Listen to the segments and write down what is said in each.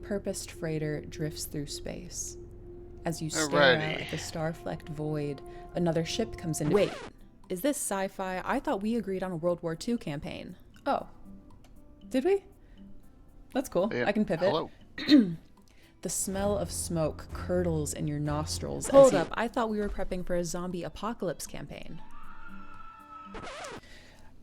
purposed freighter drifts through space. As you stare Alrighty. out at the star-flecked void, another ship comes in. Wait, is this sci-fi? I thought we agreed on a World War II campaign. Oh. Did we? That's cool. Yeah. I can pivot. Hello. The smell of smoke curdles in your nostrils. Hold up, I thought we were prepping for a zombie apocalypse campaign.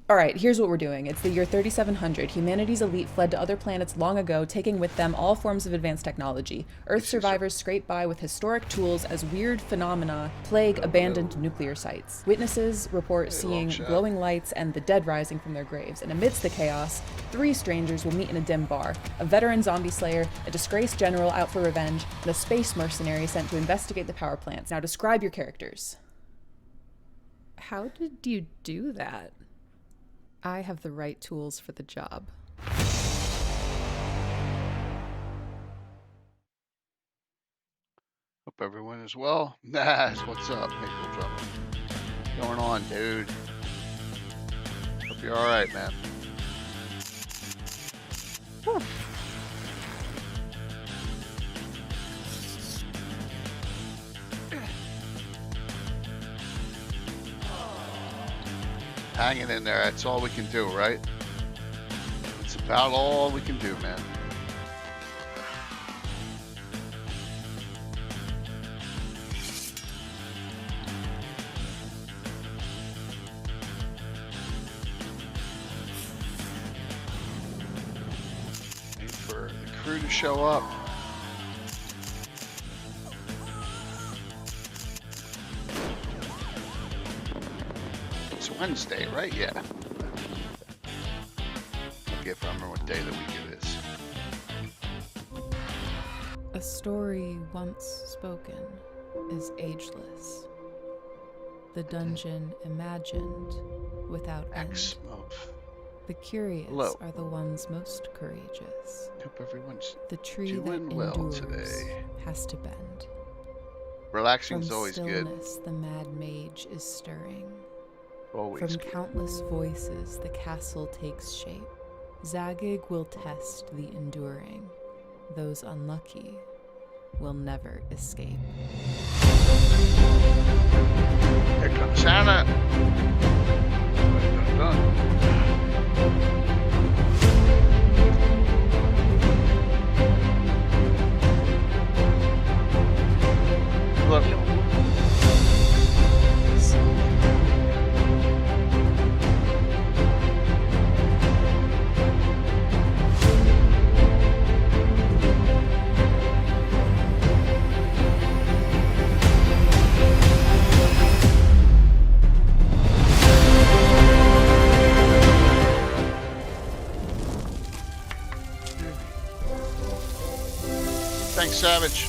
Alright, here's what we're doing. It's the year 3700. Humanity's elite fled to other planets long ago, taking with them all forms of advanced technology. Earth survivors scrape by with historic tools as weird phenomena plague abandoned nuclear sites. Witnesses report seeing glowing lights and the dead rising from their graves. And amidst the chaos, 3 strangers will meet in a dim bar. A veteran zombie slayer, a disgraced general out for revenge, and a space mercenary sent to investigate the power plants. Now describe your characters. How did you do that? I have the right tools for the job. Hope everyone is well. Nice. What's up, Maple Drum? What's going on, dude? Hope you're all right, man. Whew. Hanging in there, that's all we can do, right? It's about all we can do, man. Wait for the crew to show up. Wednesday, right? Yeah. Okay, if I remember what day of the week it is. A story once spoken is ageless. The dungeon imagined without end. The curious are the ones most courageous. Hope everyone's the tree doing that well endures today. Has to bend. Relaxing is From always stillness, good. The mad mage is stirring. Always From good. countless voices, the castle takes shape. Zagig will test the enduring. Those unlucky will never escape. Here comes Santa. Dun, dun. Look. Thanks, Savage.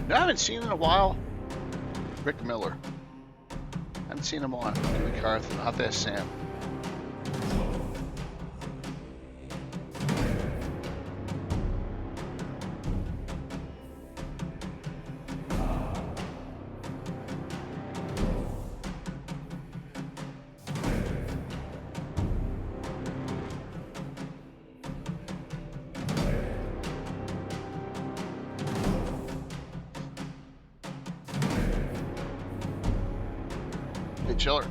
I haven't seen in a while. Rick Miller. Haven't seen him on. McCarthy. Out there, Sam. Hey, Chiller.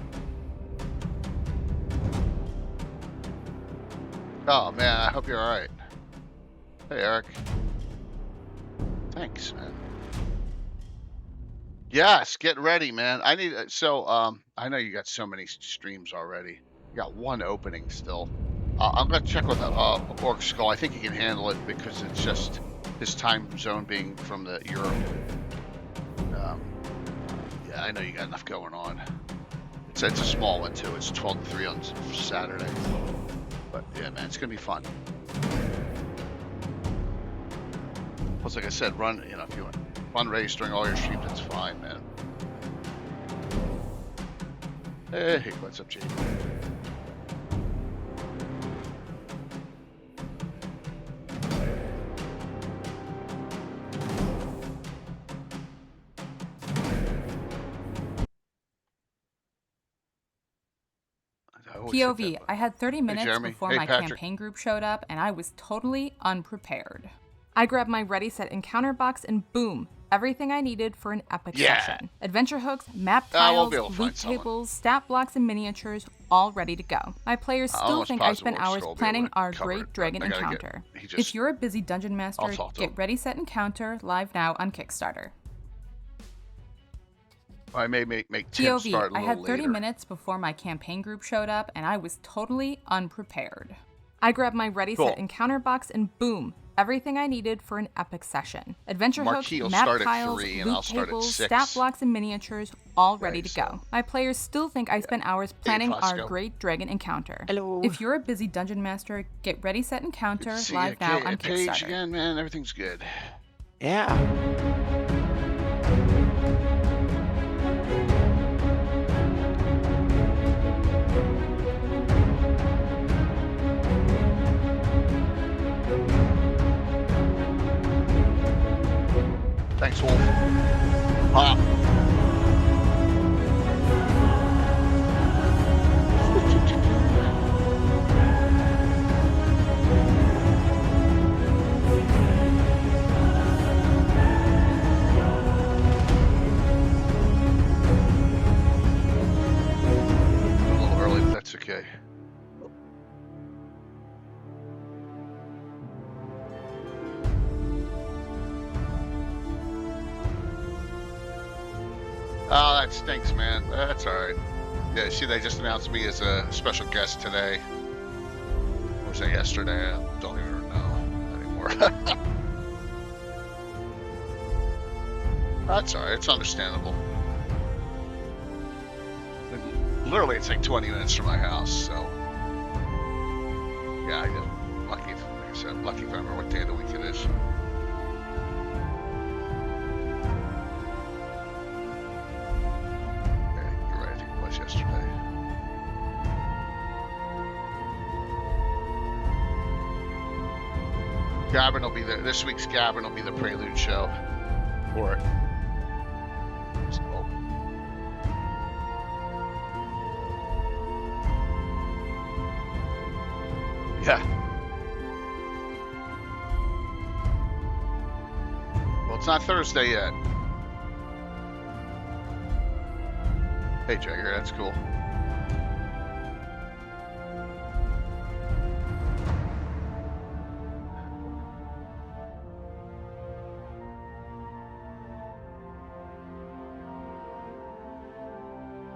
Oh, man, I hope you're alright. Hey, Eric. Thanks, man. Yes, get ready, man. I need, I know you got so many streams already. You got one opening still. I'm gonna check with Orc Skull. I think he can handle it because it's just his time zone being from the Europe. Yeah, I know you got enough going on. It's a small one too. It's 12 to 3 on Saturday. But yeah, man, it's gonna be fun. Plus, like I said, if you want fundraise during all your streams, it's fine, man. Hey, what's up, JD? I always hit that POV, I button. had 30 Hey, minutes Jeremy. before Hey, my Patrick. campaign group showed up, and I was totally unprepared. I grabbed my Ready Set Encounter box, and boom, everything I needed for an epic Yeah. session. Adventure hooks, map We'll be tiles, able to find loot someone. tables, stat blocks, and miniatures, all ready to go. My players I'm still almost think I positive spent Orc hours Skull will be able planning to our cover it, Great but Dragon I gotta get. encounter. He If just. you're a busy dungeon I'll master, talk to get him. Ready Set Encounter live now on Kickstarter. I may make Tim POV, start a I little had 30 later. minutes before my campaign group showed up, and I was totally unprepared. I grabbed my Ready Set Cool. Encounter box, and boom, everything I needed for an epic session. Adventure hooks, Marquis will map start at tiles, 3, and I'll loot start at tables, stat 6. blocks, and miniatures, all ready Okay, to so go. My players still think I yeah. spent hours Hey, planning our Fosco. Great Dragon encounter. Hello. If you're a busy dungeon master, get Ready Set Good to Encounter see you, live now on Paige, Kickstarter. again, man. Everything's good. Yeah. Thanks, Wolf. Pop. A little early, but that's okay. Oh, that stinks, man. That's all right. Yeah, see, they just announced me as a special guest today. Or was that yesterday? I don't even know anymore. That's all right. It's understandable. Literally, it's like 20 minutes from my house, so yeah, I get lucky. Like I said, lucky if I remember what day of the week it is. Yeah, you're right. I think it was yesterday. Gavin will be there. This week's Gavin will be the prelude show for it. So, yeah. Well, it's not Thursday yet. Hey, Jagger, that's cool.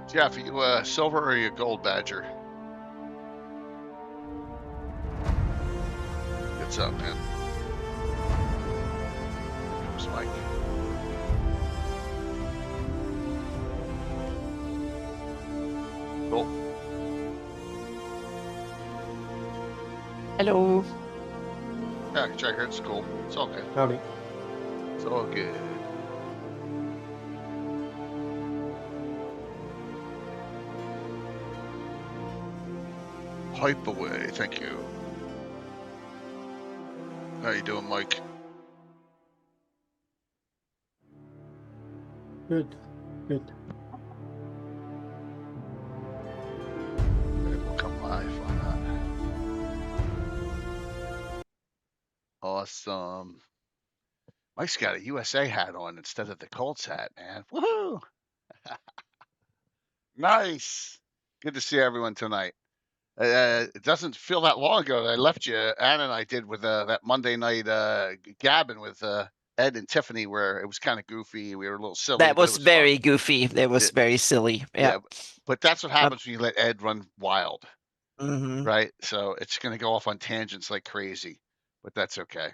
Jeff, are you a silver or are you a gold badger? What's up, man? Here comes Mike. Cool. Hello. Yeah, Jagger, it's cool. It's all good. Howdy. It's all good. Hype away, thank you. How you doing, Mike? Good. Good. Okay, we'll come live. Why not? Awesome. Mike's got a USA hat on instead of the Colts hat, man. Woohoo! Nice. Good to see everyone tonight. It doesn't feel that long ago that I left you. Ann and I did with that Monday night gabbing with Ed and Tiffany, where it was kind of goofy. We were a little silly, That but it was was fun. very goofy. That was Yeah, very silly. yeah, Yeah. but that's what happens when you let Ed run wild, Mm-hmm. right? So it's going to go off on tangents like crazy, but that's okay.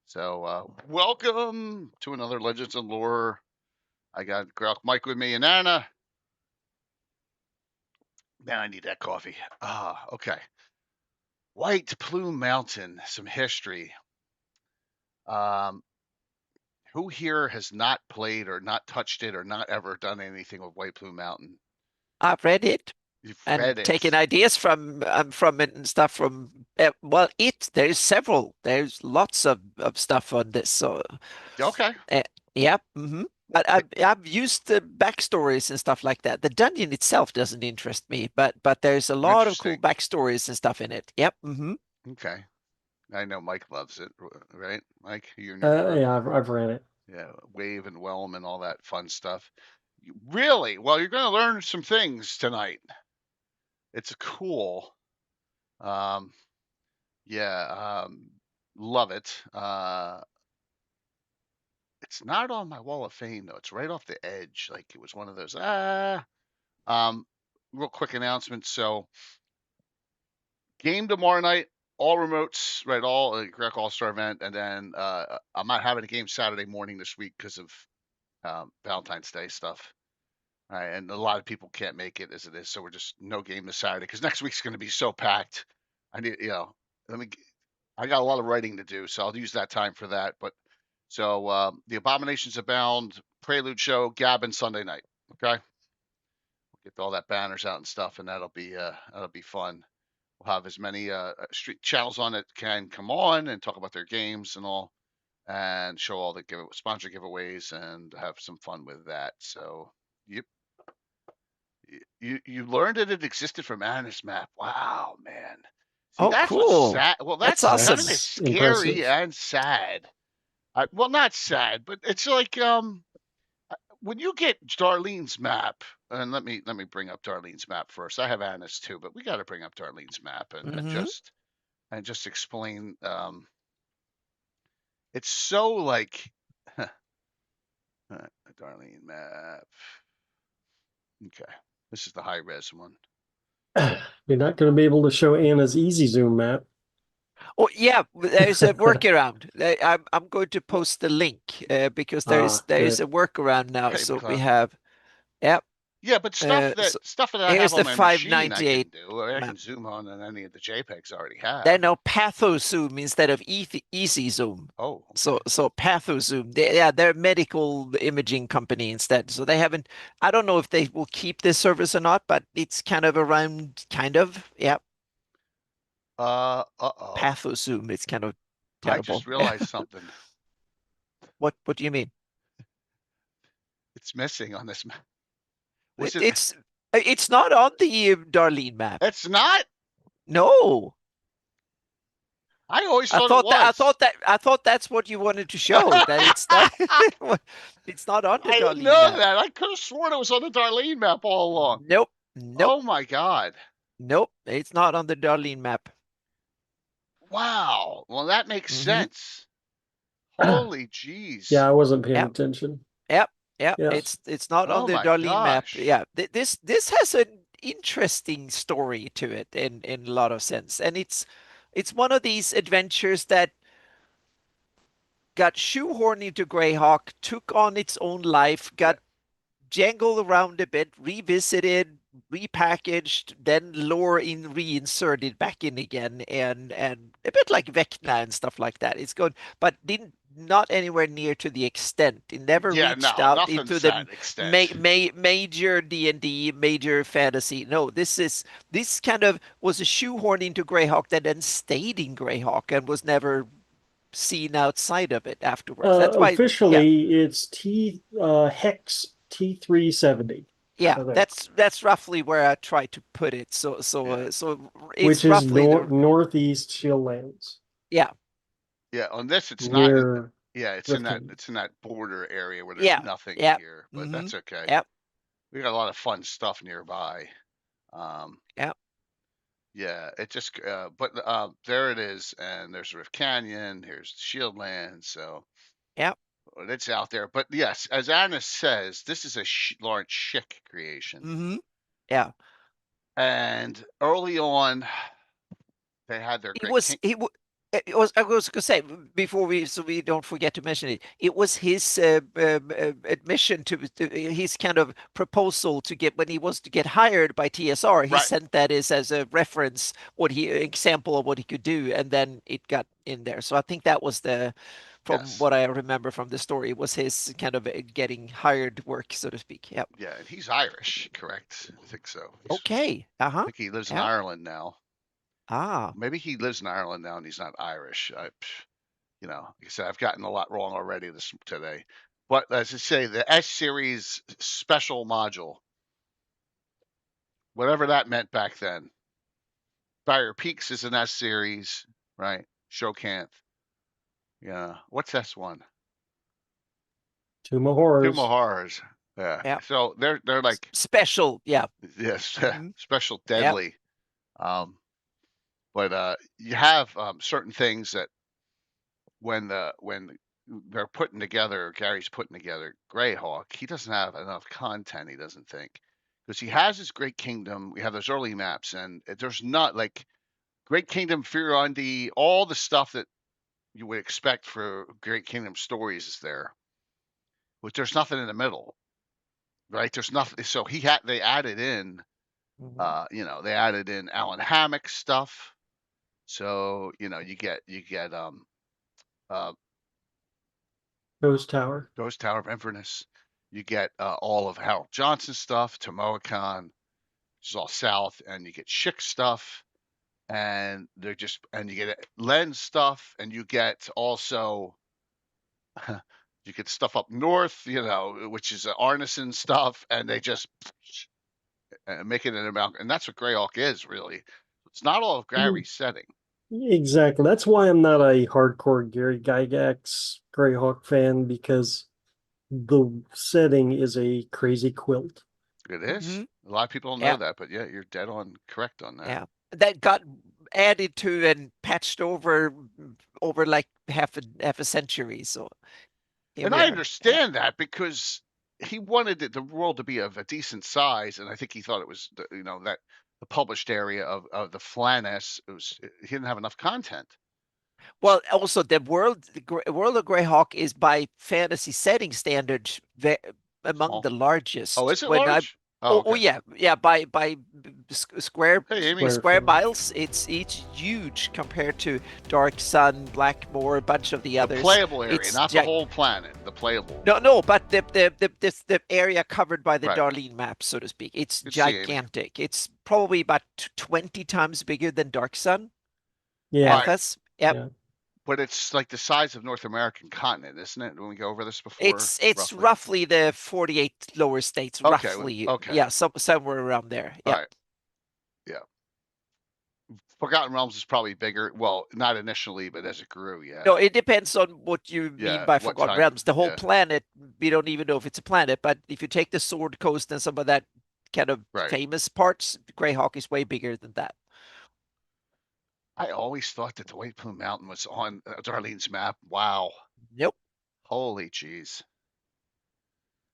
So welcome to another Legends and Lore. I got GREYHAWK Mike with me and Anna. Man, I need that coffee. Ah, okay. White Plume Mountain, some history. Um, who here has not played or not touched it or not ever done anything with White Plume Mountain? I've read it You've and read taken it. ideas from it and stuff from well, there's several. There's lots of stuff on this. So Okay. uh, yeah. But I've used the backstories and stuff like that. The dungeon itself doesn't interest me, but there's a lot of cool Interesting. backstories and stuff in it. Yep. Okay. I know Mike loves it, right? Mike, you and your crew. Yeah, I've read it. Yeah, Wave and Whelm and all that fun stuff. Really? Well, you're going to learn some things tonight. It's cool. Um, yeah, love it. It's not on my wall of fame though. It's right off the edge. Like it was one of those. Um, real quick announcement. So game tomorrow night, all remotes, right? All Greg All Star event, and then I'm not having a game Saturday morning this week because of Valentine's Day stuff. All right, and a lot of people can't make it as it is, so we're just no game this Saturday because next week's going to be so packed. I need, let me. I got a lot of writing to do, so I'll use that time for that. But so the Abominations Abound Prelude show, Gavin Sunday night. Okay, we'll get all that banners out and stuff, and that'll be fun. We'll have as many street channels on that can come on and talk about their games and all, and show all the sponsor giveaways and have some fun with that. So, yep. You learned that it existed from Anna's map. Wow, man. See, Oh, that's what's cool. sad. Well, That's that's kind awesome. of That's scary impressive. and sad. Well, not sad, but it's like when you get Darlene's map, and let me bring up Darlene's map first. I have Anna's too, but we got to bring up Darlene's map and just explain. It's so like Darlene map. Okay, this is the high res one. You're not going to be able to show Anna's easy zoom map. Oh yeah, there's a workaround. I'm going to post the link because there is Good. a workaround now. Okay, So we McLeod. have yep. Yeah, but So stuff that I have here's on the my machine, I 598 can do. Or I map. can zoom on any of the JPEGs I already have. They're now patho zoom instead of easy zoom. Oh, So okay. patho zoom. They're a medical imaging company instead. So they haven't. I don't know if they will keep this service or not, but it's kind of around. Kind of. Yep. Uh-oh. Patho zoom. It's kind of I just terrible. realized something. What do you mean? It's missing on this map. Was It, it? it's it's not on the Darlene map. It's not? No. I always thought it was. I thought that's what you wanted to show, that it's not it's not on the I didn't Darlene know map. that. I could have sworn it was on the Darlene map all along. Nope. Nope. Oh my God. Nope. It's not on the Darlene map. Wow. Well, that makes Mm-hmm. sense. Holy Yeah, jeez. I wasn't paying Yep. attention. Yep. Yep. Yeah. It's not on Oh the my Darlene map. gosh. Yeah. This has an interesting story to it in a lot of sense. And it's one of these adventures that got shoehorned into GREYHAWK, took on its own life, Yeah. got jangled around a bit, revisited, repackaged, then lore in reinserted back in again, and a bit like Vecna and stuff like that. It's good, but didn't not anywhere near to the extent. It never Yeah, reached no, out into nothing's the that extent. major D&D, major fantasy. No, this kind of was a shoehorn into GREYHAWK that then stayed in GREYHAWK and was never seen outside of it afterwards. That's why, yeah, Officially, it's T Hex T370, yeah, I think, that's roughly where I try to put it. Yeah. So which it's is roughly the northeast Shieldlands yeah, Yeah, on this it's not in near yeah, Riften. it's in that border area where there's yeah, nothing yeah, here, but mm-hmm, that's okay. yep, We got a lot of fun stuff nearby. Um, yep, yeah, it just but there it is, and there's Rift Canyon, here's Shieldland, so yep, it's out there. But yes, as Anna says, this is a Lawrence Schick creation. mm-hmm, yeah. And early on, they had their It great was king. it was I was gonna say before we don't forget to mention it. It was his admission to his kind of proposal to get when he was to get hired by TSR. He Right. sent that as a reference, what he example of what he could do, and then it got in there. So I think that was from Yes. what I remember from the story. It was his kind of getting hired work, so to speak. Yep. Yeah, and he's Irish, correct? I think so. I Okay. Uh-huh. think he lives in Yeah. Ireland now. Ah. Maybe he lives in Ireland now and he's not Irish. Like I said, I've gotten a lot wrong already today. But as I say, the S series special module, whatever that meant back then. Fire Peaks is an S series, right? Shokanth. Yeah. What's S1? Tomb of Tomb of Horrors. Horrors. Yeah. Yeah. So they're like, Special. Yeah. yes, Hmm. special Yep. deadly. But you have certain things that when they're putting together, Gary's putting together Greyhawk, he doesn't have enough content, he doesn't think. Because he has his Great Kingdom, we have those early maps, and there's not like Great Kingdom, Furondi, all the stuff that you would expect for Great Kingdom stories is there. But there's nothing in the middle, right? There's nothing. So they added in, Hmm. they added in Alan Hammock's stuff. So you get uh, Ghost Tower. Ghost Tower of Inverness. You get all of Harold Johnson stuff, Tomoacon, which is all south, and you get Schick stuff, and you get Len stuff, and you get also you get stuff up north, which is Arneson stuff, and they just make it an amount, and that's what Greyhawk is really. It's not all of Mm, Gary's setting. exactly. That's why I'm not a hardcore Gary Gygax Greyhawk fan, because the setting is a crazy quilt. It is. Hmm. A lot of people don't know Yeah. that, but yeah, you're dead on correct on that. Yeah. That got added to and patched over like half a century. So here And we I are. Yeah. understand that because he wanted the world to be of a decent size, and I think he thought it was, that the published area of the Flaness, he didn't have enough content. Well, also the world of Greyhawk is by fantasy setting standards among Small. the Oh, largest. is it large? Oh, Oh, okay. yeah, yeah, by square Hey, Amy. Square square footage. miles, it's huge compared to Dark Sun, Blackmoor, a bunch of the The others. playable area, It's not the whole planet. The playable. no, but the area covered by the Right. Darlene map, so to speak, it's Good to see you, Amy. gigantic. It's probably about 20 times bigger than Dark Sun All Yeah, right, Atlas. Yep. yeah. but it's like the size of North American continent, isn't it? When we go over this before, It's roughly. roughly the 48 lower states, Okay. roughly. Okay. Yeah, somewhere around there. All Yeah. right. Yeah. Forgotten Realms is probably bigger. Well, not initially, but as it grew, yeah. No, it depends on what you mean Yeah. by What Forgotten time? Realms. The whole Yeah. planet, we don't even know if it's a planet, but if you take the Sword Coast and some of that kind of Right. famous parts, Greyhawk is way bigger than that. I always thought that the White Plume Mountain was on Darlene's map. Wow. Nope. Holy jeez.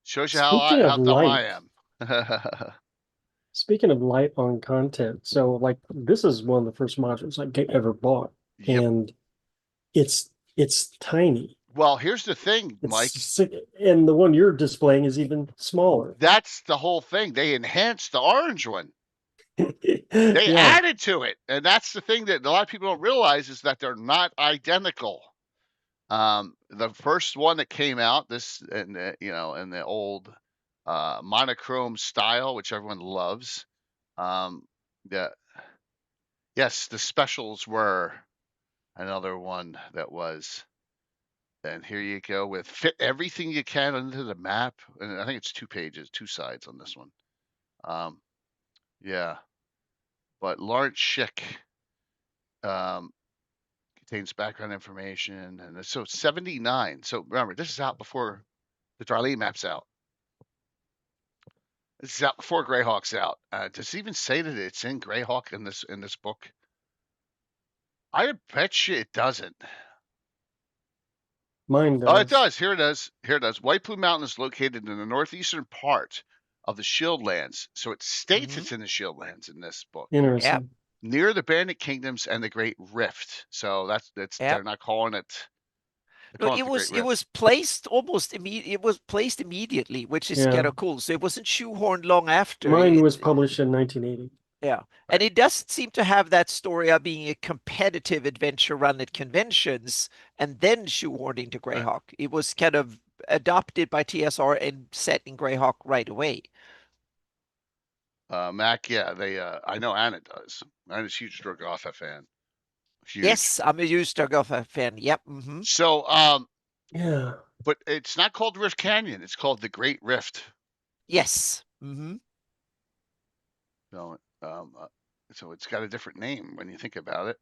Shows you Speaking of how dumb I light, am. speaking of light on content, so like this is one of the first modules I ever bought, Yep. and it's tiny. Well, here's the thing, Mike. And the one you're displaying is even smaller. That's the whole thing. They enhanced the orange one. They Yeah, added to it, and that's the thing that a lot of people don't realize is that they're not identical. The first one that came out, this in the old monochrome style, which everyone loves. The Yes, the specials were another one that was. And here you go with fit everything you can into the map, and I think it's 2 pages, 2 sides on this one. Yeah, but Lawrence Schick um, contains background information, and so 79. So remember, this is out before the Darlene map's out. This is out before Greyhawk's out. Does it even say that it's in Greyhawk in this book? I bet you it doesn't. mine Oh, it does. does. Here it is. Here it is. White Plume Mountain is located in the northeastern part of the Shieldlands. So it states Mhm. it's in the Shieldlands in this book, Yep. Interesting. near the Bandit Kingdoms and the Great Rift. So Yep. they're not calling it. They're No, calling it the Great it Rift. was placed almost immediate. It was placed immediately, which is Yeah, kind of cool. So it wasn't shoehorned long after. mine was published in 1980. Yeah. And it doesn't seem to have that story of being a competitive adventure run at conventions and then shoehorned into Right. GREYHAWK. It was kind of adopted by TSR and set in GREYHAWK right away. Mac, yeah, they I know Anna does. Anna's a huge Dragotha fan. Huge. Yes, I'm a huge Dragotha fan. Yep. So Yeah. but it's not called Rift Canyon, it's called the Great Rift. Yes. So so it's got a different name when you think about it.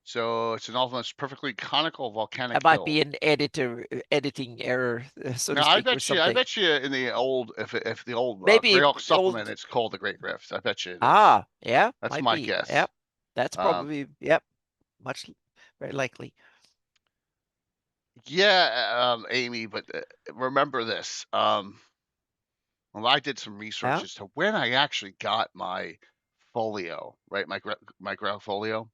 So it's an almost perfectly conical volcanic It might hill. be an editing error, so to Now I speak, or bet you, I something. bet you in the old, if the old Maybe GREYHAWK the old. supplement, it's called the Great Rift. I bet you it is. Yeah, That's might my be. guess. Yep. That's Um, probably, yep, much very likely. yeah, Amy, but remember this. Well, I did some research Yeah. as to when I actually got my folio, right? My GREYHAWK folio,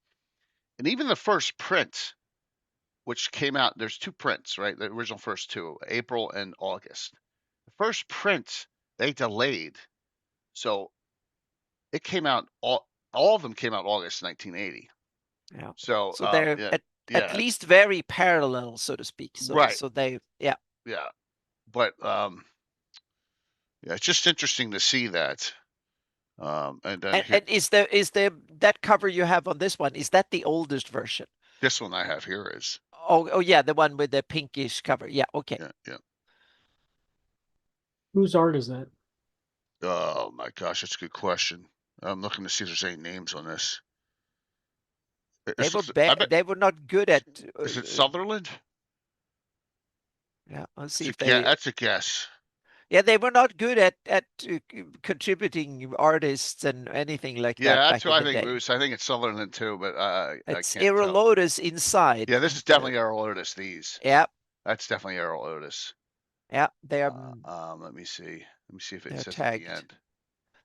and even the first print, which came out. There's two prints, right? The original first two, April and August. The first print they delayed, so it came out all of them came out August 1980. Yeah. So So they're yeah, at yeah, least very parallel, so to speak. So right, so they, yeah. yeah, but yeah, it's just interesting to see that. And then here, And is the that cover you have on this one, is that the oldest version? this one I have here is, Oh yeah, the one with the pinkish cover. Yeah, okay. yeah, yeah. Whose art is that? Oh my gosh, that's a good question. I'm looking to see if there's any names on this. They This were looks, I bet, they were not good at is it Sutherland? yeah, let's It's see a if they. that's a guess. Yeah, they were not good at contributing artists and anything like Yeah, that that's back what in I the think, day. Moose. I think it's Sutherland too, but I It's can't tell. Aerolotus inside. Yeah, this is definitely Errol Otis. These, Yeah, that's definitely Errol Otis. yeah, they're Let me see. Let me see if it they're says at the tagged. end.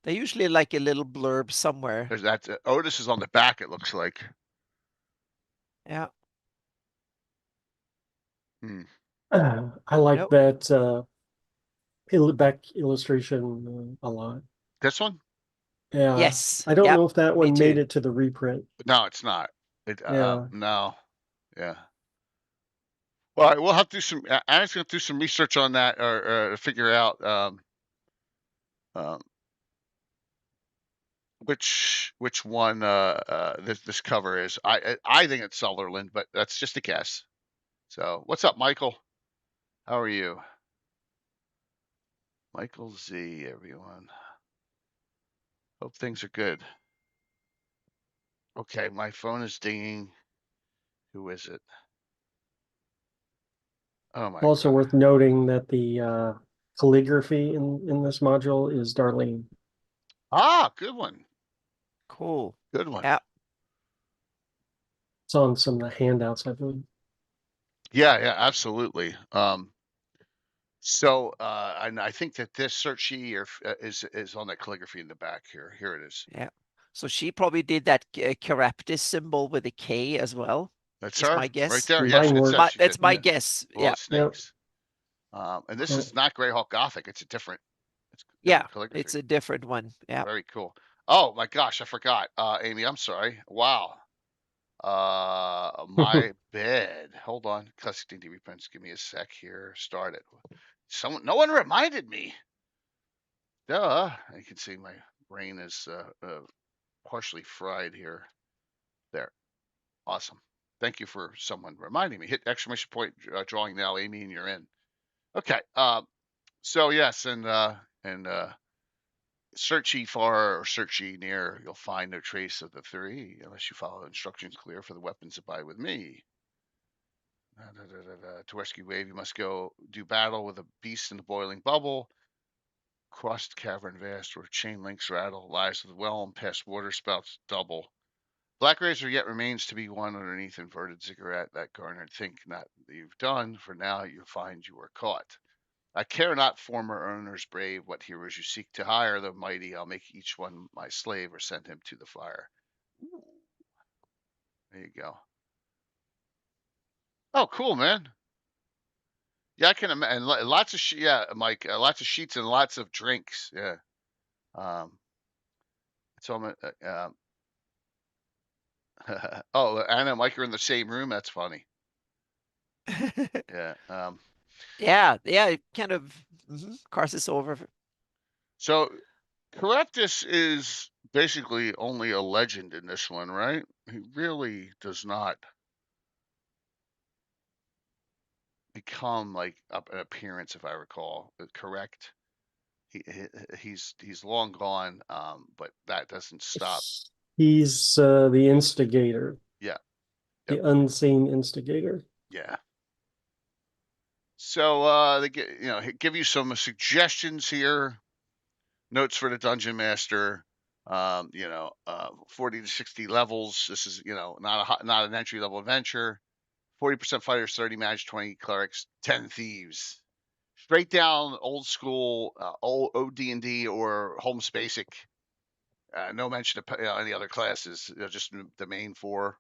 They usually like a little blurb somewhere. There's that. Otis is on the back. It looks like. Yeah. Hmm. I like Nope. that back illustration a lot. This one? Yeah. Yes. I don't Yep. know if that Me one made too. it to the reprint. No, it's not. It. Yeah. No. Yeah. Well, all right, we'll have to do some. Anna's going to do some research on that, or figure out um, which one this cover is. I think it's Sutherland, but that's just a guess. So, what's up, Michael? How are you, Michael Z? Everyone. Hope things are good. Okay, my phone is dinging. Who is it? Oh my Also god. worth noting that the calligraphy in this module is Darlene. Ah, good one. Cool. Good one. Yeah. It's on some of the handouts, I believe. Yeah, yeah, absolutely. So, and I think that this searchy is on that calligraphy in the back here. Here it is. Yeah. So she probably did that Caraptis symbol with a K as well. That's Is her my right guess. there. Yes, Combined it work. says she did. That's my Yeah. guess. Row Yeah. of Yep. snakes. And this Yeah. is not GREYHAWK Gothic. It's Yeah. different calligraphy. It's a different one. Yeah. Very cool. Oh my gosh, I forgot. Amy, I'm sorry. Wow. My bed. Hold on. Classic D reprints. Give me a sec here. Start it. No one reminded me. Duh. You can see my brain is partially fried here. There. Awesome. Thank you for someone reminding me. Hit exclamation point drawing now, Amy, and you're in. Okay. So yes, and search ye far or search ye near, you'll find no trace of the three unless you follow instructions clear for the weapons abide with me. To rescue wave, you must go do battle with a beast in the boiling bubble. Cross the cavern vast where chain links rattle, lies with whelm, past water spouts double. Black razor yet remains to be won underneath inverted ziggurat that garnered think not that you've done, for now you find you are caught. I care not former owners brave, what heroes you seek to hire, the mighty I'll make each one my slave or send him to the fire. Ooh, there you go. Oh, cool, man. Yeah, I can imagine. Lots of yeah, Mike. Lots of sheets and lots of drinks. Yeah. Um, So I'm oh, Anna and Mike are in the same room. That's funny. Yeah. Yeah, it kind of crosses over. So Caractus is basically only a legend in this one, right? He really does not become like an appearance, if I recall. Correct? He's long gone, but that doesn't stop. He's the instigator, Yeah. the Yep. unseen instigator. Yeah. So they give you some suggestions here, notes for the dungeon master. 40 to 60 levels. This is not an entry level adventure. 40% fighters, 30 mage, 20 clerics, 10 thieves. Straight down old school, old OD&D or Holmes Basic. No mention of any other classes. Just the main four.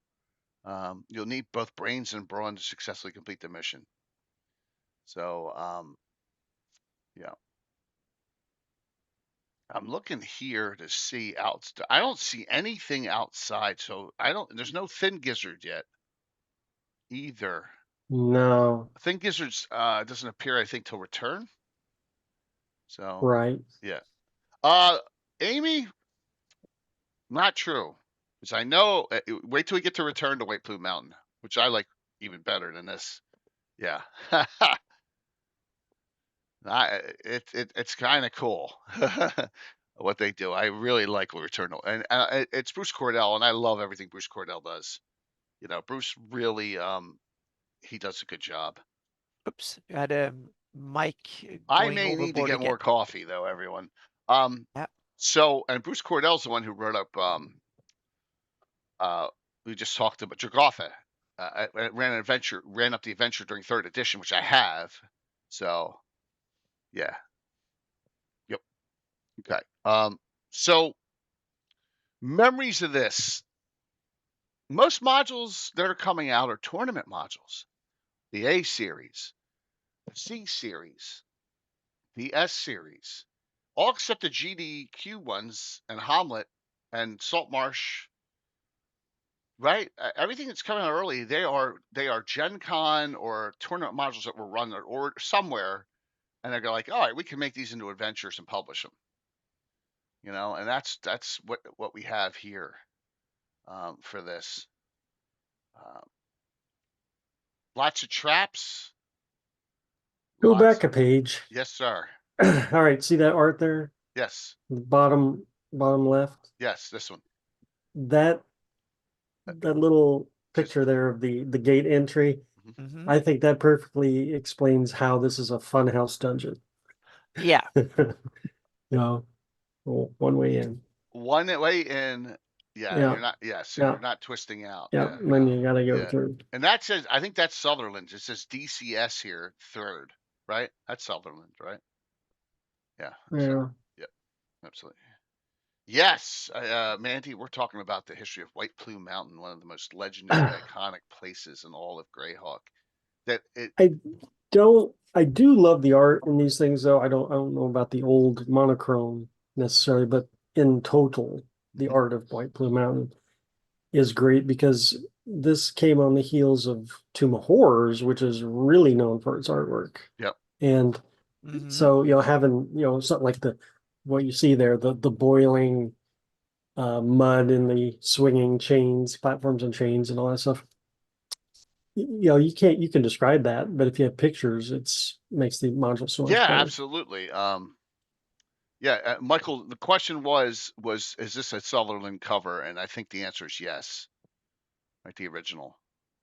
You'll need both brains and brawn to successfully complete the mission. So, yeah. I'm looking here to see out. I don't see anything outside, so I don't. There's no thin gizzard yet either. No, Thin gizzards doesn't appear, I think, till return. So right. yeah. Amy, not true, because I know. Wait till we get to return to White Plume Mountain, which I like even better than this. Yeah. It's kind of cool what they do. I really like Returnal, and it's Bruce Cordell, and I love everything Bruce Cordell does. Bruce really he does a good job. Oops, you had a mic I going may need to overboard get again. more coffee though, everyone. Um, Yeah. so and Bruce Cordell's the one who wrote up uh we just talked about Jagotha. I ran up the adventure during third edition, which I have. So yeah, yep, okay. So memories of this. Most modules that are coming out are tournament modules. The A series, the C series, the S series, all except the GDQ ones and Hamlet and Saltmarsh, right? Everything that's coming out early, they are Gen Con or tournament modules that were run or somewhere, and they go like, all right, we can make these into adventures and publish them, and that's what we have here for this. Uh, Lots of traps, Go lots. back a page. Yes, sir. All right, see that art there? Yes, Bottom left. yes, this one. That Uh, that little Just picture there of the gate entry. mhm. Mm-hmm. I think that perfectly explains how this is a funhouse dungeon. Yeah. No, one way in. One way in. Yeah, Yeah, you're not. Yeah, so yeah, you're not twisting out. yeah. Yeah, And then you gotta go yeah. through. And that says, I think that's Sutherland. It says DCS here, third, right? That's Sutherland, right? Yeah. So, Yeah. yep, absolutely. Yes, Mandy, we're talking about the history of White Plume Mountain, one of the most legendary, iconic places in all of Greyhawk. That it. I I do love the art in these things though. I don't know about the old monochrome necessarily, but in total, the Mhm. art of White Plume Mountain is great because this came on the heels of Tomb of Horrors, which is really known for its artwork. Yep. And Mm-hmm. so, having, something like what you see there, the boiling mud and the swinging chains, platforms and chains and all that stuff. You can describe that, but if you have pictures, it's makes the module so much Yeah, better. absolutely. Yeah, Michael, the question was is this a Sutherland cover? And I think the answer is yes. Right, the original.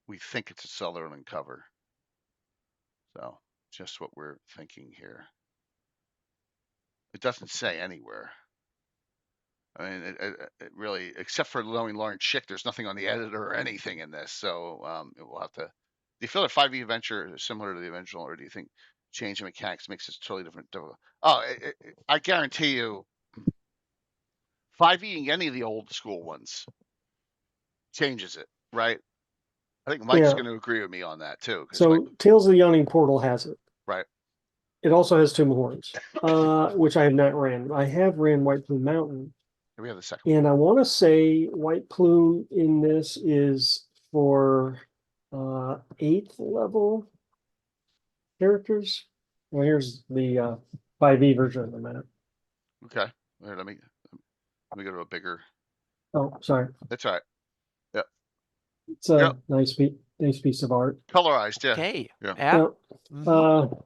We think it's a Sutherland cover. So just what we're thinking here. It doesn't say anywhere. I mean, it really, except for knowing Lauren Schick, there's nothing on the editor or anything in this. So we'll have to. Do you feel that 5e adventure is similar to the original, or do you think change in mechanics makes it totally different? Oh, I guarantee you, 5e any of the old school ones changes it, right? I think Mike's Yeah. going to agree with me on that too, because Mike, So Tales of the Yawning Portal has it. right? It also has Tomb of Horrors, which I have not ran. I have ran White Plume Mountain, Here we have the second one. And I want to say White Plume in this is for 8th level characters. Well, here's the 5e version of the map. Okay. Here, let me go to a bigger. Oh, sorry. That's all right. Yep. It's a Yep. nice piece of art. Colorized. Yeah. Okay. Yeah. Yeah. Yep. Mhm.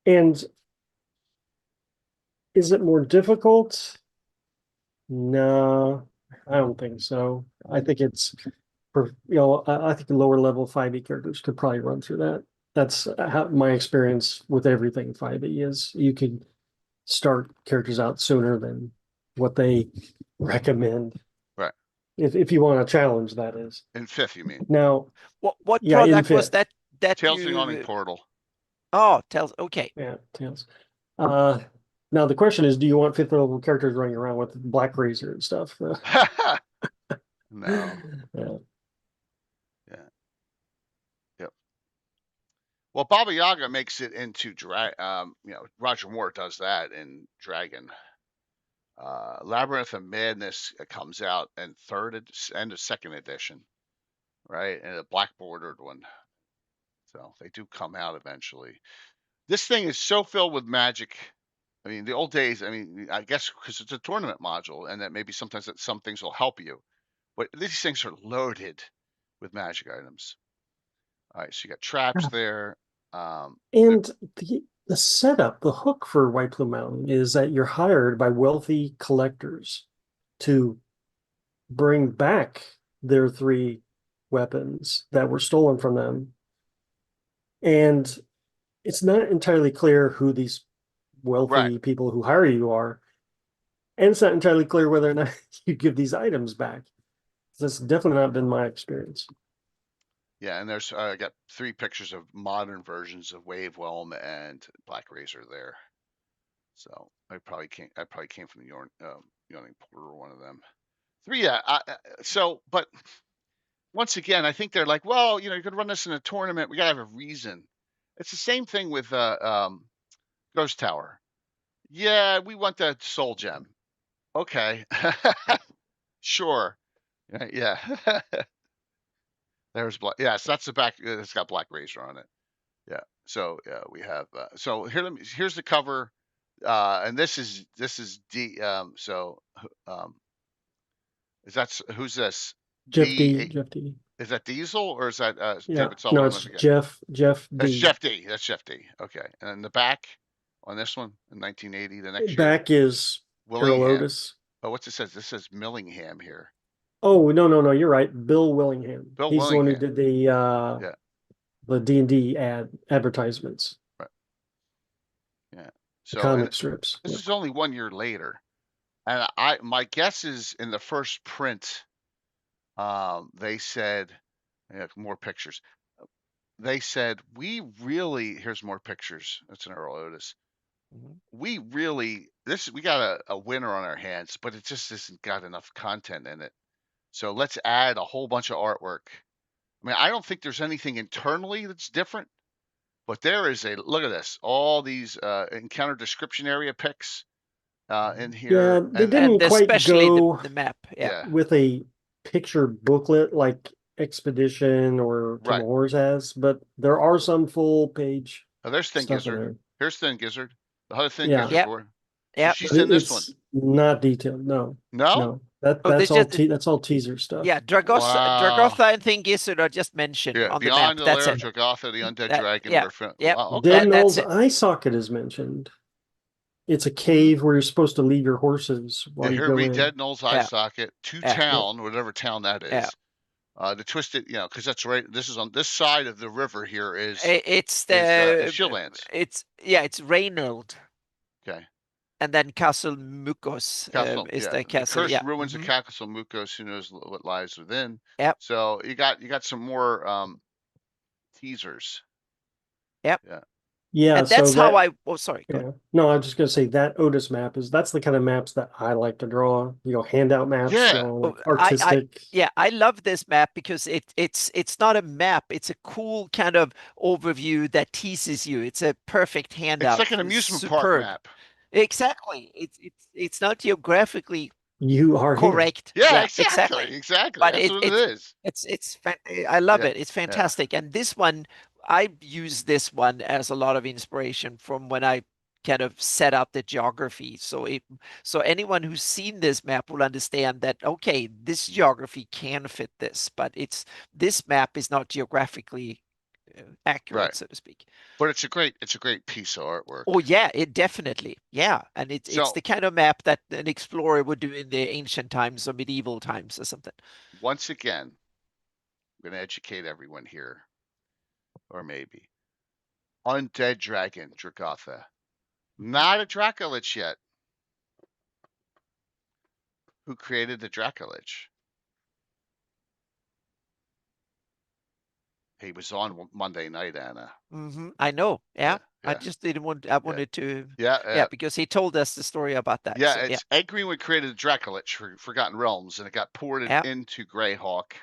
And is it more difficult? No, I don't think so. I think it's for, I think the lower level 5e characters could probably run through that. That's how my experience with everything 5e is. You can start characters out sooner than what they recommend. Right. If you want a challenge, that is. In 5th, you mean? Now, What yeah, in product was 5th. that Tales of the Yawning you? Portal. Oh, tells. Okay. Yeah, Tails. Now the question is, do you want 5th level characters running around with Black Razor and stuff? No. Yeah. Yeah. Yep. Well, Baba Yaga makes it into Roger Moore does that in Dragon. Labyrinth of Madness comes out in end of 2nd edition, right? And a black bordered one. So they do come out eventually. This thing is so filled with magic. I mean, the old days, I mean, I guess because it's a tournament module and that maybe sometimes that some things will help you. But these things are loaded with magic items. All right, so you got traps there. And the setup, the hook for White Plume Mountain is that you're hired by wealthy collectors to bring back their 3 weapons that were stolen from them. And it's not entirely clear who these wealthy Right. people who hire you are. And it's not entirely clear whether or not you give these items back. That's definitely not been my experience. Yeah, and there's I got 3 pictures of modern versions of Wave Whelm and Black Razor there. So I probably came from the Yawning Portal, one of them. 3, yeah. But once again, I think they're like, well, you're going to run this in a tournament. We got to have a reason. It's the same thing with Ghost Tower. Yeah, we want the Soul Gem. Okay, sure. Yeah. There's black. Yes, that's the back. It's got Black Razor on it. Yeah. So yeah, we have. So here's the cover, and this is D. Is that who's this? Jeff D. D. Jeff D. Is that Diesel or is that Yeah. David No, Sullivan? I it's forget. Jeff That's D. Jeff D. That's Jeff D. Okay, and then the back on this one in 1980, the next year, Back is Harold Willingham. Otis. Oh, what's it says? This says Millingham here. Oh, no, you're right. Bill Willingham. Bill He's the one who Willingham. did Yeah. the D&D advertisements, Right. Yeah. the So comic and strips. this Yep. is only 1 year later, and my guess is in the first print, they said, yeah, more pictures. They said here's more pictures. That's an Earl Otis. Mhm. We got a winner on our hands, but it just hasn't got enough content in it. So let's add a whole bunch of artwork. I mean, I don't think there's anything internally that's different, but there is look at this, all these encounter description area pics in Yeah, here, they and didn't quite especially go the map. Yeah. yeah, with a picture booklet like Expedition or Tim right. Hortons has, but there are some full page Oh, there's Thin stuff in Gizzard. there. Here's Thin Gizzard. The other Thin Yeah, Gizzard Yep. board. So Yep. she's but in this one. it's not detailed. No, No? no, that Oh, they that's all just that's all teaser stuff. yeah. Wow. Dragotha and Thing Gizzard are just mentioned Yeah, on the beyond map. the That's lair of it. Dragatha, the undead That dragon. yeah. Yep. Wow. Okay. That's Deadnell's it. eye socket is mentioned. It's a Mhm. cave where you're supposed to leave your horses Yeah, while you here go read in. Dead Null's eye Yeah. socket to Yeah. Yep. town, whatever town that Yeah. is. The twisted, because that's right. This is on this side of the river. Here It's is the Shieldlands. it's Reynold, Okay. and then Castle Mukos Castle, is yeah, the the castle. cursed Yeah. ruins of Mhm. Castle Mukos. Who knows what lies within? Yep. So you got some more teasers. Yep. Yeah. Yeah, And so that's how that Oh, sorry. Go ahead. yeah. No, I'm just gonna say that Otis map that's the kind of maps that I like to draw. Handout maps, Yeah. like I artistic. yeah, I love this map because it's not a map. It's a cool kind of overview that teases you. It's a perfect It's handout. like an It's amusement park superb. map. Exactly. It's not geographically You are him. correct. Yeah, Yeah, exactly, exactly. exactly. But That's what it is. I love Yeah, it. It's yeah. fantastic. And this one, I use this one as a lot of inspiration from when I kind of set up the geography. So anyone who's seen this map will understand that okay, this geography can fit this, but this map is not geographically Right. accurate, so to speak. But it's a great piece of artwork. Oh yeah, it definitely. Yeah, and it's So the kind of map that an explorer would do in the ancient times or medieval times or something. once again, I'm going to educate everyone here, or maybe undead dragon Dragotha, not a Dracolich yet. Who created the Dracolich? He was on Monday night, Anna. I know. Yeah. Yeah, I yeah, just didn't want, I yeah, wanted to, yeah, yeah, yeah. because he told us the story about that. Yeah, So yeah, it's Ed Greenwood created the Dracolich for Forgotten Realms, and it got ported yeah, into GREYHAWK.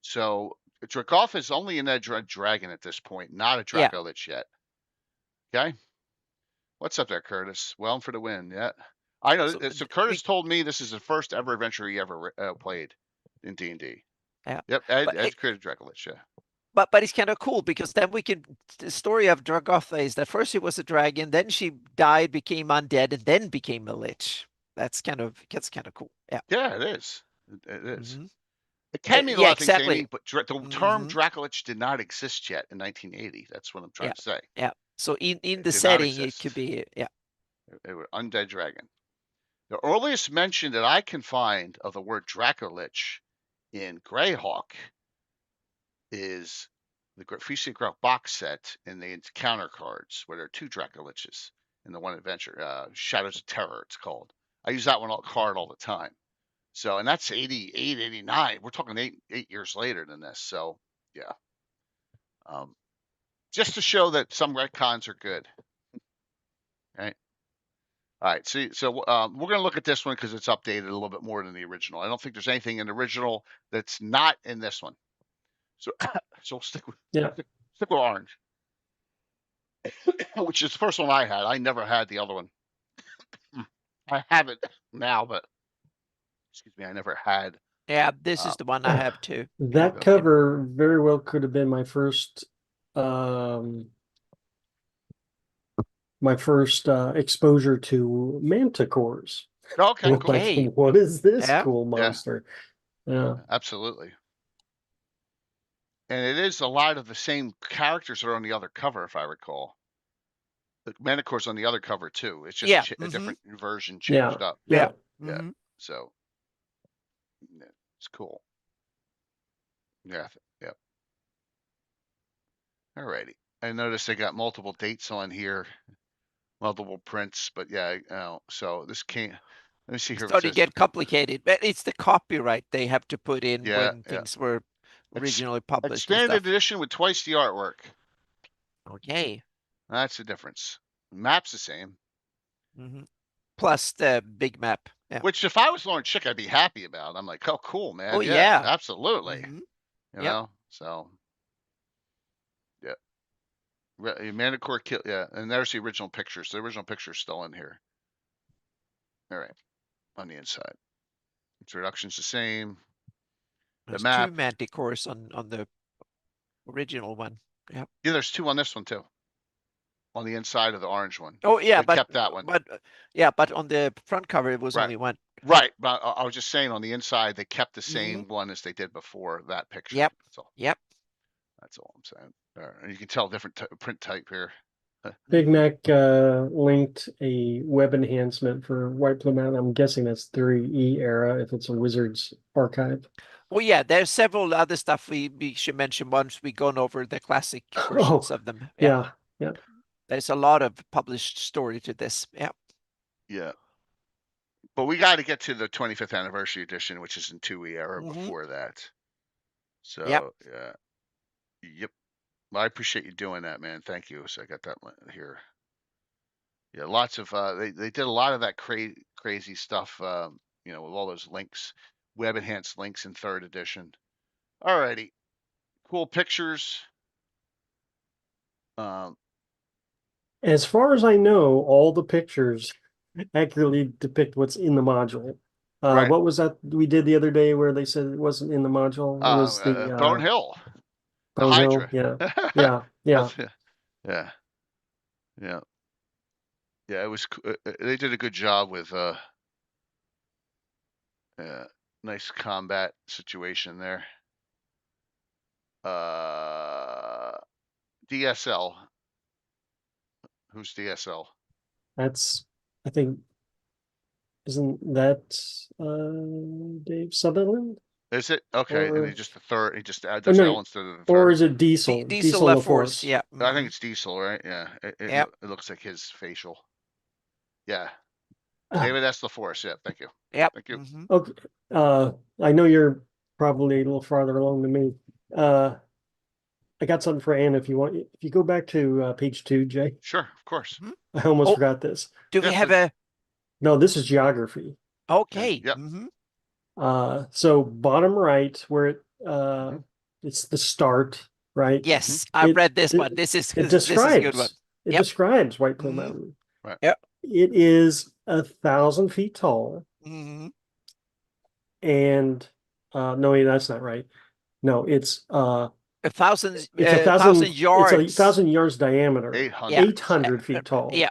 So Dragotha is only an Ed dragon at this point, not a yeah. Dracolich yet. Okay, what's up there, Curtis? Well for the win. Yeah, I know. So So Curtis told me this is the first ever adventure he ever played in D&D. yeah, Yep, but Ed created Dracolich. Yeah. but it's kind of cool because then we can, the story of Dragotha is that first she was a dragon, then she died, became undead, and then became a lich. That's kind of cool. Yeah. Yeah, it is. It is. hmm It can mean a Yeah, lot of things, exactly. Amy, but the term hmm Dracolich did not exist yet in 1980. That's what I'm trying Yeah. to say. Yeah. So in It the did not setting, it could exist. be, yeah. They were undead dragon. The earliest mention that I can find of the word Dracolich in GREYHAWK is the Feast of Grok box set in the encounter cards, where there are two Dracoliches in the one adventure. Shadows of Terror, it's called. I use that one card all the time. So, and that's 88, 89. We're talking 8 years later than this. So, yeah. Just to show that some retcons are good. Right. All right. We're going to look at this one because it's updated a little bit more than the original. I don't think there's anything in the original that's not in this one. So, so we'll Yeah. stick with orange, which is the first one I had. I never had the other one. I have it now, but excuse me, I never had. Yeah, this Uh, is the one I have too. Yeah. That cover very well could have been um my first exposure to manticores. okay, cool. Like, Okay. what is this Yeah. cool Yeah, monster? Yeah. absolutely. And it is a lot of the same characters that are on the other cover, if I recall. The Manicore's on the other cover too. It's just Yeah. a different version Yeah. changed up. Yeah. Yeah. Yeah. hmm So yeah, it's cool. Yeah. Yeah. Alrighty. I noticed they got multiple dates on here, multiple prints, but yeah, so this can't. Let me see here. If it Starting to says, get complicated, but it's the copyright they have to put in yeah, when yeah. things were Ex- originally published and Expanded stuff. edition with twice the artwork. Okay. That's the difference. Map's the same. hmm Plus the big map. Yeah. Which, if I was Lauren Chick, I'd be happy about. I'm like, oh, cool, Oh man. Yeah, yeah. absolutely. hmm You Yep. know, so yeah. Manticore kill. Yeah, and there's the original pictures. The original picture's still in here. All right, on the inside. Introduction's the same. The There's two map. manticores on the original one. Yep. Yeah, there's two on this one too. On the inside of the orange one. Oh yeah, They kept that one. but on the front cover it was Right. only one. Right. But I was just saying on the inside, they kept the same hmm one as they did before that picture. Yep. That's all. Yep. That's all I'm saying. And you can tell different print type here. Big hmm Mac linked a web enhancement for White Plume Mountain. I'm guessing that's 3E era if it's a Wizards archive. Oh yeah, there's several other stuff we should mention once we gone over the classic versions of them. Yeah. Yeah. There's a lot of published story to this. Yeah. Yeah. But we got to get to the 25th anniversary edition, which is in 2E era hmm before that. Yep. So, yeah. Yep. Well, I appreciate you doing that, man. Thank you. So I got that here. Yeah, lots of they did a lot of that crazy stuff, with all those links, web enhanced links in third edition. Alrighty, cool pictures. Um, As far as I know, all the pictures accurately depict what's in the module. Right. What was that we did the other day where they said it wasn't in the module? It was the Bone Hill, the Bone Hill. Hydra. Yeah, yeah, yeah. Yeah, yeah, yeah. It was. They did a good job with nice combat situation there. DSL. Who's DSL? That's I think isn't that Dave Sutherland? Is it okay? And he Or just the third. He just oh does no, L instead of the or third. is it Diesel? Diesel Diesel LaForce. LaForce. Yeah. I think it's Diesel, right? Yeah. Yep. It looks like his facial. Yeah. Ah, David S. LaForce. Yeah. Thank you. Yep. Thank you. okay. I know you're probably a little farther along than me. I got something for Anna if you want. If you go back to page 2, Jay, Sure. Of course. Mhm. I almost Oh, forgot this. do we Yeah. have Please. a? No, this is geography. Yeah. Okay. Yep. So bottom right where Hmm. it's the start, right? Yes, I've It read this one. it, This is it this is a good one. Yep. describes White Plume hmm Mountain. Right. Yep. It is 1,000 feet tall, hmm and no, wait, that's not right. No, A thousand, it's a thousand thousand. It's a yards. 1,000 yards diameter, 800. Yeah. 800 feet tall. Yeah.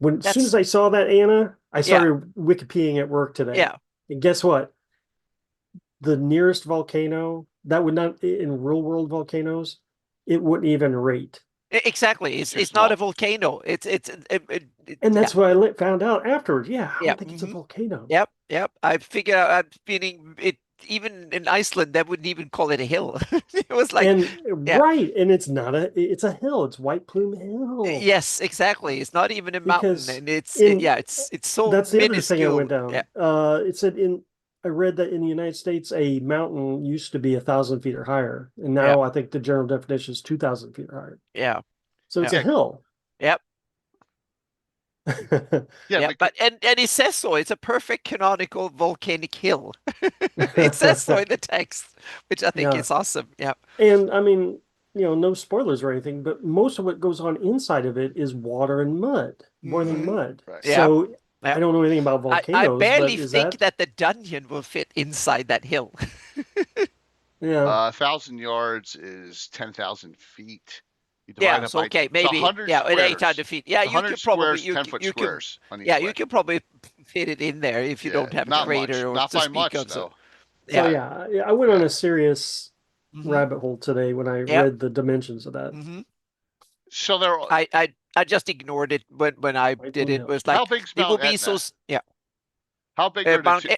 As soon as That's I saw that, Anna, I yeah. started Wikipediaing at work today. Yeah. And guess what? The nearest volcano that would not in real world volcanoes, it wouldn't even rate. Exactly. Too It's not a small. volcano. And Yeah. that's what I found out afterwards. Yeah, I Yeah. don't think it's a volcano. Yep. Yep. I figured out. I'm feeling it. Even in Iceland, they wouldn't even call it a hill. It was like, And yeah. right, and it's a hill. It's White Plume Hill. Yes, exactly. It's not even a mountain, Because and it's in yeah, it's so that's the other thing I went minuscule. Yeah. down. It said in I read that in the United States a mountain used to be 1,000 feet or higher, and Yeah. now I think the general definition is 2,000 feet or higher. Yeah. So it's Yeah. a Yeah. hill. Yep. Yeah. Yeah. Because, But and it says so. It's a perfect canonical volcanic hill. It says so in the text, which I think Yeah. is awesome. Yeah. And I mean, no spoilers or anything, but most of what goes on inside of it is water and mud, boiling hmm mud. right. Yeah. So Yeah. I don't know anything about I volcanoes, barely but is think that, that the dungeon will fit inside that hill. yeah. 1,000 yards is 10,000 feet. You divide Yeah, it so by, okay, it's a maybe hundred yeah, at squares. 800 feet. Yeah, It's a you hundred could probably squares, 10 foot you can squares on yeah, each way. you could probably fit it in there if you Yeah. don't have a Not much. crater or Not to by speak much of. So though. So yeah. yeah, I went on Yeah. a serious hmm rabbit hole today when I Yep. read the dimensions of that hmm So there. I just ignored it when I White did Plume it. It Hill. was How like big's it will Mount be so Etna? yeah. How big are the Mount two?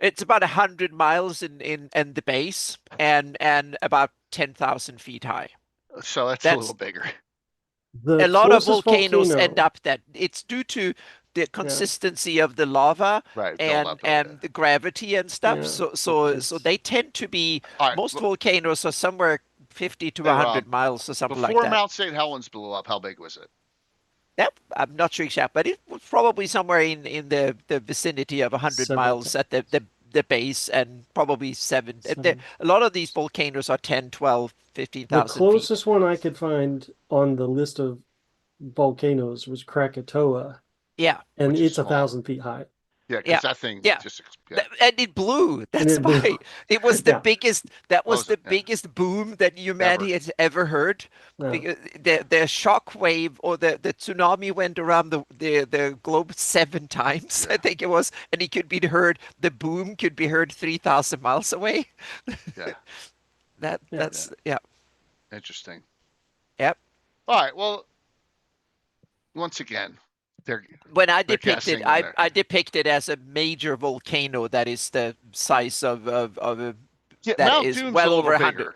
it's about 100 miles in the base and about 10,000 feet high. So that's a little That's bigger. The a lot of closest volcanoes end volcano, up that it's due to the yeah, consistency of the lava Right. Build up. and the gravity and stuff. yeah, So it's they tend to be All right. most volcanoes are somewhere 50 to Hey, Rob. 100 miles or something like Before that. Mount St. Helens blew up, how big was it? Yep, I'm not sure exact, but it was probably somewhere in the vicinity of 100 several miles at times. the base and probably seven. Seven. A lot of these volcanoes are 10, 12, fifteen The thousand feet. closest one I could find on the list of volcanoes was Krakatoa, Yeah, and Which is it's a small. 1,000 feet high. Yeah, because yeah, that thing yeah. just, yeah. And it blew. And That's it blew. why it was the Yeah. biggest. That What was was the it? Yeah. biggest boom that Ever. humanity has ever heard. Yeah. Because the shock wave or the tsunami went around the globe 7 times, I Yeah. think it was, and it could be heard. The boom could be heard 3,000 miles away. Yeah. Yeah. That's yeah. Interesting. Yep. All right. Well, once again, they're When I they're depict it, guessing when they're I depict it as a major volcano that is the size of a yeah. that Mount is Doom's a well over little 100. bigger.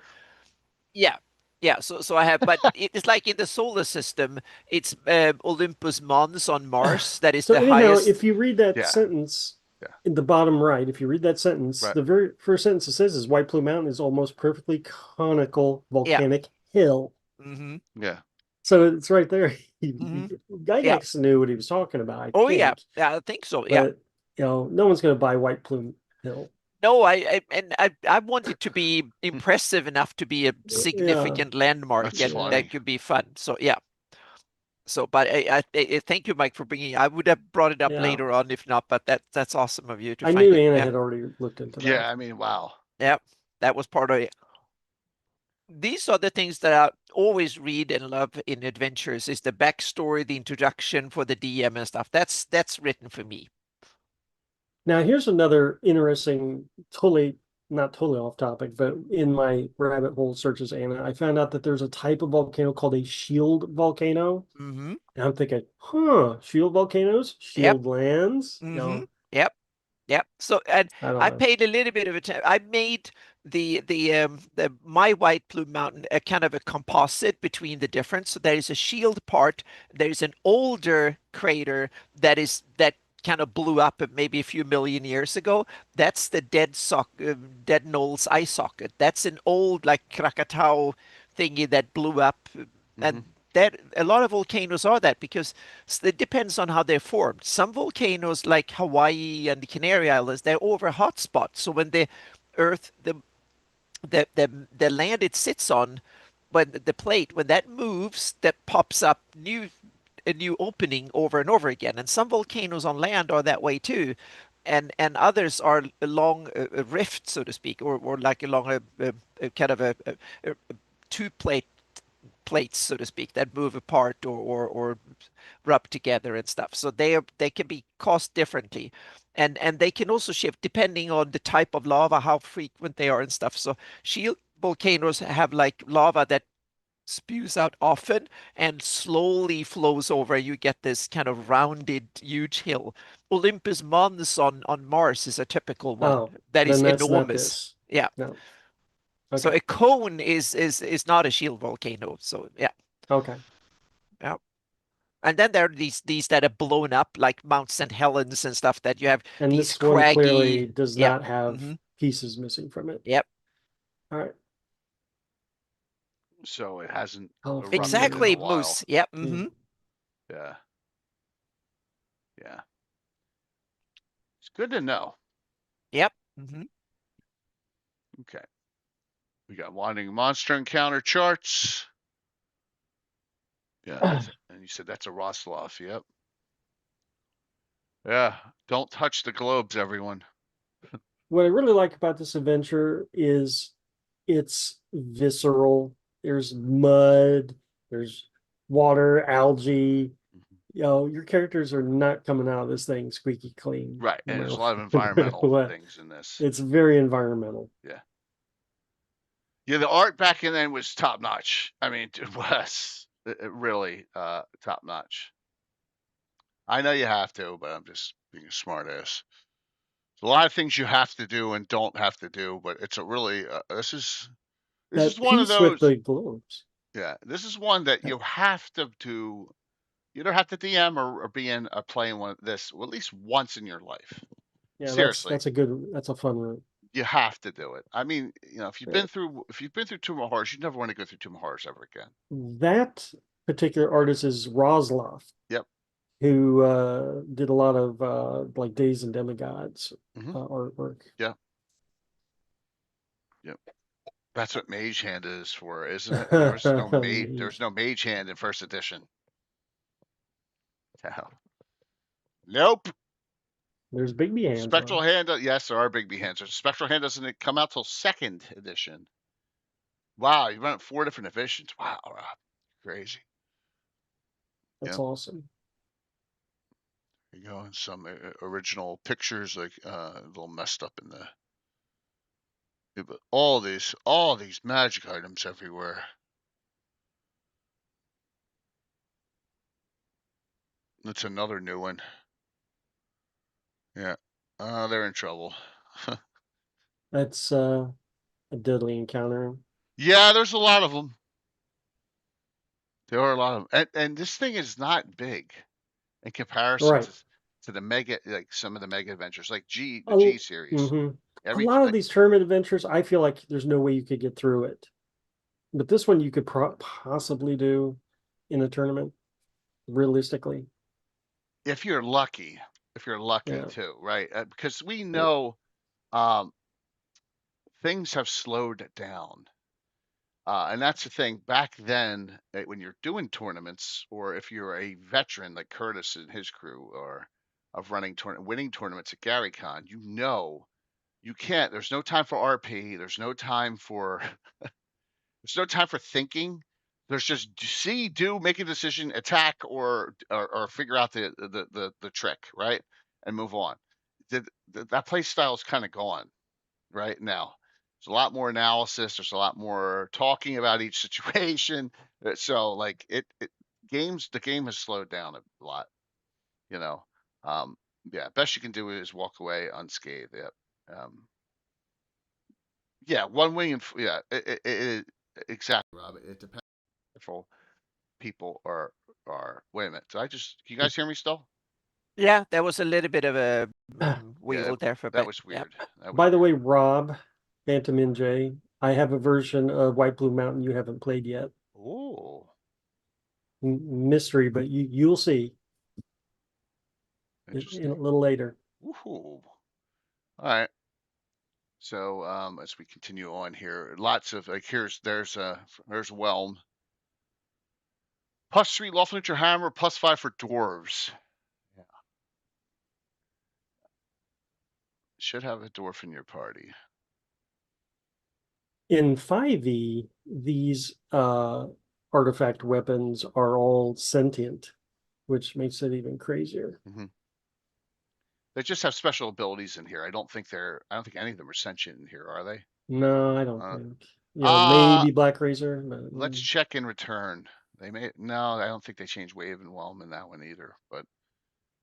Yeah, yeah. So I have, but it's like in the solar system, it's Olympus Mons on Mars that is So the anyhow, highest. if you read that Yeah. sentence Yeah. in the bottom right, if you read that sentence, Right. the very first sentence it says is White Plume Mountain is almost perfectly conical Yeah. volcanic hill. hmm Yeah. So it's right there. hmm Yeah. Gygax knew what he was talking about, I Oh yeah. think. Yeah, I think so. Yeah. But no one's going to buy White Plume Hill. No, I want it to be impressive enough to be a Yeah, significant landmark, That's and yeah. that funny. could be fun. So yeah. So, but thank you, Mike, for bringing. I would have brought it up Yeah. later on if not, but that's awesome of you to I find knew it. Anna Yeah, had already looked into that. Yeah, I mean, wow. yeah, that was part of it. These are the things that I always read and love in adventures is the backstory, the introduction for the DM and stuff. That's written for me. Now, here's another interesting, not totally off topic, but in my rabbit hole searches, Anna, I found out that there's a type of volcano called a shield volcano. Mm-hmm. And I'm thinking, shield volcanoes, Yep. shield lands. Mm-hmm. No, Yep. Yep. So, and I don't I know. paid a little bit of attention. I made the my White Plume Mountain a kind of a composite between the different. So there is a shield part. There's an older crater that kind of blew up maybe a few million years ago. That's the Dead Knolls eye socket. That's an old like Krakatau thingy that blew up, Hmm. and that a lot of volcanoes are that because it depends on how they're formed. Some volcanoes, like Hawaii and the Canary Islands, they're over hotspots. So when the Earth, the land it sits on, when the plate, when that moves, that pops up a new opening over and over again. And some volcanoes on land are that way too. And others are along a rift, so to speak, or like along a kind of a two plates, so to speak, that move apart or rub together and stuff. So they can be caused differently, and they can also shift depending on the type of lava, how frequent they are and stuff. So shield volcanoes have like lava that spews out often and slowly flows over. You get this kind of rounded, huge hill. Olympus Mons on Mars is a typical one Oh, that is then that's not enormous. this. Yeah. No. So Okay. a cone is not a shield volcano. So yeah. Okay. Yeah. And then there are these that are blown up, like Mount St. Helens and stuff, that you have And these this one clearly craggy. does Yeah. not have Hmm. pieces missing from it. Yep. All right. So it hasn't Oh, erupted in a Exactly, familiar. while. Moose. Yep. Yeah. Hmm. Yeah. Yeah. It's good to know. Yep. Hmm. Okay. We got wandering monster encounter charts. Yeah. And you said that's a Rosloff. Yep. Yeah. Don't touch the globes, everyone. What I really like about this adventure is it's visceral. There's mud, there's water, algae. Your characters are not coming out of this thing squeaky clean, Right. no And matter, there's a lot of no matter environmental what. things in this. It's very environmental. Yeah. Yeah. The art back in then was top notch. I mean, it was really top notch. I know you have to, but I'm just being a smart ass. A lot of things you have to do and don't have to do, but it's a really this is That one of piece with those. the globes. Yeah, this is one that that- you have to do. You either have to DM or be in a playing one this at least once in your life. Yeah, Seriously, that's a fun route. you have to do it. I mean, if you've Yeah. been through Tomb of Horrors, you never want to go through Tomb of Horrors ever again. That particular artist is Rosloff, Yep. who did a lot of like Days and Demigods Hmm. artwork. Yeah. Yep. That's what Mage Hand is for, isn't it? There's Mage. no Mage Hand in first edition. No. Nope. There's Bigby hands Spectral though. Hand, yes, there are Big B hands. Spectral Hand doesn't come out till second edition. Wow, you run 4 different editions. Wow, crazy. That's Yep. awesome. You go and some original pictures, like a little messed up in the. Yeah, but all these magic items everywhere. That's another new one. Yeah, they're in trouble. That's a deadly encounter. Yeah, there's a lot of them. There are a lot of them, and this thing is not big in comparison Right. to the mega, like some of the mega adventures, like the A, G series. hmm a Every lot of like these tournament adventures, I feel like there's no way you could get through it. But this one you could possibly do in a tournament, realistically. if you're lucky, Yeah. too, right? Because we Yeah. know um, things have slowed down. And that's the thing. Back then, when you're doing tournaments, or if you're a veteran like Curtis and his crew, or of winning tournaments at GaryCon, you can't. There's no time for RP. There's no time for there's no time for thinking. There's just see, do, make a decision, attack, or figure out the trick, right, and move on. That play style is kind of gone right now. There's a lot more analysis. There's a lot more talking about each situation. So like the game has slowed down a lot. You know, um, yeah. Best you can do is walk away unscathed. Yeah, yeah. One wing and yeah. Exactly, Rob. It depends. If people are. Wait a minute. Did I just? Can you guys hear me still? Yeah, there was a little bit of a Yeah, wheel there for a that bit. was Yeah. weird. That was By the way, weird. Rob, Phantom NJ, I have a version of White Plume Mountain you haven't played yet. Oh, Mystery, but you'll see in a interesting. little later. Woohoo! All right. So as we continue on here, lots of like there's Whelm. +3 lawful neutral hammer, +5 for dwarves. Yeah. Should have a dwarf in your party. In 5e, these artifact weapons are all sentient, which makes it even crazier. Mm-hmm. They just have special abilities in here. I don't think any of them are sentient in here, are they? No, I don't Uh, think. uh Maybe Black Razor, but let's check in return. They may no, I don't think they changed Wave and Whelm in that one either. But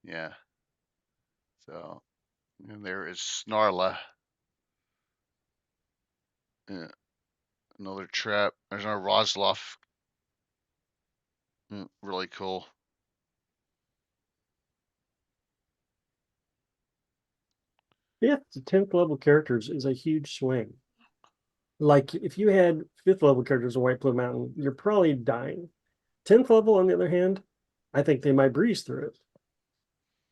yeah. So and there is Snarla. Yeah, another trap. There's another Rosloff. Really cool. fifth to 10th level characters is a huge swing. Like if you had 5th level characters in White Plume Mountain, you're probably dying. 10th level, on the other hand, I think they might breeze through it.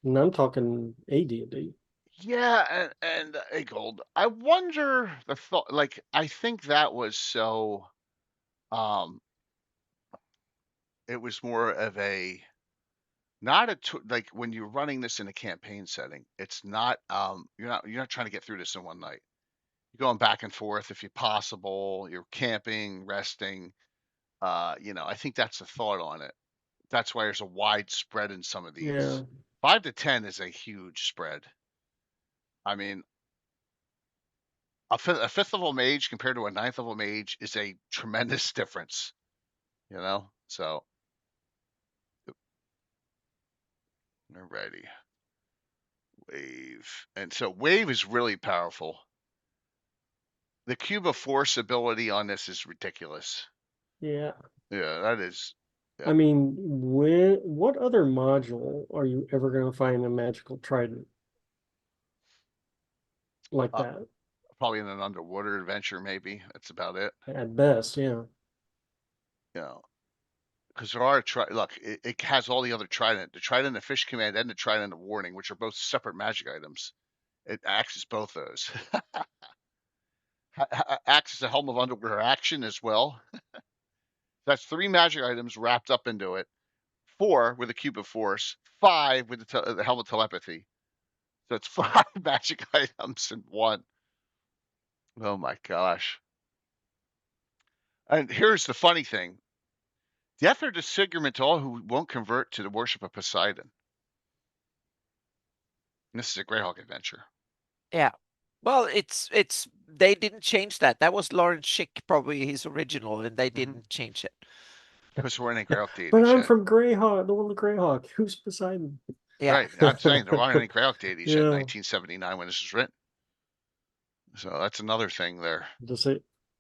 And I'm talking AD&D. Yeah, and a gold. I wonder the thought. Like, I think that was so. Um, it was more of a not like when you're running this in a campaign setting. It's not. You're not trying to get through this in one night. You're going back and forth if you possible. You're camping, resting. I think that's the thought on it. That's why there's a wide spread in some of these. Yeah. 5 to 10 is a huge spread. I mean, a fifth level mage compared to a ninth level mage is a tremendous difference, So, alrighty, wave, and so wave is really powerful. The cube of force ability on this is ridiculous. Yeah. Yeah, that is. I Yeah. mean, what other module are you ever going to find a magical trident like Uh, that? Probably in an underwater adventure, maybe. That's about it. At best, yeah. You know, because there are look, it has all the other trident, the trident of fish command and the trident of warning, which are both separate magic items. It acts as both those. Acts as a helm of underwater action as well. That's 3 magic items wrapped up into it. 4 with the cube of force. 5 with the helm of telepathy. So it's 5 magic items in one. Oh my gosh! And here's the funny thing: death or disfigurement to all who won't convert to the worship of Poseidon. And this is a Greyhawk adventure. Yeah. Well, it's they didn't change that. That was Lawrence Schick, probably his original, and they didn't change it. Because we're in a Greyhawk But deities I'm yet. from Greyhawk, the little Greyhawk. Who's Poseidon? Yeah. Right. I'm saying there aren't any Greyhawk deities yet in Yeah. 1979 when this was written. So that's another thing there. Just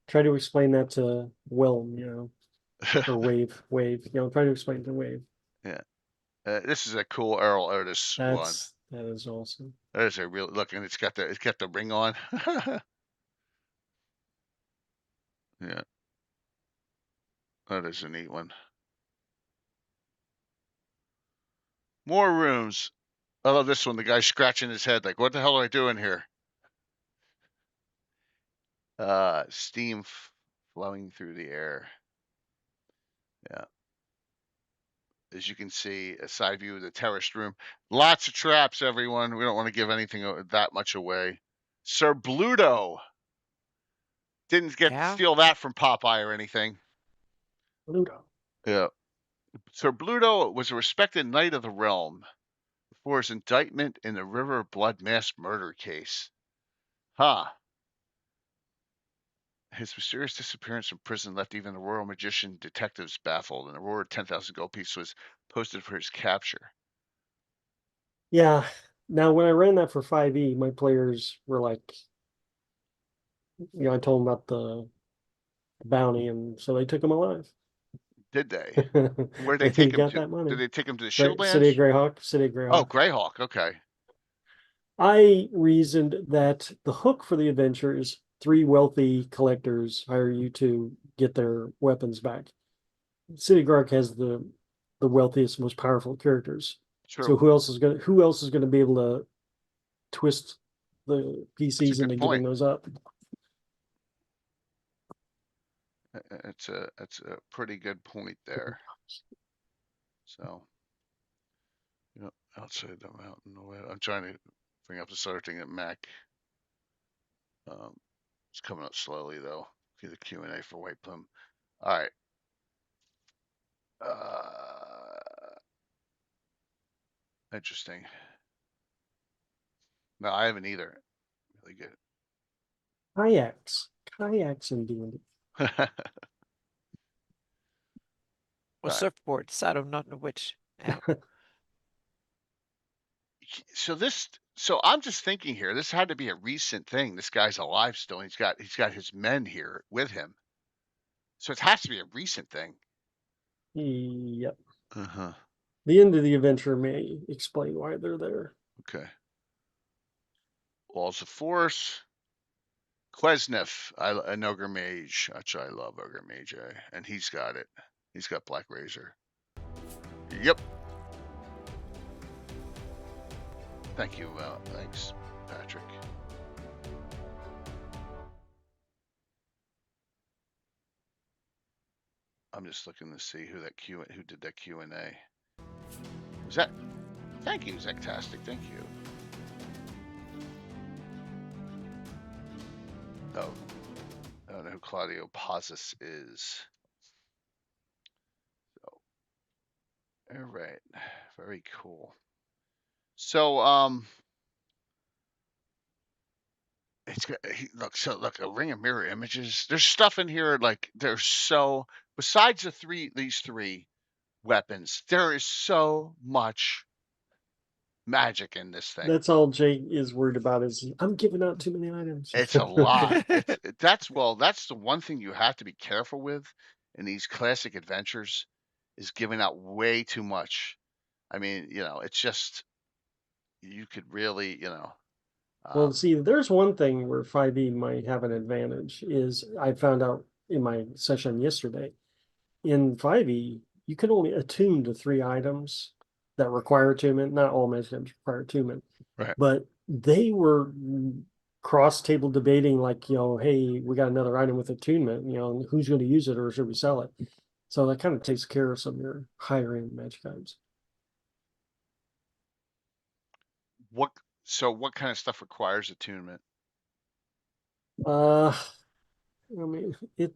try to explain that to Whelm, or Wave. Try to explain it to Wave. Yeah. This is a cool Earl Otis one. That is awesome. That is a real look, and it's got the ring on. Yeah. That is a neat one. More rooms. I love this one. The guy's scratching his head like, what the hell are I doing here? Steam flowing through the air. Yeah. As you can see, a side view of the terraced room. Lots of traps, everyone. We don't want to give anything that much away. Sir Bluto. Didn't get to Yeah. steal that from Popeye or anything. Pluto. Yeah. Sir Bluto was a respected knight of the realm before his indictment in the River of Blood mass murder case. Huh. His mysterious disappearance from prison left even the royal magician detectives baffled, and a reward 10,000 gold piece was posted for his capture. Yeah. Now, when I ran that for 5e, my players were like, I told them about the bounty, and so they took him alive. Did they? Where'd they He take him got to? that Did money. they take him to the City of Shieldlands? GREYHAWK, City of Oh, GREYHAWK. GREYHAWK. Okay. I reasoned that the hook for the adventure is 3 wealthy collectors hire you to get their weapons back. City of GREYHAWK has the wealthiest, most powerful characters. So True. who else is gonna be able to twist the That's a PCs good into giving point. those up? It's a pretty good point there. So, outside the mountain. I'm trying to bring up the starting at Mac. It's coming up slowly though. See the Q&A for White Plume. All right. Interesting. No, I haven't either. Really good. Kayaks in D&D. Or Right. surfboards. I do not know which. Yeah. So I'm just thinking here, this had to be a recent thing. This guy's alive still. He's got his men here with him. So it has to be a recent thing. Yep. Uh-huh. The end of the adventure may explain why they're there. Okay. Walls of Force. Quesnef, an ogre mage. Actually, I love ogre mage, and he's got it. He's got Black Razor. Yep. Thank you. Thanks, Patrick. I'm just looking to see who did that Q&A. Was that? Thank you, Zectastic. Thank you. Oh, I don't know who Claudio Pazis is. So, all right, very cool. So, it's got look a ring of mirror images. There's stuff in here like besides these three weapons, there is so much magic in this thing. That's all Jay is worried about is I'm giving out too many items. It's a lot. That's the one thing you have to be careful with in these classic adventures is giving out way too much. I mean, it's just you could really, Well, see, there's one thing where 5e might have an advantage is I found out in my session yesterday. In 5e, you can only attune to 3 items that require attunement. Not all magic items require attunement. Right. But they were cross table debating like, hey, we got another item with attunement, who's going to use it or should we sell it? So that kind of takes care of some of your higher end magic items. what kind of stuff requires attunement? I mean, it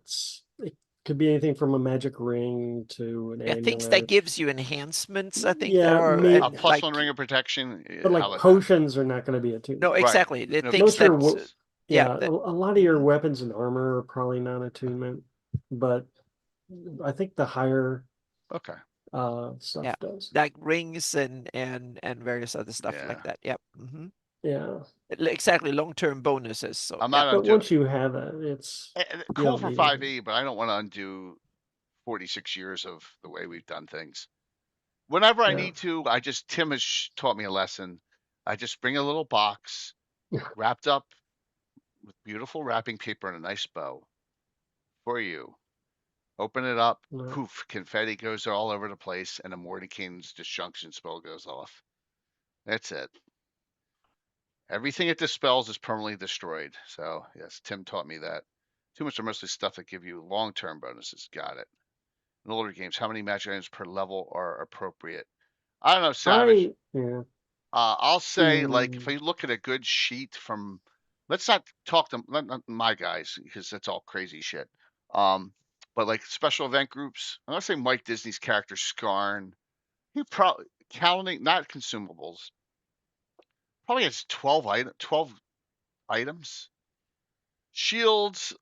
could be anything from a magic ring to an amulet. Things that gives you enhancements, I think Yeah, there are. maybe. A plus one ring of protection. But like potions are not going to be attuned. No, exactly. Right. The things that. A lot of your weapons and armor are probably not attunement, but I think the higher stuff does. Like rings and various other stuff like that. Yep. Yeah. Exactly. Long-term bonuses. So I'm not but once you have it, it's cool for 5e, but I don't want to undo 46 years of the way we've done things. Whenever I need to, Tim has taught me a lesson. I just bring a little box wrapped up with beautiful wrapping paper and a nice bow for you. Open it up, poof, confetti goes all over the place, and a Mordenkainen's disjunction spell goes off. That's it. Everything it dispels is permanently destroyed. So, yes, Tim taught me that. Too much are mostly stuff that give you long-term bonuses. Got it. In older games, how many magic items per level are appropriate? I don't know, Savage. Yeah. I'll say, like, if Mm, you look at a good sheet from, let's not talk to not my guys because that's all crazy shit. Um, but like special event groups, I'm gonna say Mike Disney's character Skarn. He probably counting not consumables, probably has 12 items, shields,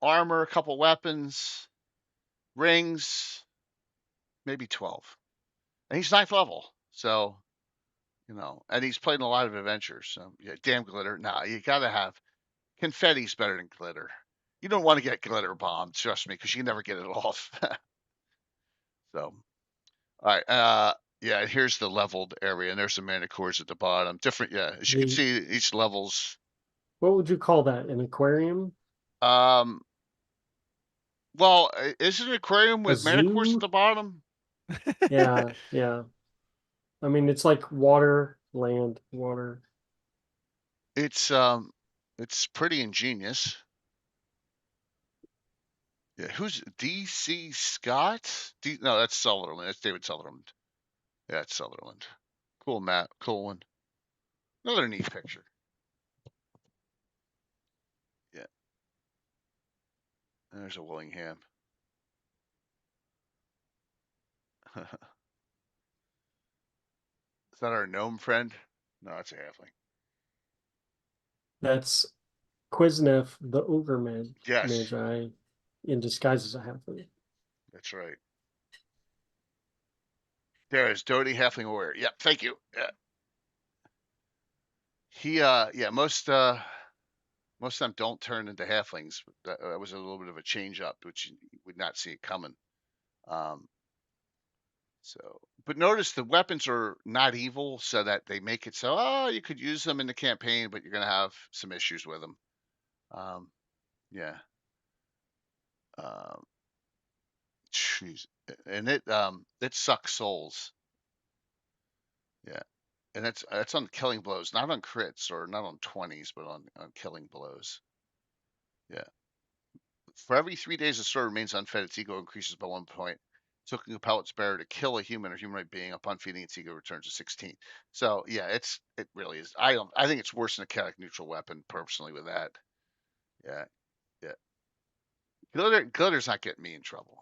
armor, a couple weapons, rings, maybe 12, and he's 9th level, so and he's played in a lot of adventures. So yeah, damn glitter. Nah, you gotta have confetti's better than glitter. You don't want to get glitter bombed, trust me, because you can never get it off. So, all right. Yeah, here's the leveled area, and there's the manticores at the bottom. Different, yeah. As you can the see, each level's. what would you call that? An aquarium? Um, well, isn't an aquarium A with manticores at zoo? the bottom? Yeah, yeah. I mean, it's like water, land, water. It's pretty ingenious. Yeah, who's DC Scott? No, that's Sutherland. That's David Sutherland. Yeah, it's Sutherland. Cool, Matt. Cool one. Another neat picture. Yeah, there's a Willingham. Is that our gnome friend? No, it's a halfling. That's Quiznev, the ogre Yes, magi, in disguise as a halfling. that's right. There is Doty Halfling Warrior. Yep, thank you. Yeah. Yeah, most of them don't turn into halflings. That was a little bit of a change up, which you would not see it coming. Um, but notice the weapons are not evil, so that they make it so, you could use them in the campaign, but you're gonna have some issues with them. Um, yeah. Um, Jeez. And it sucks souls. Yeah. And that's on killing blows, not on crits or not on 20s, but on killing blows. Yeah. For every 3 days, the sword remains unfed, its ego increases by 1 point. So it can compel its bearer to kill a human or humanoid being. Upon feeding, its ego returns to 16. So yeah, it really is. I think it's worse than a chaotic neutral weapon personally with that. Yeah, yeah. Glitter's not getting me in trouble.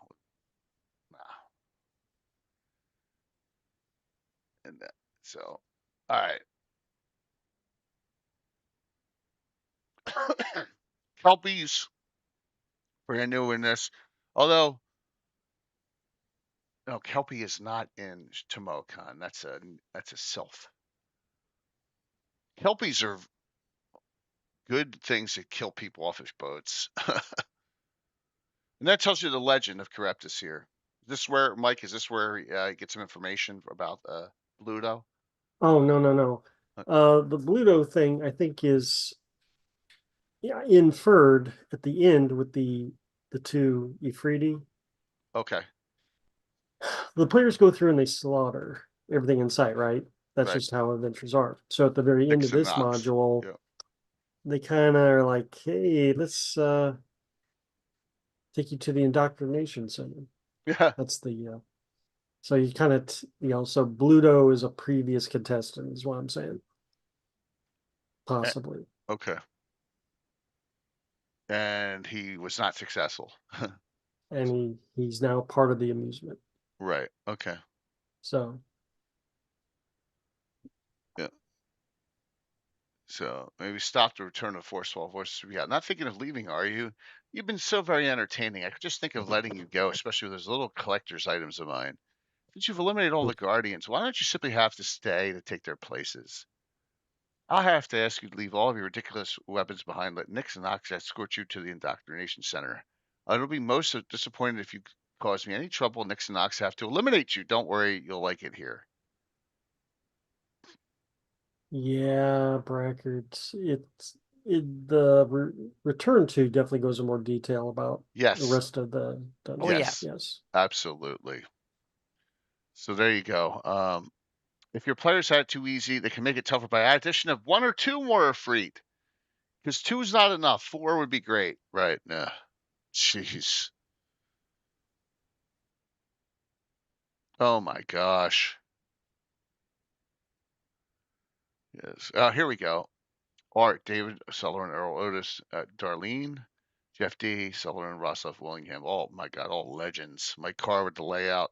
Nah. And so, all right. Kelpies, brand new in this. Although, no, Kelpie is not in Tomocon. That's a sylph. Kelpies are good things that kill people off his boats. And that tells you the legend of Charybdis here. Is this where, Mike, is this where you get some information about Bluto? Oh, no, no, no. Uh, The Bluto thing, I think, is, yeah, inferred at the end with the two Ifriti. Okay, The players go through and they slaughter everything in sight, right? That's right. just how adventures are. So at the very end of Nixon this Knox. module, Yeah. they kind of are like, hey, let's take you to the indoctrination center. Yeah. That's the so you kind of so Bluto is a previous contestant, is what I'm saying. Eh, Possibly. Okay. And he was not successful. And he's now part of the amusement. Right. Okay. So Yeah. So maybe stop the return of Force While Voices. Yeah. Not thinking of leaving, are you? You've been so very entertaining. I could just think of letting you go, especially with those little collector's items of mine. Since you've eliminated all the Guardians, why don't you simply have to stay to take their places? I'll have to ask you to leave all of your ridiculous weapons behind. Let Nix and Ox escort you to the indoctrination center. It'll be most disappointed if you cause me any trouble. Nix and Ox have to eliminate you. Don't worry, you'll like it here. yeah, Brackert, the return to definitely goes in more detail about the Yes, rest of the Oh dungeon. yeah. yes, Yes. absolutely. So there you go. If your players had it too easy, they can make it tougher by addition of one or two more Efreet. Because two is not enough. Four would be great. Right. Nah. Jeez. Oh my gosh. Yes. Here we go. Art, David Sutherland, Earl Otis, Darlene, Jeff D, Sutherland, Rossoff, Willingham. Oh my God, all legends. Mike Carr with the layout.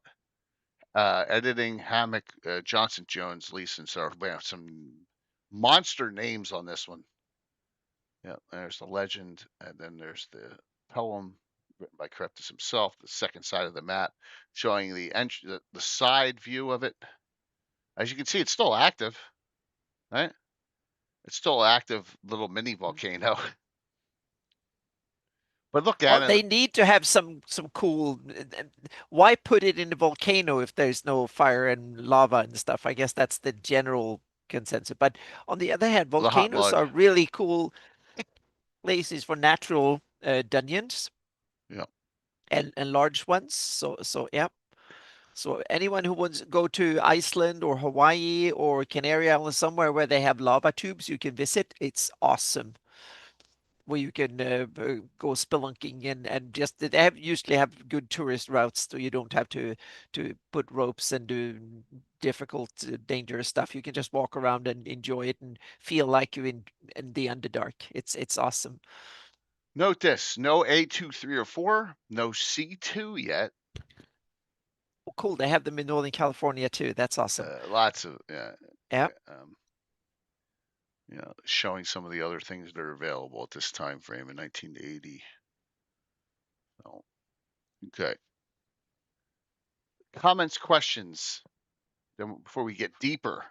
Editing, Hammock, Johnson, Jones, Leeson. So we have some monster names on this one. Yeah, there's the legend, and then there's the poem written by Kreptis himself, the second side of the map, showing the side view of it. As you can see, it's still active, right? It's still active little mini volcano. But look Well, at it. they need to have some cool. Why put it in the volcano if there's no fire and lava and stuff? I guess that's the general consensus. But on the other hand, The hot volcanoes mud. are really cool places for natural dungeons Yeah. and large ones. So yeah. So anyone who wants to go to Iceland or Hawaii or Canary Islands, somewhere where they have lava tubes you can visit, it's awesome. Where you can go spelunking and just they have usually have good tourist routes, so you don't have to put ropes and do difficult, dangerous stuff. You can just walk around and enjoy it and feel like you're in the Underdark. It's awesome. Note this: no A2, 3, or 4, no C2 yet. Oh, cool. They have them in Northern California too. That's awesome. Lots of yeah. Yeah. Showing some of the other things that are available at this time frame in 1980. So, okay. Comments, questions. Then before we get deeper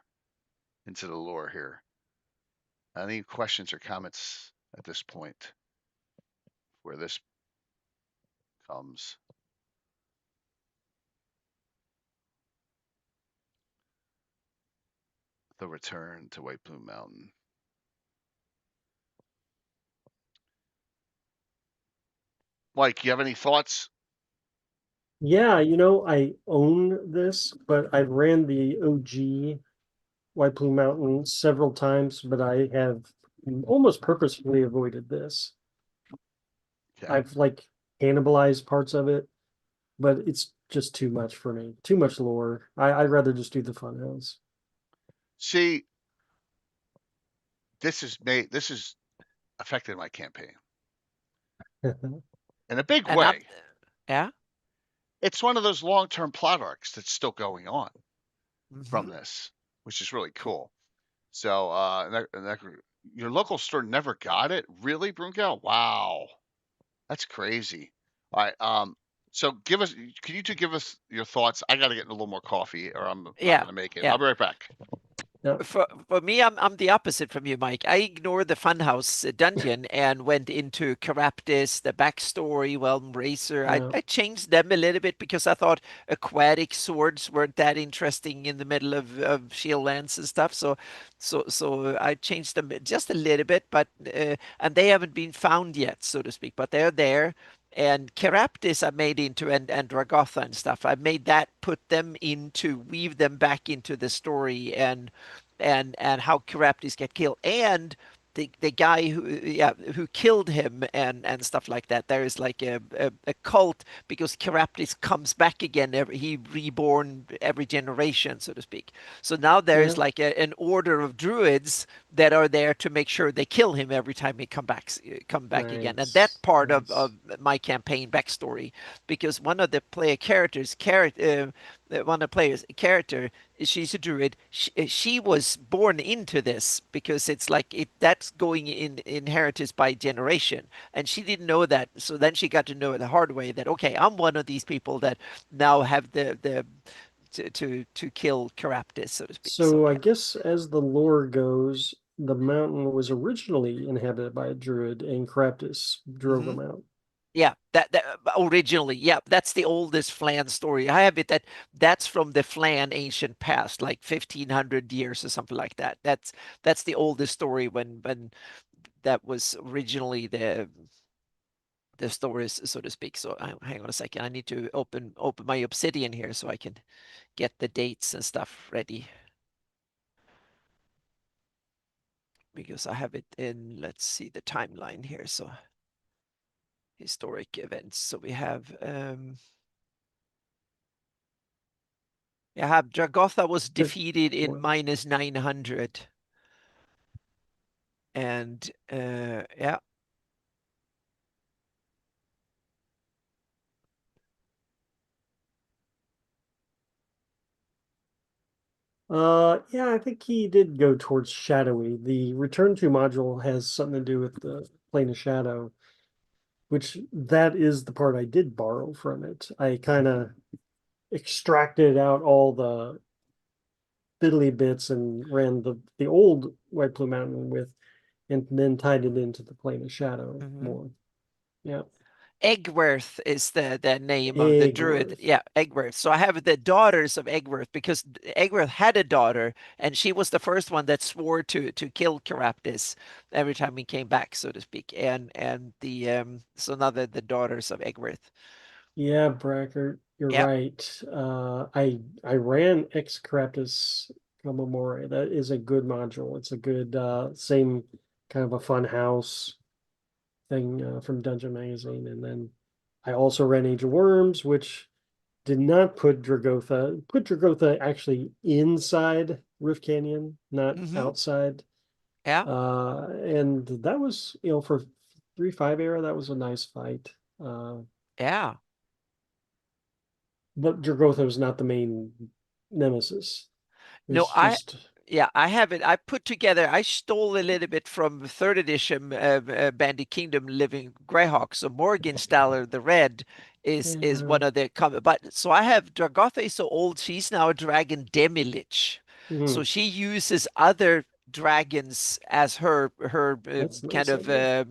into the lore here, any questions or comments at this point where this comes? The return to White Plume Mountain. Mike, you have any thoughts? Yeah, I own this, but I've ran the OG White Plume Mountain several times, but I have almost purposefully avoided this. Okay. I've like cannibalized parts of it, but it's just too much for me. Too much lore. I'd rather just do the funhouse. See, this has affected my campaign in a big And I'm way. yeah. It's one of those long-term plot arcs that's still going on from Hmm. this, which is really cool. So, your local store never got it? Really, Brunkel? Wow, that's crazy. All right. So can you two give us your thoughts? I got to get a little more coffee, or I'm not Yeah. going to make it. Yeah. I'll be right back. Now, For me, I'm the opposite from you, Mike. I ignored the Funhouse dungeon and went into Caraptus, the backstory, Realm Racer. yeah, I changed them a little bit because I thought aquatic swords weren't that interesting in the middle of Shield Lands and stuff. So I changed them just a little bit, but and they haven't been found yet, so to speak, but they're there. And Caraptis I made into and Dragotha and stuff. I made that, put them into, weave them back into the story and how Caraptis get killed and the guy who killed him and stuff like that. There is like a cult because Caraptis comes back again. He reborn every generation, so to speak. So now there yeah, is like an order of druids that are there to make sure they kill him every time he come back again. And that nice, part of nice. my campaign backstory, because one of the player characters, one of the players character, she's a druid. She was born into this because it's like that's going in inheritance by generation, and she didn't know that. So then she got to know it the hard way that okay, I'm one of these people that now have the to kill Caraptis, so to speak. So So I yeah. guess as the lore goes, the mountain was originally inhabited by a druid, and Craptus drove Hmm. him out. Yeah, that originally, yeah, that's the oldest Flan story. I have it that's from the Flan ancient past, like 1500 years or something like that. That's the oldest story when that was originally the stories, so to speak. So hang on a second. I need to open my Obsidian here so I can get the dates and stuff ready because I have it in. Let's see the timeline here. So historic events. So we have Dragotha was defeated in minus 900. And yeah. Yeah, I think he did go towards shadowy. The return to module has something to do with the plane of shadow, which that is the part I did borrow from it. I kind of extracted out all the fiddly bits and ran the old White Plume Mountain with, and then tied it into the plane of shadow more. Yeah. Egworth is the name of the druid. Egworth. Yeah, Egworth. So I have the daughters of Egworth because Egworth had a daughter, and she was the first one that swore to kill Caraptis every time he came back, so to speak. And the so now the daughters of Egworth. Yeah, Brackert, you're Yep. right. I ran Ex Caraptus Comemore. That is a good module. It's a good same kind of a fun house thing from Dungeon Magazine. And then I also ran Age of Worms, which did not put Dragotha. Put Dragotha actually inside Rift Canyon, not outside. Yeah. And that was, for 3.5 era, that was a nice fight. Yeah. But Dragotha was not the main nemesis. It No, was just I have it. I put together, I stole a little bit from third edition Bandit Kingdom Living GREYHAWK. So Morgenstaller, the red, is one of the but so I have Dragotha is so old, she's now a dragon demi-lich. So she uses other dragons as her that's kind nice of idea.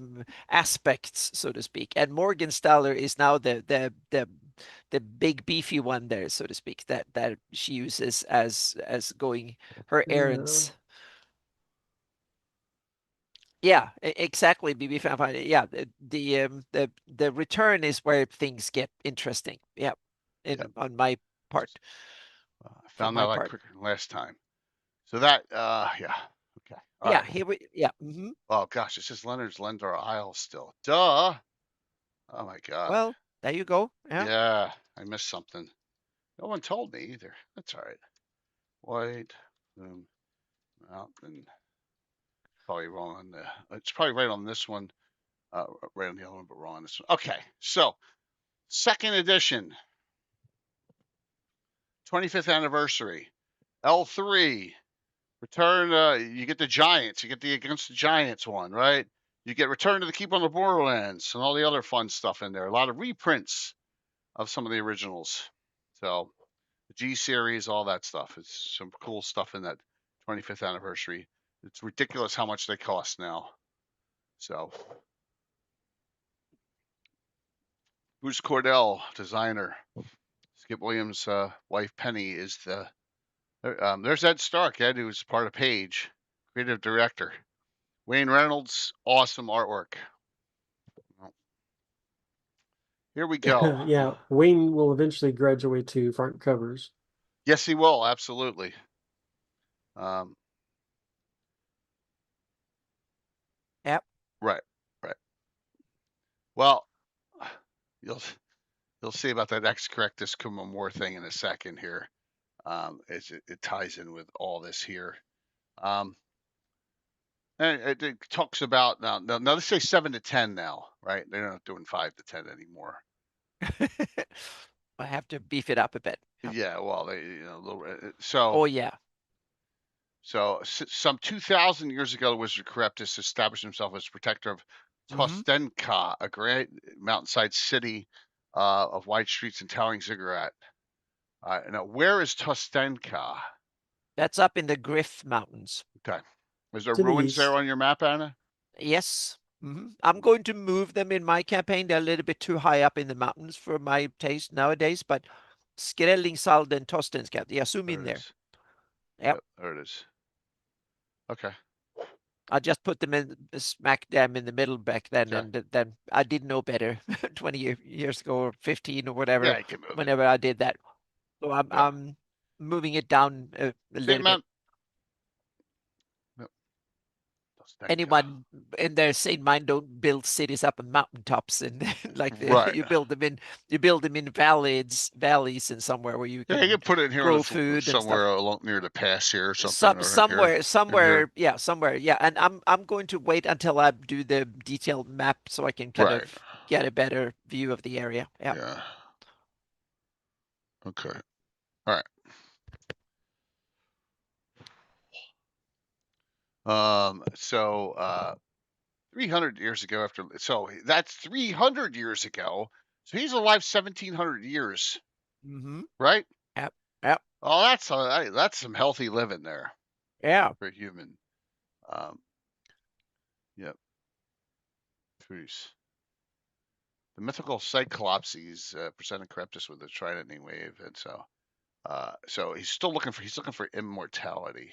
aspects, so to speak. And Morgenstaller is now the big beefy one there, so to speak, that she uses as going her errands. Yeah, exactly, BB fan. Yeah, the return is where things get interesting. Yeah, Yeah. on my part, I for found that my out part. quicker than last time. So that, yeah. Okay. All Yeah, right. here we. Yeah. Oh gosh, it says Leonard's Lendar Isle still. Duh. Oh my God. Well, there you go. Yeah. Yeah, I missed something. No one told me either. That's all right. White Plume Mountain. Probably wrong on the. It's probably right on this one. Right on the other one, but wrong on this one. Okay, so second edition, 25th anniversary, L3. Return. You get the Giants. You get the Against the Giants one, right? You get Return to the Keep on the Borderlands and all the other fun stuff in there. A lot of reprints of some of the originals. So the G series, all that stuff. It's some cool stuff in that 25th anniversary. It's ridiculous how much they cost now. So Bruce Cordell, designer. Skip Williams' wife Penny is the. There's Ed Stark, Ed, who's part of Page, creative director. Wayne Reynolds, awesome artwork. Here we go. Yeah, Wayne will eventually graduate to front covers. Yes, he will. Absolutely. Um, Yep. right, right. Well, you'll you'll see about that X Correctus Kumamore thing in a second here. As it ties in with all this here. And it talks about now they say 7 to 10 now, right? They're not doing 5 to 10 anymore. I have to beef it up a bit. Yeah, well, so Oh yeah. So some 2,000 years ago, Wizard Charybdis established himself as protector of Tostenka, a great mountainside city of wide streets and towering ziggurat. Now, where is Tostenka? That's up in the Griff Mountains. Okay. Is there To the ruins there east. on your map, Anna? Yes. I'm going to move them in my campaign. They're a little bit too high up in the mountains for my taste nowadays, but Skrellingsalden and Tostenska. Yeah, zoom There in it there. is. Yep. There it is. Okay. I just put them in smack them in the middle back then, Okay. and then I didn't know better 20 years ago or 15 or whatever, Yeah, you can move it. whenever I did that. So I'm Yeah. I'm moving it down a See, little bit. Mount Thank God. anyone in their sane mind don't build cities up on mountaintops and Right. you build them in valleys and somewhere where you Yeah, you can can put it in here grow food and stuff. somewhere along near the pass here or something, or in here, Somewhere, yeah. And I'm going to wait until I do the detailed map so I can kind right. of get a better view of the area. Yeah. Yeah. Okay. All right. 300 years ago so that's 300 years ago. So he's alive 1700 years, Mm-hmm. right? Yep. Yep. Oh, that's some healthy living there Yeah. for a human. Um, yep. Truce. The mythical Cyclopses presented Charybdis with a trident wave, and so he's looking for immortality.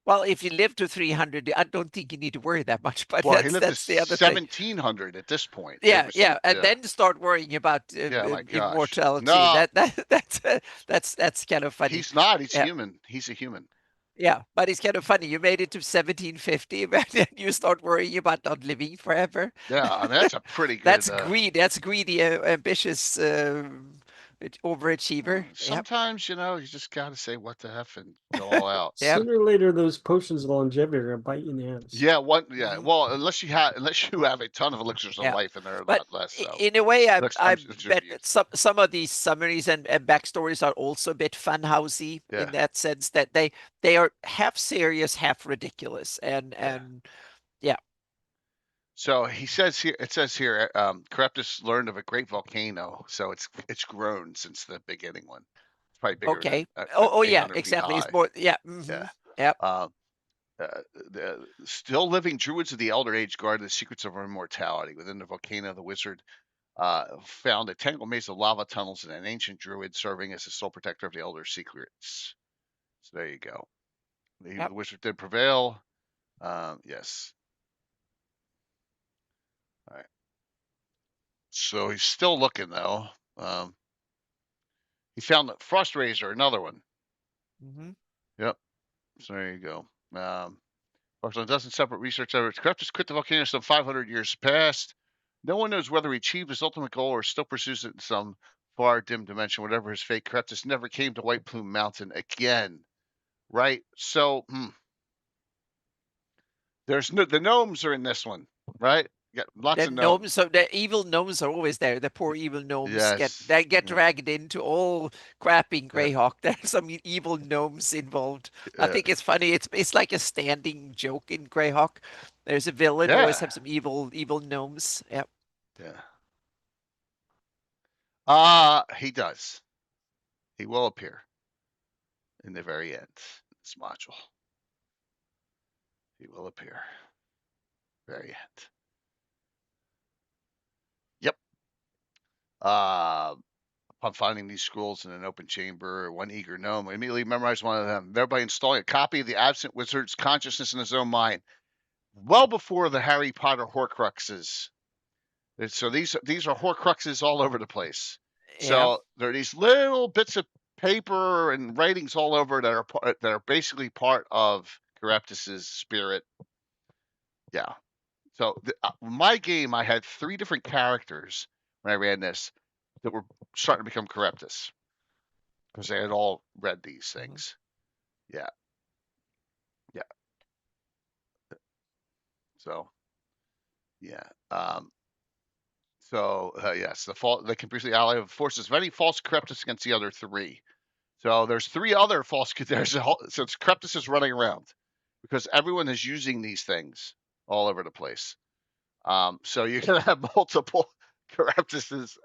Well, if you live to 300, I don't think you need to worry that much. But Well, he lived to that's the other thing. 1700 at this point. Yeah, yeah, and Yeah, then start worrying about yeah. My gosh, immortality. no, That's kind of funny. he's not. He's Yeah, human. He's a human. yeah, but it's kind of funny. You made it to 1750, and then you start worrying about not living forever. Yeah, I mean that's a pretty good. That's greedy, ambitious overachiever. Yep, Sometimes you just got to say what the f and go all out. yep. Sooner or later, those potions of longevity are gonna bite you in the ass. Yeah, what? Yeah, Mhm. well, unless you have a ton of elixirs of Yeah, life, and they're a but lot less. So in a way, I elixir bet use. some of these summaries and backstories are also a bit funhousey Yeah, in that sense that they are half serious, half ridiculous, and yeah. yeah, So he says here. It says here, Charybdis learned of a great volcano, so it's grown since the beginning one. It's probably bigger okay. than Oh yeah, 800 feet exactly. It's high. more yeah. Mm-hmm. Yeah. Yep. Um, the still living druids of the Elder Age guarded the secrets of our immortality. Within the volcano, the wizard found a tangled maze of lava tunnels and an ancient druid serving as the sole protector of the Elder secrets. So there you go. The Yep. wizard did prevail. Yes. All right. So he's still looking though. He found the Frost Razor, another one. Mm-hmm. Yep. So there you go. Approximately a dozen separate research efforts. Charybdis quit the volcano some 500 years past. No one knows whether he achieved his ultimate goal or still pursues it in some far dim dimension. Whatever his fate, Charybdis never came to White Plume Mountain again. Right? So the gnomes are in this one, right? You got lots The of gnomes. gnomes, so the evil gnomes are always there. The poor evil gnomes get Yes. they get Yeah. dragged into all crap in Yeah. Greyhawk. There's some evil gnomes involved. I Yeah. think it's funny. It's like a standing joke in Greyhawk. There's a villain, always Yeah. have some evil gnomes. Yep. Yeah. He does. He will appear in the very end. This module. He will appear. Very end. Yep. Upon finding these scrolls in an open chamber, one eager gnome immediately memorized one of them, thereby installing a copy of the absent wizard's consciousness in his own mind, well before the Harry Potter Horcruxes. So these are Horcruxes all over the place. Yeah. So there are these little bits of paper and writings all over that are basically part of Charybdis's spirit. Yeah. So my game, I had 3 different characters when I ran this that were starting to become Charybdis because they had all read these Mm-hmm. things. Yeah, yeah. So yeah. Yes, they can briefly ally forces of any false Charybdis against the other 3. So there's 3 other false. So it's Charybdis is running around because everyone is using these things all over the place. So you're gonna have multiple Charybdises.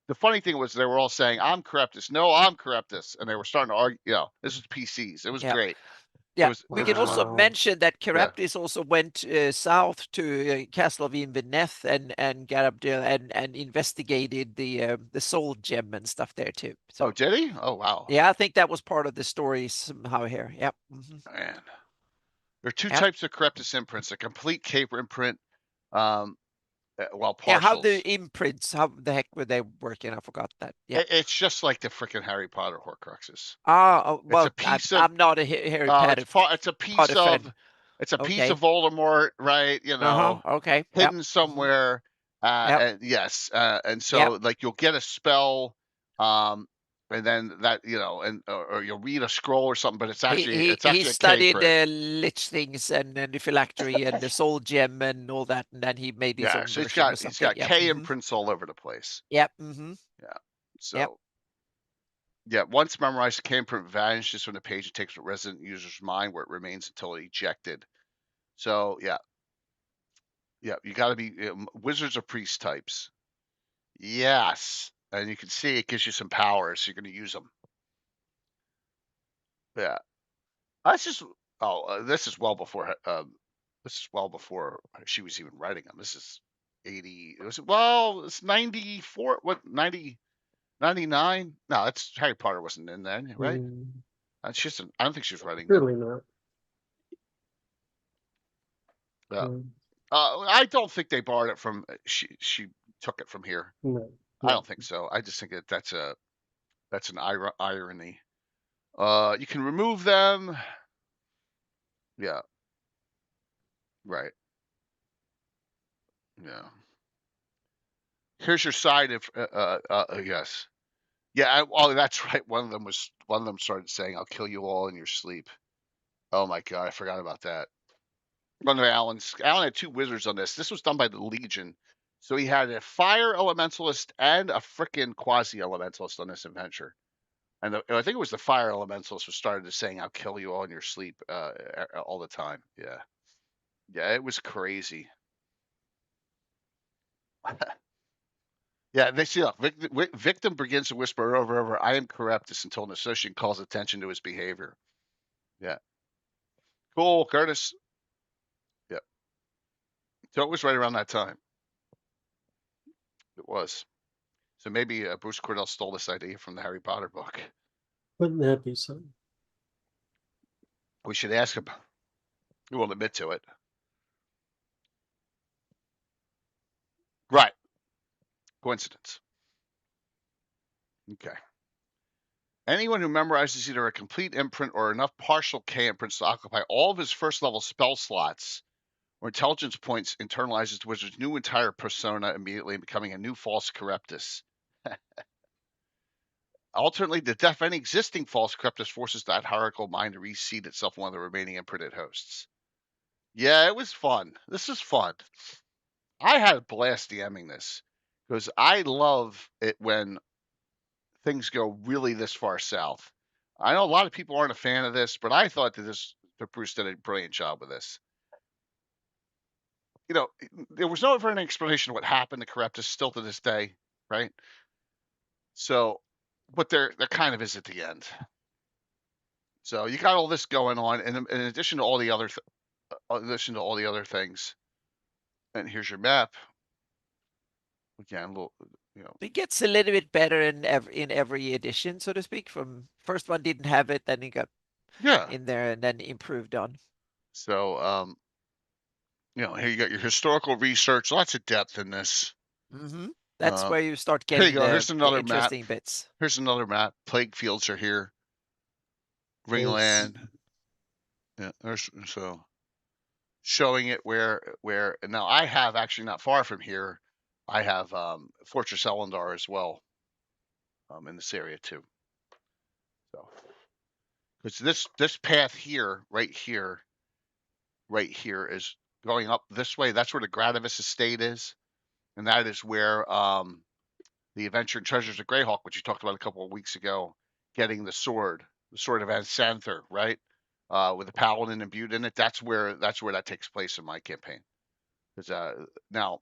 The funny thing was they were all saying, "I'm Charybdis." No, I'm Charybdis, and they were starting to argue. This was PCs. It was Yeah. great. It Yeah, was. we It can was. also Wow. mention that Yeah. Charybdis also went south to Castle of Inverness and got up there and investigated the soul gem and stuff there too. Oh, So did he? Oh, wow. yeah, I think that was part of the story somehow here. Yep. Man. There are 2 Yep. types of Charybdis imprints: a complete cape imprint, um, well, Yeah, how the partials. imprints, how the heck were they working? I forgot that. Yeah. It's just like the freaking Harry Potter Horcruxes. Ah, oh, It's a well, piece of. I'm not a Harry Potter It's a piece Potter of. fan. It's a piece Okay. of Voldemort, right? You know, Okay. Yep. hidden somewhere. Yep. And yes, and Yep. so like you'll get a spell, and then that or you'll read a scroll or something, but it's He actually a K studied crit. the lich things and the phylactery and the soul gem and all that, and then he made his Yeah, own so version or he's something. got Yep. K imprints all over the place. Yep. Yeah, Yep. so yeah, once memorized, the K imprint vanishes from the page and takes a resident user's mind where it remains until ejected. So yeah, you got to be wizards or priest types. Yes, and you can see it gives you some powers, so you're going to use them. Yeah, that's just this is well before she was even writing them. This is 80. It's 94. What 90? 99? No, that's Harry Potter wasn't in then, right? That's just I don't think she was writing them. Surely not. Yeah. Mm, I don't think they borrowed it from she took it from here. no, I no. don't think so. I just think that that's an irony. You can remove them. Yeah, right. Yeah. Here's your side of yes. Yeah, oh, that's right. One of them started saying, "I'll kill you all in your sleep." Oh my god, I forgot about that. One of Alan had two wizards on this. This was done by the Legion, so he had a fire elementalist and a frickin' quasi elementalist on this adventure. And I think it was the fire elementalist who started to saying, "I'll kill you all in your sleep," all the time. Yeah, yeah, it was crazy. Yeah, they see. Look, victim begins to whisper over and over, "I am Corruptus," until an associate calls attention to his behavior. Yeah, cool, Curtis. Yeah, so it was right around that time. It was. So maybe Bruce Cordell stole this idea from the Harry Potter book. Wouldn't that be something? We should ask him. He won't admit to it. Right. Coincidence. Okay. Anyone who memorizes either a complete imprint or enough partial K imprints to occupy all of his first level spell slots or intelligence points internalizes the wizard's new entire persona immediately, becoming a new false Corruptus. Alternately, the death of any existing false Corruptus forces that hierarchical mind to reseed itself in one of the remaining imprinted hosts. Yeah, it was fun. This is fun. I had a blast DMing this because I love it when things go really this far south. I know a lot of people aren't a fan of this, but I thought that Bruce did a brilliant job with this. You know, there was no ever an explanation of what happened to Corruptus still to this day, right? So, but there kind of is at the end. So you got all this going on, and in addition to all the other, things. And here's your map again. A little, you know, It gets a little bit better in every edition, so to speak. From first one didn't have it, then it got yeah. in there and then improved on. So, here you got your historical research, lots of depth in this. That's where you start Here you getting go. Here's the another map. interesting bits. Here's another map. Plague fields are here. Yes. Ringland. Yeah, so showing it where now I have actually not far from here. I have Fortress Elendar as well, in this area too. So because this path here, right here is going up this way. That's where the Gradavis estate is, and that is where the Adventure and Treasures of GREYHAWK, which you talked about a couple of weeks ago, getting the sword of Ansanther, right? With the paladin imbued in it. That's where that takes place in my campaign. Because now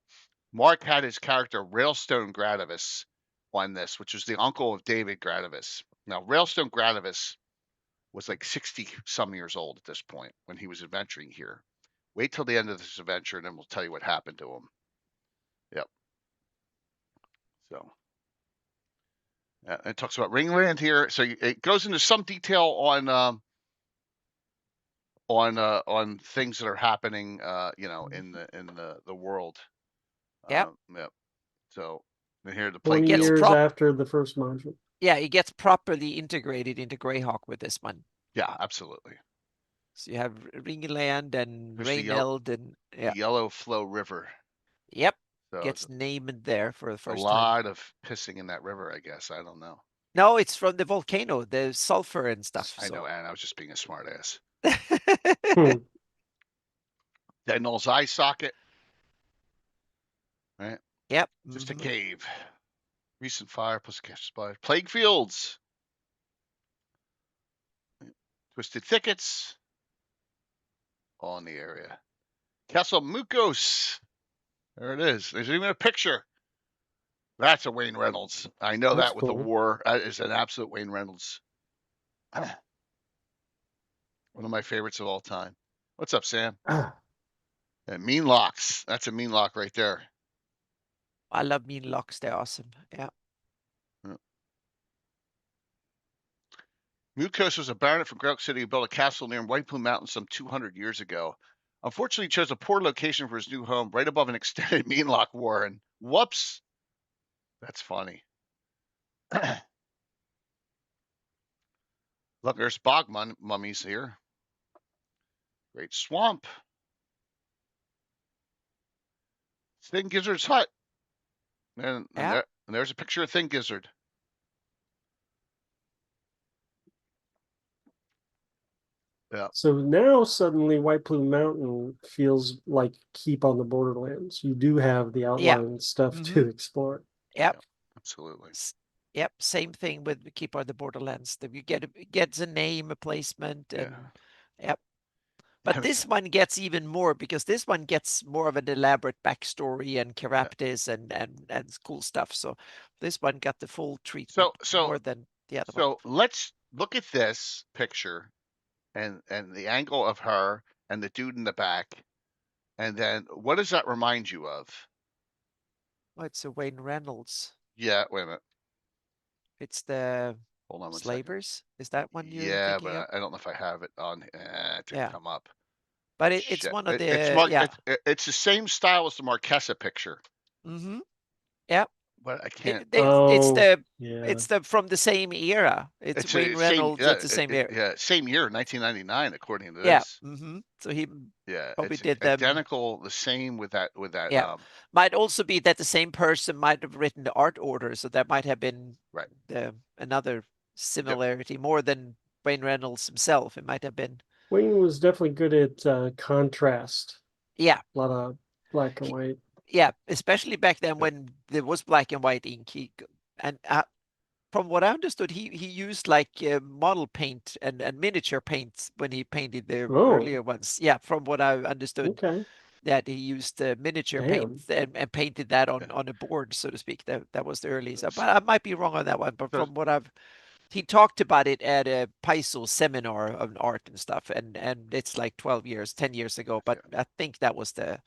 Mark had his character Railstone Gradavis on this, which was the uncle of David Gradavis. Now Railstone Gradavis was like 60 some years old at this point when he was adventuring here. Wait till the end of this adventure, and then we'll tell you what happened to him. Yep. So it talks about Ringland here. So it goes into some detail on things that are happening, in the world. Yep. Yep. So here the plague 20 Gets fields. years after the first module. Yeah, it gets properly integrated into GREYHAWK with this one. Yeah, absolutely. So you have Ringland and There's Reyneld and the Yellow Flow River. yep, So gets named there for the a first time. lot of pissing in that river, I guess. I don't know. No, it's from the volcano, the sulfur and stuff. I know, So and I was just being a smartass. Hmm. Null's eye socket, right? yep. Just a mhm. cave. Recent fire plus spot. Plague fields. Twisted thickets. All in the area. Castle Mukos. There it is. There's even a picture. That's a Wayne Reynolds. I know That's that with the cool. war. That is an absolute Wayne Reynolds. One of my favorites of all time. What's up, Sam? Ah, And mean locks. That's a mean lock right there. I love mean locks. They're awesome. Yeah. Mukos was a baronet from Greyhawk City who built a castle near White Plume Mountain some 200 years ago. Unfortunately, he chose a poor location for his new home, right above an extended meanlock warren. Whoops. That's funny. Look, there's bog mummies here. Great swamp. Thin Gizzard's hut. Yeah. And there's a picture of Thin Gizzard. Yeah. so now suddenly White Plume Mountain feels like Keep on the Borderlands. You do have the Yeah. outline stuff to mhm. explore. Yep. Absolutely. Yep. Same thing with Keep on the Borderlands. That you gets a name, a placement, Yeah. and yep. But this one gets even more because this one gets more of an elaborate backstory and Caraptis and cool stuff. So this one got the full treatment more than the other one. So let's look at this picture and the angle of her and the dude in the back. And then what does that remind you of? Oh, it's a Wayne Reynolds. Yeah, wait a minute. It's the Hold on one second. Slavers. Is that one you're Yeah, thinking of? but I don't know if I have it on. It didn't Yeah. come up. But it's Shit. one of It's the yeah. it's the same style as the Marquesa picture, Mm-hmm. Yep. but I can't. Oh, yeah. It's the from the same era. It's It's Wayne a same. Reynolds. It's the same era. Yeah, same year, 1999, according to Yeah. this. Mm-hmm. So he Yeah, probably it's did them. identical, the same with that Yeah. Might also be that the same person might have written the art order, so that might have been right. another Yep. similarity more than Wayne Reynolds himself. It might have been. Wayne was definitely good at contrast. Yeah. A lot of black and He, white. yeah, especially back then Yep. when there was black and white ink. And from what I understood, he used like model paint and miniature paints when he painted the Oh, earlier ones. Yeah, from what I understood, okay. that he used miniature paint Damn. and painted that Yeah. on a board, so to speak. That was the early stuff. So, But I might be wrong on that one. But so from what he talked about it at a Paizo seminar on art and stuff, and it's like 12 years, 10 years ago. But yeah. I think that was the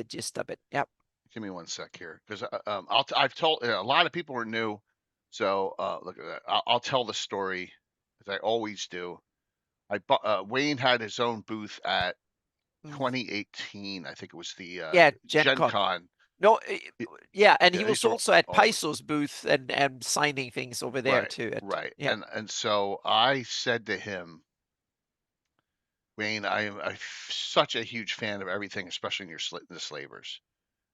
gist of it. Yep. Give me one sec here, because I've told a lot of people are new, so look at that. I'll tell the story as I always do. Wayne had his own booth at Mm. 2018. I think it was the Yeah, Gen Gen Con. Con. No, yeah, and he Yeah, was these are also at all Paizo's booth and signing things over there right, too. right. Yeah. And so I said to him, Wayne, I am such a huge fan of everything, especially in the slavers.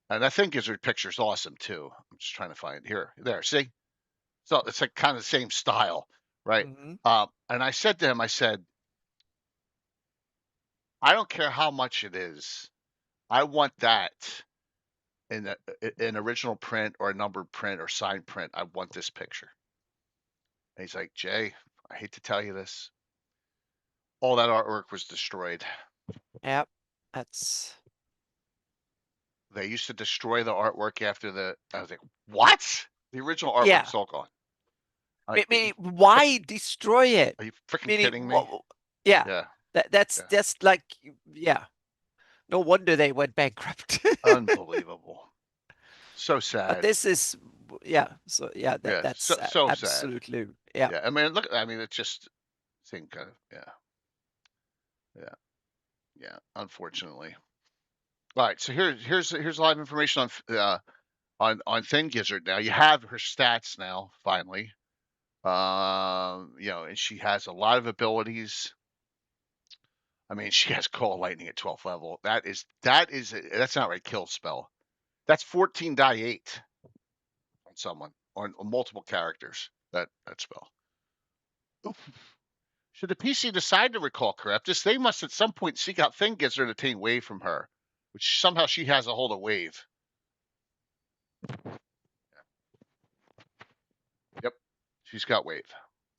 And I think his picture's awesome too. I'm just trying to find here. There, see? So it's like kind of the same style, right? hmm And I said to him, I said, I don't care how much it is. I want that in an original print or a numbered print or signed print. I want this picture. And he's like, Jay, I hate to tell you this. All that artwork was destroyed. Yeah. That's They used to destroy the artwork after I was like, what? The original yeah. artwork's all gone. Like, Meaning, why destroy it? are you freaking Meaning, kidding me? yeah. Yeah, That's yeah. like yeah. No wonder they went bankrupt. Unbelievable. So But sad. this is yeah. So yeah, Yeah, that's so sad. absolutely yeah. Yeah, I mean, look, I mean, it's just thing kind of, yeah, yeah. Unfortunately. All right, so here's live information on Thin Gizzard. Now you have her stats now, finally. And she has a lot of abilities. I mean, she has Call of Lightning at 12th level. That's not right kill spell. That's 14 die 8 on someone, on multiple characters, that spell. Oof. Should the PC decide to recall Corruptus, they must at some point seek out Thingizer to obtain Wave from her, which somehow she has a hold of Wave. Yep, she's got Wave.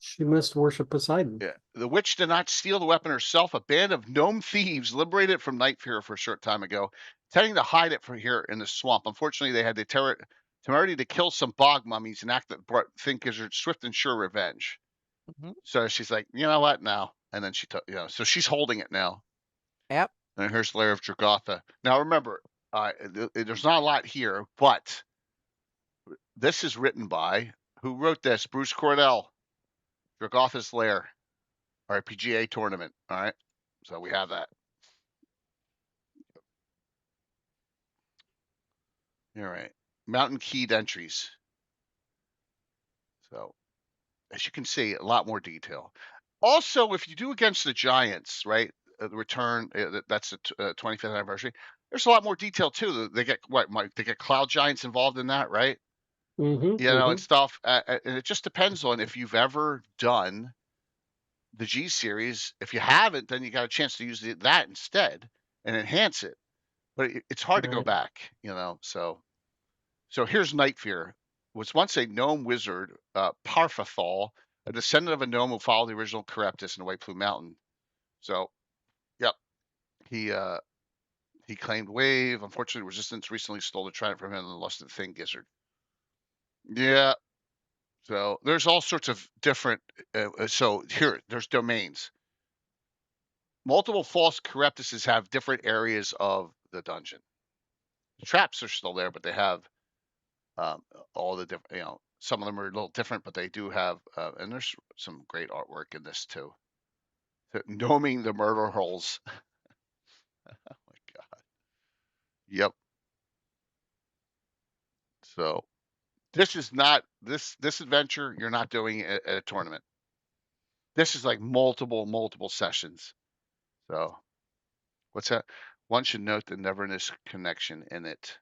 She must worship Poseidon. Yeah. The witch did not steal the weapon herself. A band of gnome thieves liberated it from Night Fear for a short time ago, intending to hide it from here in the swamp. Unfortunately, they had the temerity to kill some bog mummies, an act that brought Thingizer swift and sure revenge. Mm-hmm. So she's like, you know what, now? And then she, so she's holding it now. Yep. And here's the lair of Dragotha. Now remember, there's not a lot here, but this is written by, who wrote this? Bruce Cordell, Dragotha's Lair, RPGA tournament. All right, so we have that. All right, mountain keyed entries. So as you can see, a lot more detail. Also, if you do against the Giants, right, the return, that's the 25th anniversary. There's a lot more detail too. They get they get Cloud Giants involved in that, right? Mm-hmm, And stuff. And it just depends on if you've ever done the G series. If you haven't, then you got a chance to use that instead and enhance it. But it's hard to go Right. back, So here's Night Fear. Was once a gnome wizard, Parfathal, a descendant of a gnome who followed the original Charybdis in White Plume Mountain. So, yep, he claimed Wave. Unfortunately, Resistance recently stole the trident from him and lost the thing gizzard. Yeah. So there's all sorts of different. So here, there's domains. Multiple false Charybdises have different areas of the dungeon. The traps are still there, but they have all the different. Some of them are a little different, but they do have. And there's some great artwork in this too. Gnoming the murder holes. Oh my god. Yep. So this is not this adventure. You're not doing at a tournament. This is like multiple sessions. So what's that? One should note the Neverness connection in it.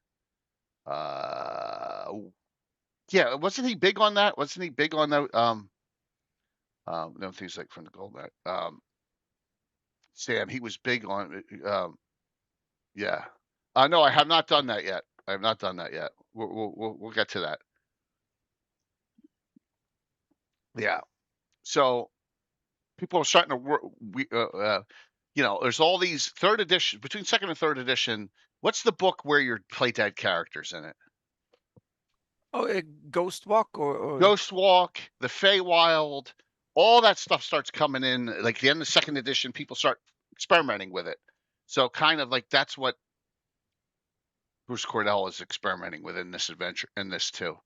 Yeah, wasn't he big on that? Wasn't he big on that? No things like from the gold net. Sam, he was big on. Yeah. No, I have not done that yet. I have not done that yet. We'll get to that. Yeah. So people are starting to work. There's all these third edition between second and third edition. What's the book where you play dead characters in it? Oh, Ghost Walk or Ghost Walk, the Feywild, all that stuff starts coming in. Like the end of the second edition, people start experimenting with it. So kind of like that's what Bruce Cordell is experimenting with in this adventure, in this too.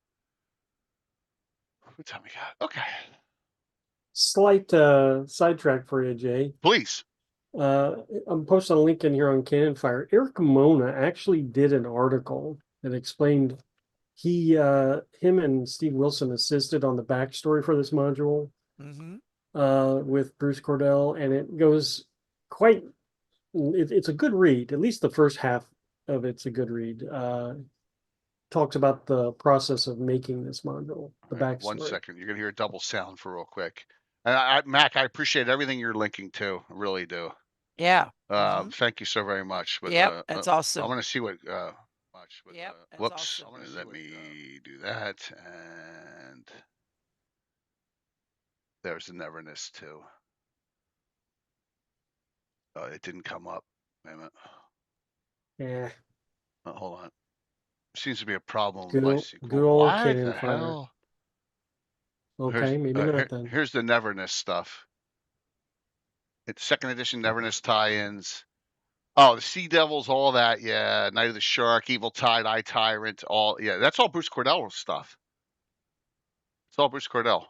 What time we got? Okay. Slight sidetrack for you, Jay. Please. I'm posting a link in here on Cannon Fire. Eric Mona actually did an article that explained him and Steve Wilson assisted on the backstory for this module Mm-hmm. with Bruce Cordell, and it goes quite. It's a good read. At least the first half of it's a good read. Talks about the process of making this module, the All right, backstory. 1 second. You're gonna hear a double sound for real quick. Mac, I appreciate everything you're linking to. I really do. Yeah. Mm-hmm. Thank you so very much. But Yep, that's awesome. I want to see what Yep, that's whoops. awesome. Let me do that, and there's the Neverness too. Oh, it didn't come up. Wait a minute. Yeah, Hold on. Seems to be a problem with good, my good sequel. old Why Cannon the Fire. hell? Okay, maybe not then. Here's the Neverness stuff. It's second edition Neverness tie-ins. Oh, the Sea Devils, all that, yeah. Night of the Shark, Evil Tide, Eye Tyrant, all, yeah. That's all Bruce Cordell stuff. It's all Bruce Cordell.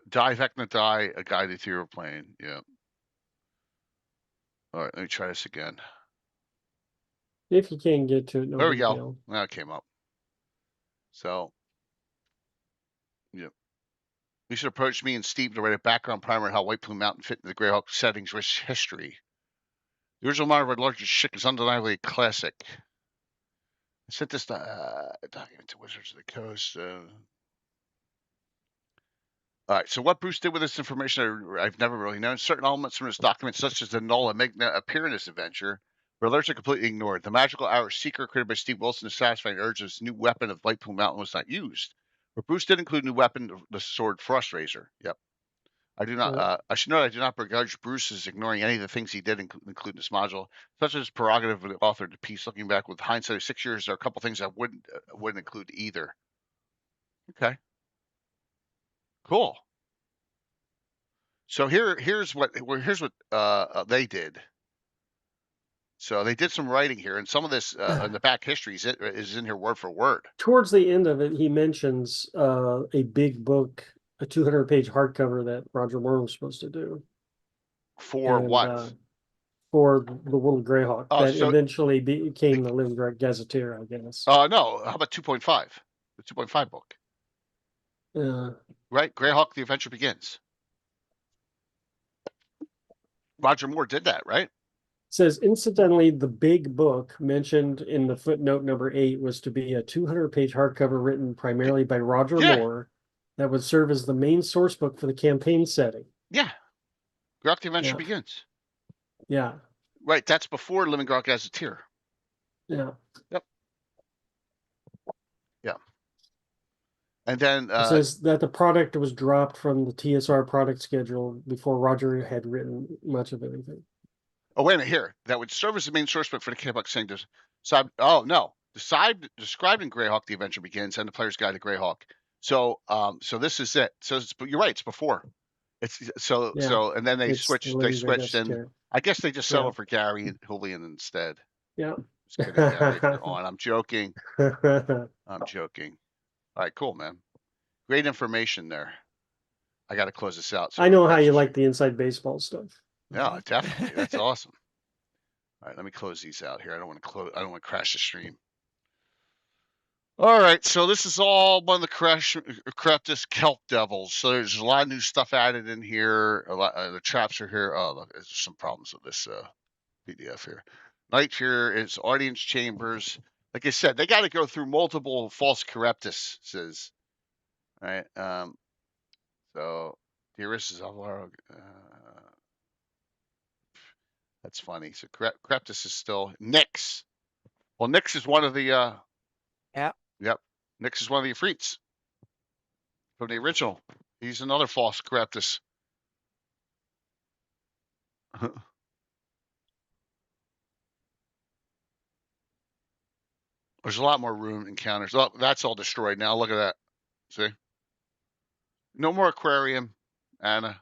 Die Vecna Die, A Guide to Ethereal Plane, yeah. All right, let me try this again. If you can't get to it, no There we big go. deal. That came up. So, yeah. You should approach me and Steve to write a background primer on how White Plume Mountain fit into the GREYHAWK setting's rich history. The original model of our largest ship is undeniably a classic. I sent this document to Wizards of the Coast. All right, so what Bruce did with this information, I've never really known. Certain elements from this document, such as the Nulla Magna, appear in this adventure, but others are completely ignored. The magical hour seeker created by Steve Wilson to satisfy an urge of this new weapon of White Plume Mountain was not used. But Bruce did include a new weapon, the sword Frost Razor. Yep. I do not. Yeah. I should note I do not begrudge Bruce's ignoring any of the things he did include in this module, such as prerogative of the author of the piece. Looking back with hindsight of 6 years, there are a couple things I wouldn't include either. Okay. Cool. So here's what they did. So they did some writing here, and some of this in the back history is in here word for word. Towards the end of it, he mentions a big book, a 200-page hardcover that Roger Moore was supposed to do. For And what? for the World Greyhawk Oh, that so eventually became the Living Gazetteer, I guess. no. How about 2.5? The 2.5 book, right? Greyhawk: The Adventure Begins. Roger Moore did that, right? Says, incidentally, the big book mentioned in the footnote number 8 was to be a 200-page hardcover written primarily by Roger Yeah. Moore that would serve as the main source book for the campaign setting. Yeah. Greyhawk: The Adventure Yeah. Begins. Yeah. Right. That's before Living Gazetteer. Yeah. Yep. Yeah. And then It says that the product was dropped from the TSR product schedule before Roger had written much of anything. oh, wait a minute here. That would serve as the main source book for the K-Buck saying this. So, oh no, the side described in Greyhawk: The Adventure Begins and the Player's Guide to Greyhawk. So, so this is it. So you're right. It's before. It's so, and then they switched. They switched, and I guess they just settled for Gary and Julian instead. Yeah. Just kidding, Gary. If you're on, I'm joking. I'm joking. All right, cool, man. Great information there. I got to close this out. So I know how you like the inside baseball stuff. Yeah, definitely. That's awesome. All right, let me close these out here. I don't want to crash the stream. All right, so this is all one of the Creptus Kelp Devils. So there's a lot of new stuff added in here. A lot the traps are here. Oh, look, there's some problems with this PDF here. Night Fear is audience chambers. Like I said, they got to go through multiple false Correptuses. Right. So Dearest is Alvaro. That's funny. So Correptus is still Nyx. Well, Nyx is one of the Yeah. Yep. Nyx is one of the Ifrits from the original. He's another false Correptus. There's a lot more room encounters. Oh, that's all destroyed now. Look at that. See? No more aquarium, Anna.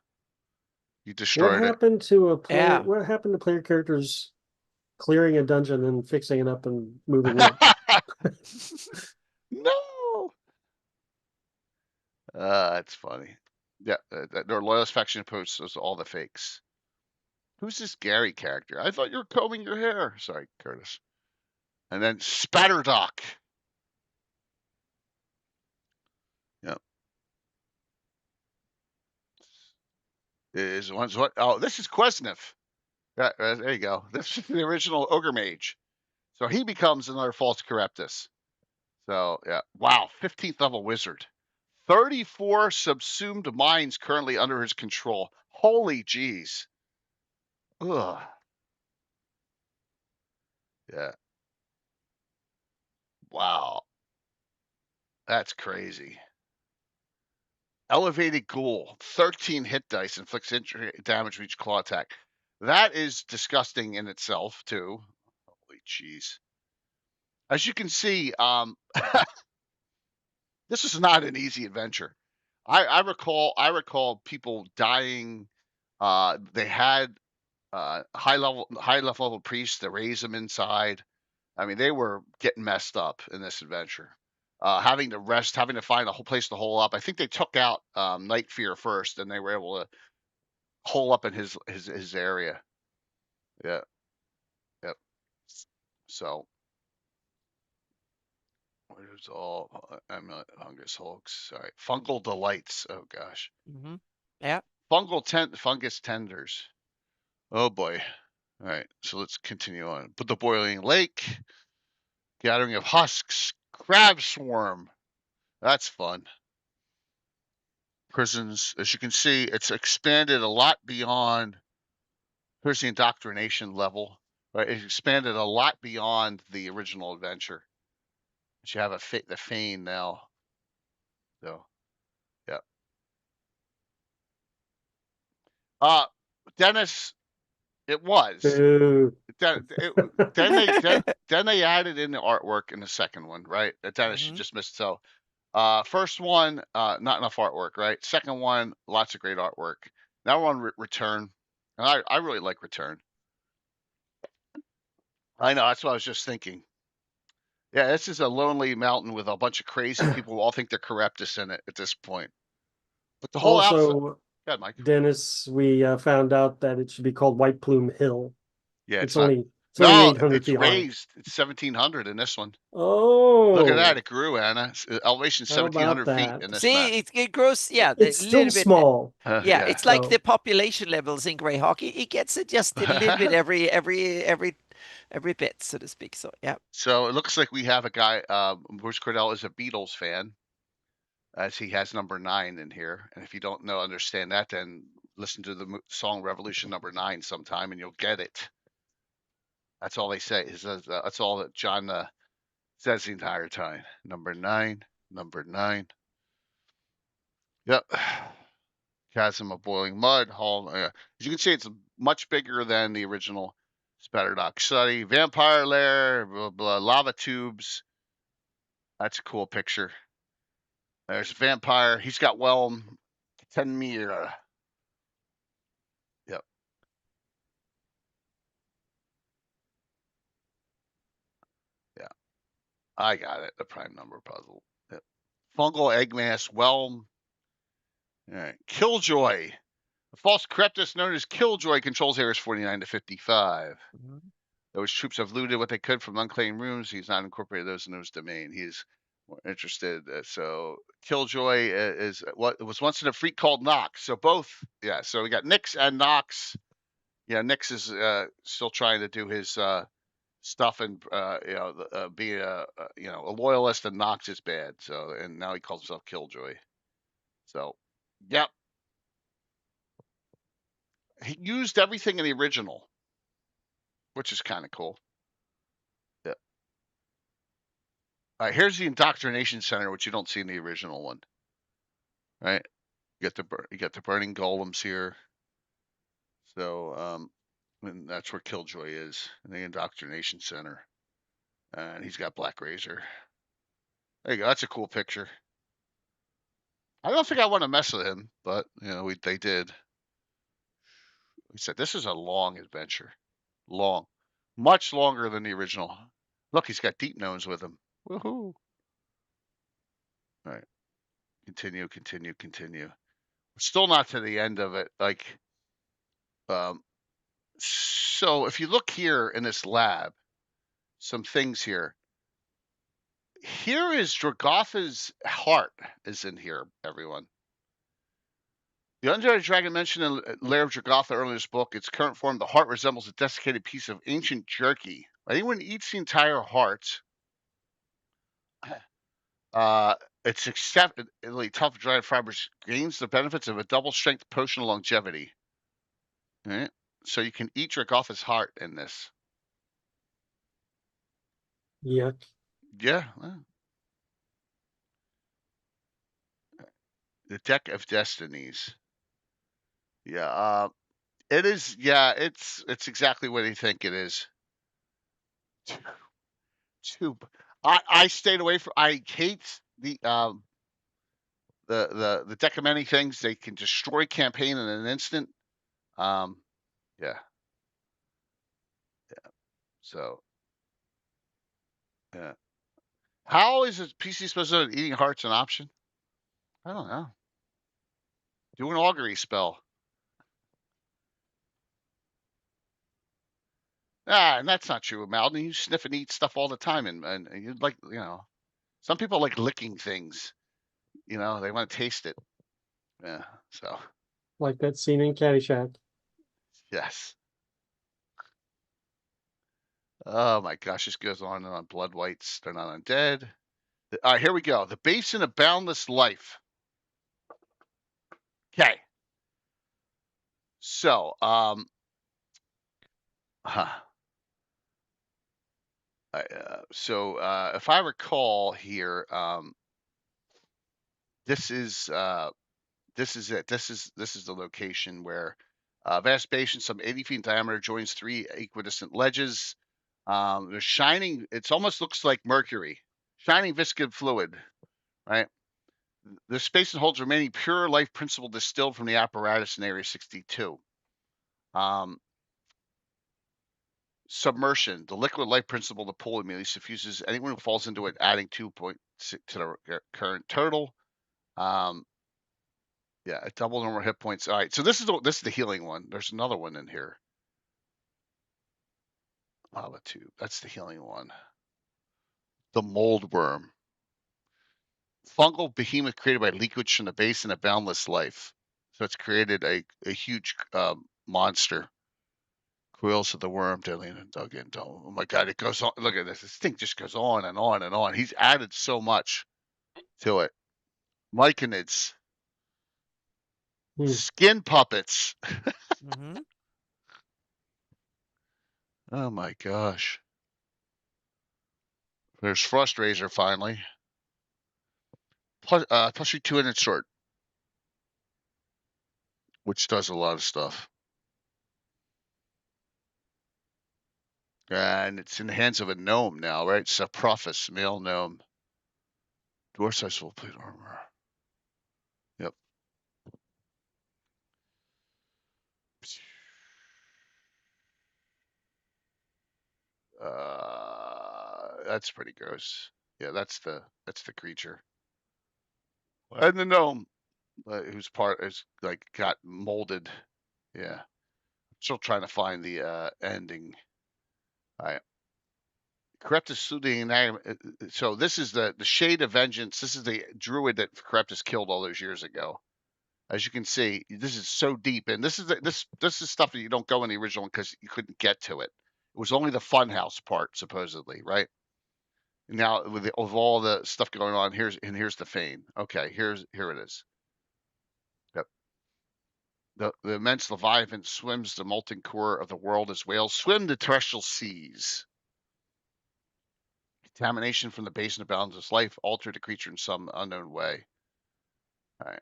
You What destroyed it. happened to a player? Yeah. What happened to player characters clearing a dungeon and fixing it up and moving on? No. That's funny. Yeah, their loyalist faction posts is all the fakes. Who's this Gary character? I thought you were combing your hair. Sorry, Curtis. And then Spatterdock. Yep. Is one's what? Oh, this is Quesnev. There you go. This is the original Ogre Mage. So he becomes another false Correptus. So yeah, wow, 15th level wizard. 34 subsumed minds currently under his control. Holy jeez. Ugh. Yeah. Wow. That's crazy. Elevated Ghoul, 13 hit dice, inflicts damage with each claw attack. That is disgusting in itself, too. Holy jeez. As you can see, this is not an easy adventure. I recall people dying. They had high level priests to raise them inside. I mean, they were getting messed up in this adventure. Having to rest, having to find a whole place to hole up. I think they took out Night Fear first, and they were able to hole up in his area. Yeah, yep. So Where's all amulet fungus hulks? Sorry, fungal delights. Oh gosh, Yeah. fungus tenders. Oh boy. All right, so let's continue on. But the boiling lake, gathering of husks, crab swarm. That's fun. Prisons, as you can see, it's expanded a lot beyond. Here's the indoctrination level. Right, it's expanded a lot beyond the original adventure. But you have the Fane now. So, yeah. Uh, Dennis, it was. Boo. Then, then they added in the artwork in the second one, right? Dennis, you just missed. So, first one, not enough artwork, right? Second one, lots of great artwork. Now we're on Return, and I really like Return. I know, that's what I was just thinking. Yeah, this is a lonely mountain with a bunch of crazy people who all think they're Charybdis in it at this point. But the whole outside, Also, yeah, Mike. Dennis, we found out that it should be called White Plume Hill. Yeah, It's it's not. only it's only No, 800 it's feet high. raised. It's 1,700 in this one. Look at that, Oh, it grew, Anna. Elevation how about 1,700 feet that? in this map. See, it grows, yeah, a It's still little bit. small. Yeah, Yeah. it's like the So population levels in GREYHAWK. It gets adjusted a little bit every bit, so to speak. So yeah. So it looks like we have a guy. Bruce Cordell is a Beatles fan, as he has number 9 in here. And if you don't understand that, then listen to the song Revolution number 9 sometime, and you'll get it. That's all they say. That's all that John says the entire time. Number 9, number 9. Yep. Chasm of boiling mud. Hall. As you can see, it's much bigger than the original Spatterdock Study. Vampire lair. Blah, blah, lava tubes. That's a cool picture. There's a vampire. He's got whelm. 10 meter. Yep. Yeah. I got it. The prime number puzzle. Yep. Fungal egg mass whelm. All right. Killjoy. The false Charybdis known as Killjoy controls areas 49 to 55. Those troops have looted what they could from unclaimed rooms. He's not incorporated those in his domain. He's more interested. So Killjoy is what was once in a freak called Nox. So both, yeah. So we got Nyx and Nox. Yeah, Nyx is still trying to do his stuff and be a loyalist, and Nox is bad. So and now he calls himself Killjoy. So, yep. He used everything in the original, which is kind of cool. Yeah. All right, here's the indoctrination center, which you don't see in the original one. Right? You got the burning golems here. So and that's where Killjoy is in the indoctrination center, and he's got Black Razor. There you go. That's a cool picture. I don't think I want to mess with him, but they did. He said this is a long adventure, long, much longer than the original. Look, he's got Deep Nose with him. Woohoo! All right, continue. We're still not to the end of it. Like, so if you look here in this lab, some things here. Here is Dragotha's heart is in here, everyone. The undead dragon mentioned in Lair of Dragotha earlier in this book, its current form, the heart resembles a desiccated piece of ancient jerky. Anyone eats the entire heart, it's exceptionally tough dried fibers, gains the benefits of a double strength potion of longevity. All right? So you can eat Dragotha's heart in this. yuck. Yeah. The Deck of Destinies. Yeah. It is. Yeah. It's exactly what you think it is. I stayed away from. I hate the deck of many things. They can destroy campaign in an instant. Yeah. So yeah. How is a PC supposed to know eating hearts an option? I don't know. Do an augury spell. And that's not true, Malden. You sniff and eat stuff all the time, and you'd like. Some people like licking things. You know, they want to taste it. Yeah. So Like that scene in Caddyshack. yes. Oh my gosh, this goes on and on. Blood whites, they're not undead. All right, here we go. The Basin of Boundless Life. Okay. So, huh. If I recall here, this is this is it. This is the location where vast basin, some 80 feet in diameter, joins three equidistant ledges. There's shining. It almost looks like mercury, shining viscid fluid, right? The basin holds remaining pure life principle distilled from the apparatus in Area 62. Submersion, the liquid life principle, the pool immediately suffuses anyone who falls into it, adding 2.6 to the current total. Yeah, a double number of hit points. All right, so this is the healing one. There's another one in here. Lava tube. That's the healing one. The mold worm, fungal behemoth created by leakage from the basin of boundless life. So it's created a huge monster. Coils of the worm, deadly and dug in. Oh my God, it goes on. Look at this. This thing just goes on and on and on. He's added so much to it. Myconids, Hmm. skin puppets. Hmm. Oh my gosh. There's Frost Razor finally. Plus your 2-inch sword, which does a lot of stuff. And it's in the hands of a gnome now, right? Saprophis, male gnome. Dwarf size full plate armor. Yep. That's pretty gross. Yeah, that's the creature. And the gnome, whose part is like got molded. Yeah. Still trying to find the ending. All right. Corruptus Soothing. So this is the Shade of Vengeance. This is the druid that Corruptus killed all those years ago. As you can see, this is so deep, and this is stuff that you don't go in the original because you couldn't get to it. It was only the funhouse part, supposedly, right? Now with all the stuff going on, here's the Fane. Okay, here it is. Yep. The immense Leviathan swims the molten core of the world as whales swim the terrestrial seas. Contamination from the basin of boundless life altered the creature in some unknown way. All right.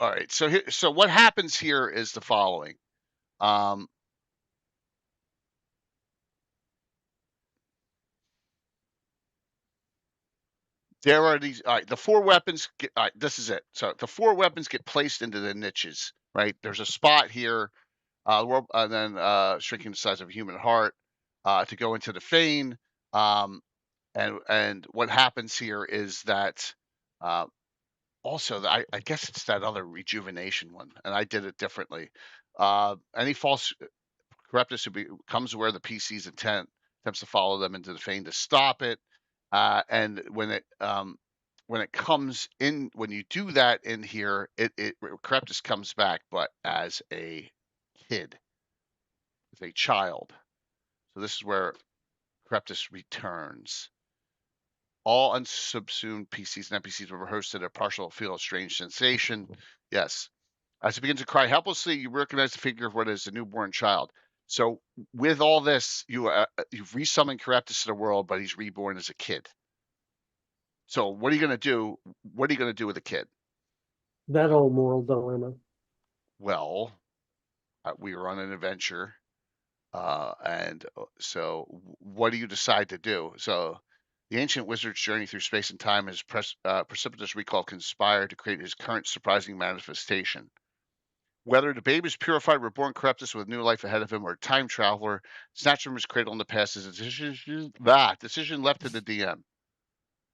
All right. So what happens here is the following. Um, there are these. All right. The four weapons. All right. This is it. So the four weapons get placed into the niches. Right. There's a spot here. And then shrinking the size of a human heart to go into the Fane. And what happens here is that also I guess it's that other rejuvenation one, and I did it differently. Any false Corruptus who comes where the PC's intent attempts to follow them into the Fane to stop it, and when it comes in, when you do that in here, it Corruptus comes back, but as a kid, as a child. So this is where Corruptus returns. All unsubsumed PCs and NPCs were hosted a partial feel of strange sensation. Yes. As it begins to cry helplessly, you recognize the figure of what is a newborn child. So with all this, you've resummoned Corruptus to the world, but he's reborn as a kid. So what are you going to do? What are you going to do with a kid? That old moral dilemma. Well, we were on an adventure. And so what do you decide to do? So the ancient wizard's journey through space and time, his precipitous recall conspired to create his current surprising manifestation. Whether the babe is purified, reborn Corruptus with new life ahead of him, or a time traveler snatched from his cradle in the past is a decision left to the DM.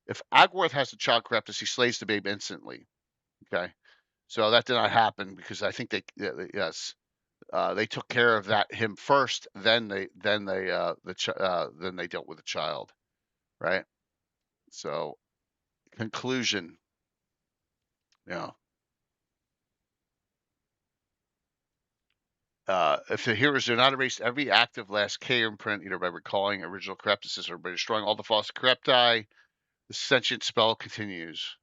If Agworth has the child Corruptus, he slays the babe instantly. Okay. So that did not happen because I think yes, they took care of him first, then they then they dealt with the child, right? So conclusion, you know, if the heroes do not erase every active last K imprint, either by recalling original corruptuses or by destroying all the false corrupti, the sentient spell continues.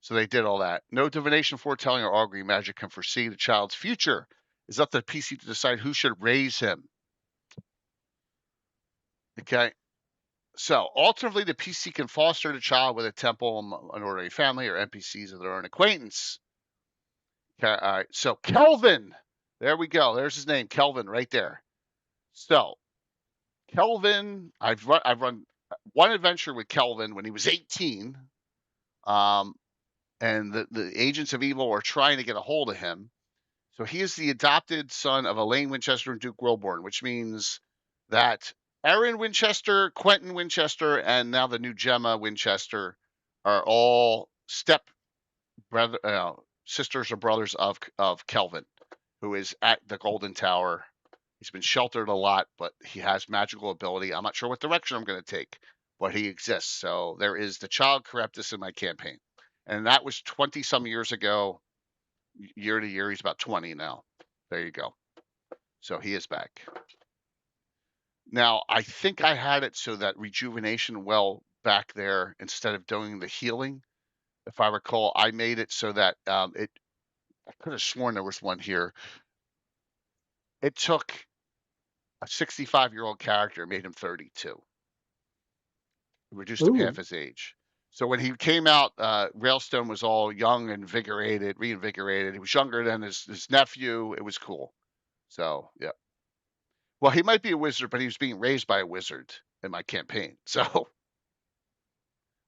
So they did all that. No divination, foretelling, or augury magic can foresee the child's future. It's up to the PC to decide who should raise him. Okay. So alternatively, the PC can foster the child with a temple, an ordinary family, or NPCs of their own acquaintance. Okay. All right. So Kelvin, there we go. There's his name, Kelvin, right there. So Kelvin, I've run one adventure with Kelvin when he was 18. And the agents of evil are trying to get a hold of him. So he is the adopted son of Elaine Winchester and Duke Wilborn, which means that Aaron Winchester, Quentin Winchester, and now the new Gemma Winchester are all step brother, sisters or brothers of Kelvin, who is at the Golden Tower. He's been sheltered a lot, but he has magical ability. I'm not sure what direction I'm going to take, but he exists. So there is the child Charybdis in my campaign. And that was 20 some years ago. Year to year, he's about 20 now. There you go. So he is back. Now, I think I had it so that rejuvenation well back there, instead of doing the healing, if I recall, I made it so that I could have sworn there was one here. It took a 65-year-old character, made him 32. Reduced him half Ooh. his age. So when he came out, Railstone was all young and reinvigorated. He was younger than his nephew. It was cool. So, yeah. Well, he might be a wizard, but he was being raised by a wizard in my campaign. So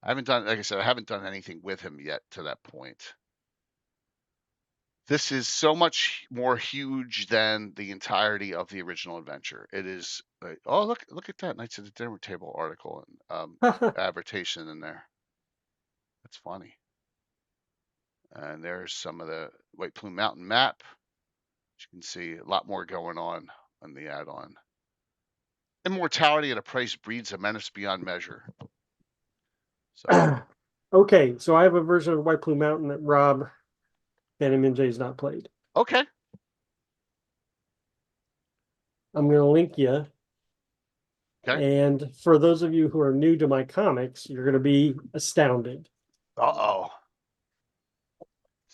I haven't done, like I said, I haven't done anything with him yet to that point. This is so much more huge than the entirety of the original adventure. It is like, oh, look at that Knights of the Dinner Table article and advertisement in there. That's funny. And there's some of the White Plume Mountain map. You can see a lot more going on the add-on. Immortality at a price breeds a menace beyond measure. So Okay, so I have a version of White Plume Mountain that Rob and MJ not played. okay. I'm going to link you. Okay. And for those of you who are new to my comics, you're going to be astounded. Uh-oh.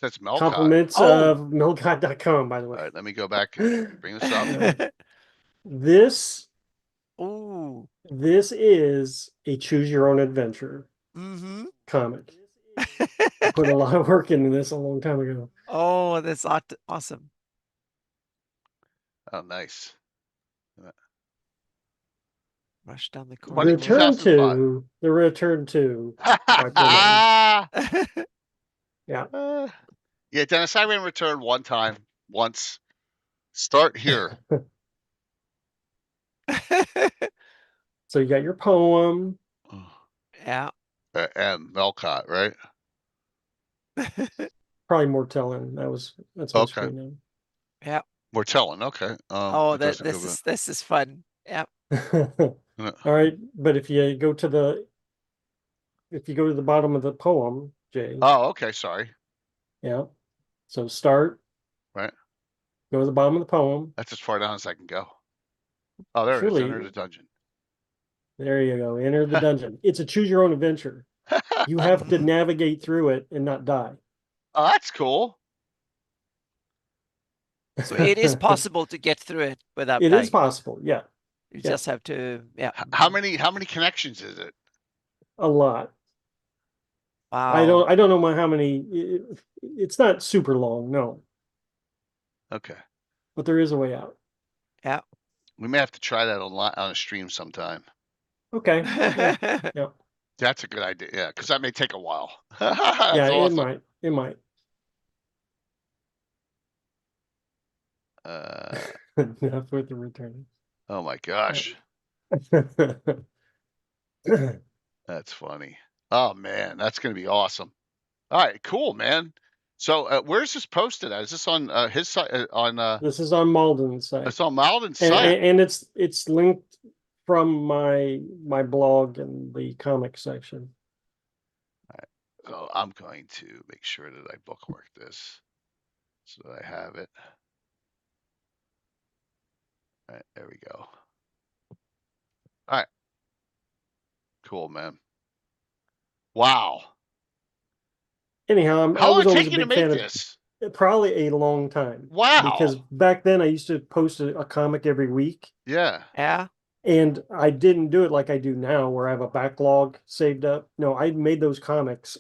That's Melcott. Compliments of Melcott.com, by the way. All right, let me go back and bring this up. This Ooh. this is a choose your own adventure comic. I put a lot of work into this a long time ago. Oh, that's awesome. Oh, nice. Rush down the Funny, corridor. Return to White Plume Mountain. Yeah. Yeah, Dennis, I ran Return once. Start here. So you got your poem. Yeah. And Melcott, right? Probably Mortellin. That's my Okay. screen name. Yeah. Mortellin, okay. Oh, this is fun. Yeah. All right, but if you go to the bottom of the poem, Jay. Oh, okay, sorry. Yeah. So start. Right. Go to the bottom of the poem. That's as far down as I can go. Oh, there it is. Enter the dungeon. There you go. Enter the dungeon. It's a choose your own adventure. You have to navigate through it and not die. Oh, that's cool. So it is possible to get through it without It dying. is possible, yeah. You just have to, yeah. How many connections is it? A lot. Wow. I don't know how many. It's not super long, no. Okay. But there is a way out. Yeah. We may have to try that on a stream sometime. Okay. Yeah. That's a good idea. Yeah, because that may take a while. Yeah, awesome. It might. Enough with the return. Oh my gosh. That's funny. Oh man, that's gonna be awesome. All right, cool, man. So where's this posted at? Is this on his site? This is on Malden's site, It's on Malden's and, site. and it's linked from my blog in the comic section. So I'm going to make sure that I bookmark this so that I have it. All right, there we go. All right. Cool, man. Wow. Anyhow, I How long was did it always take a you to big make fan of this? probably a long time, because Wow. back then I used to post a comic every week, Yeah. Yeah. and I didn't do it like I do now, where I have a backlog saved up. No, I made those comics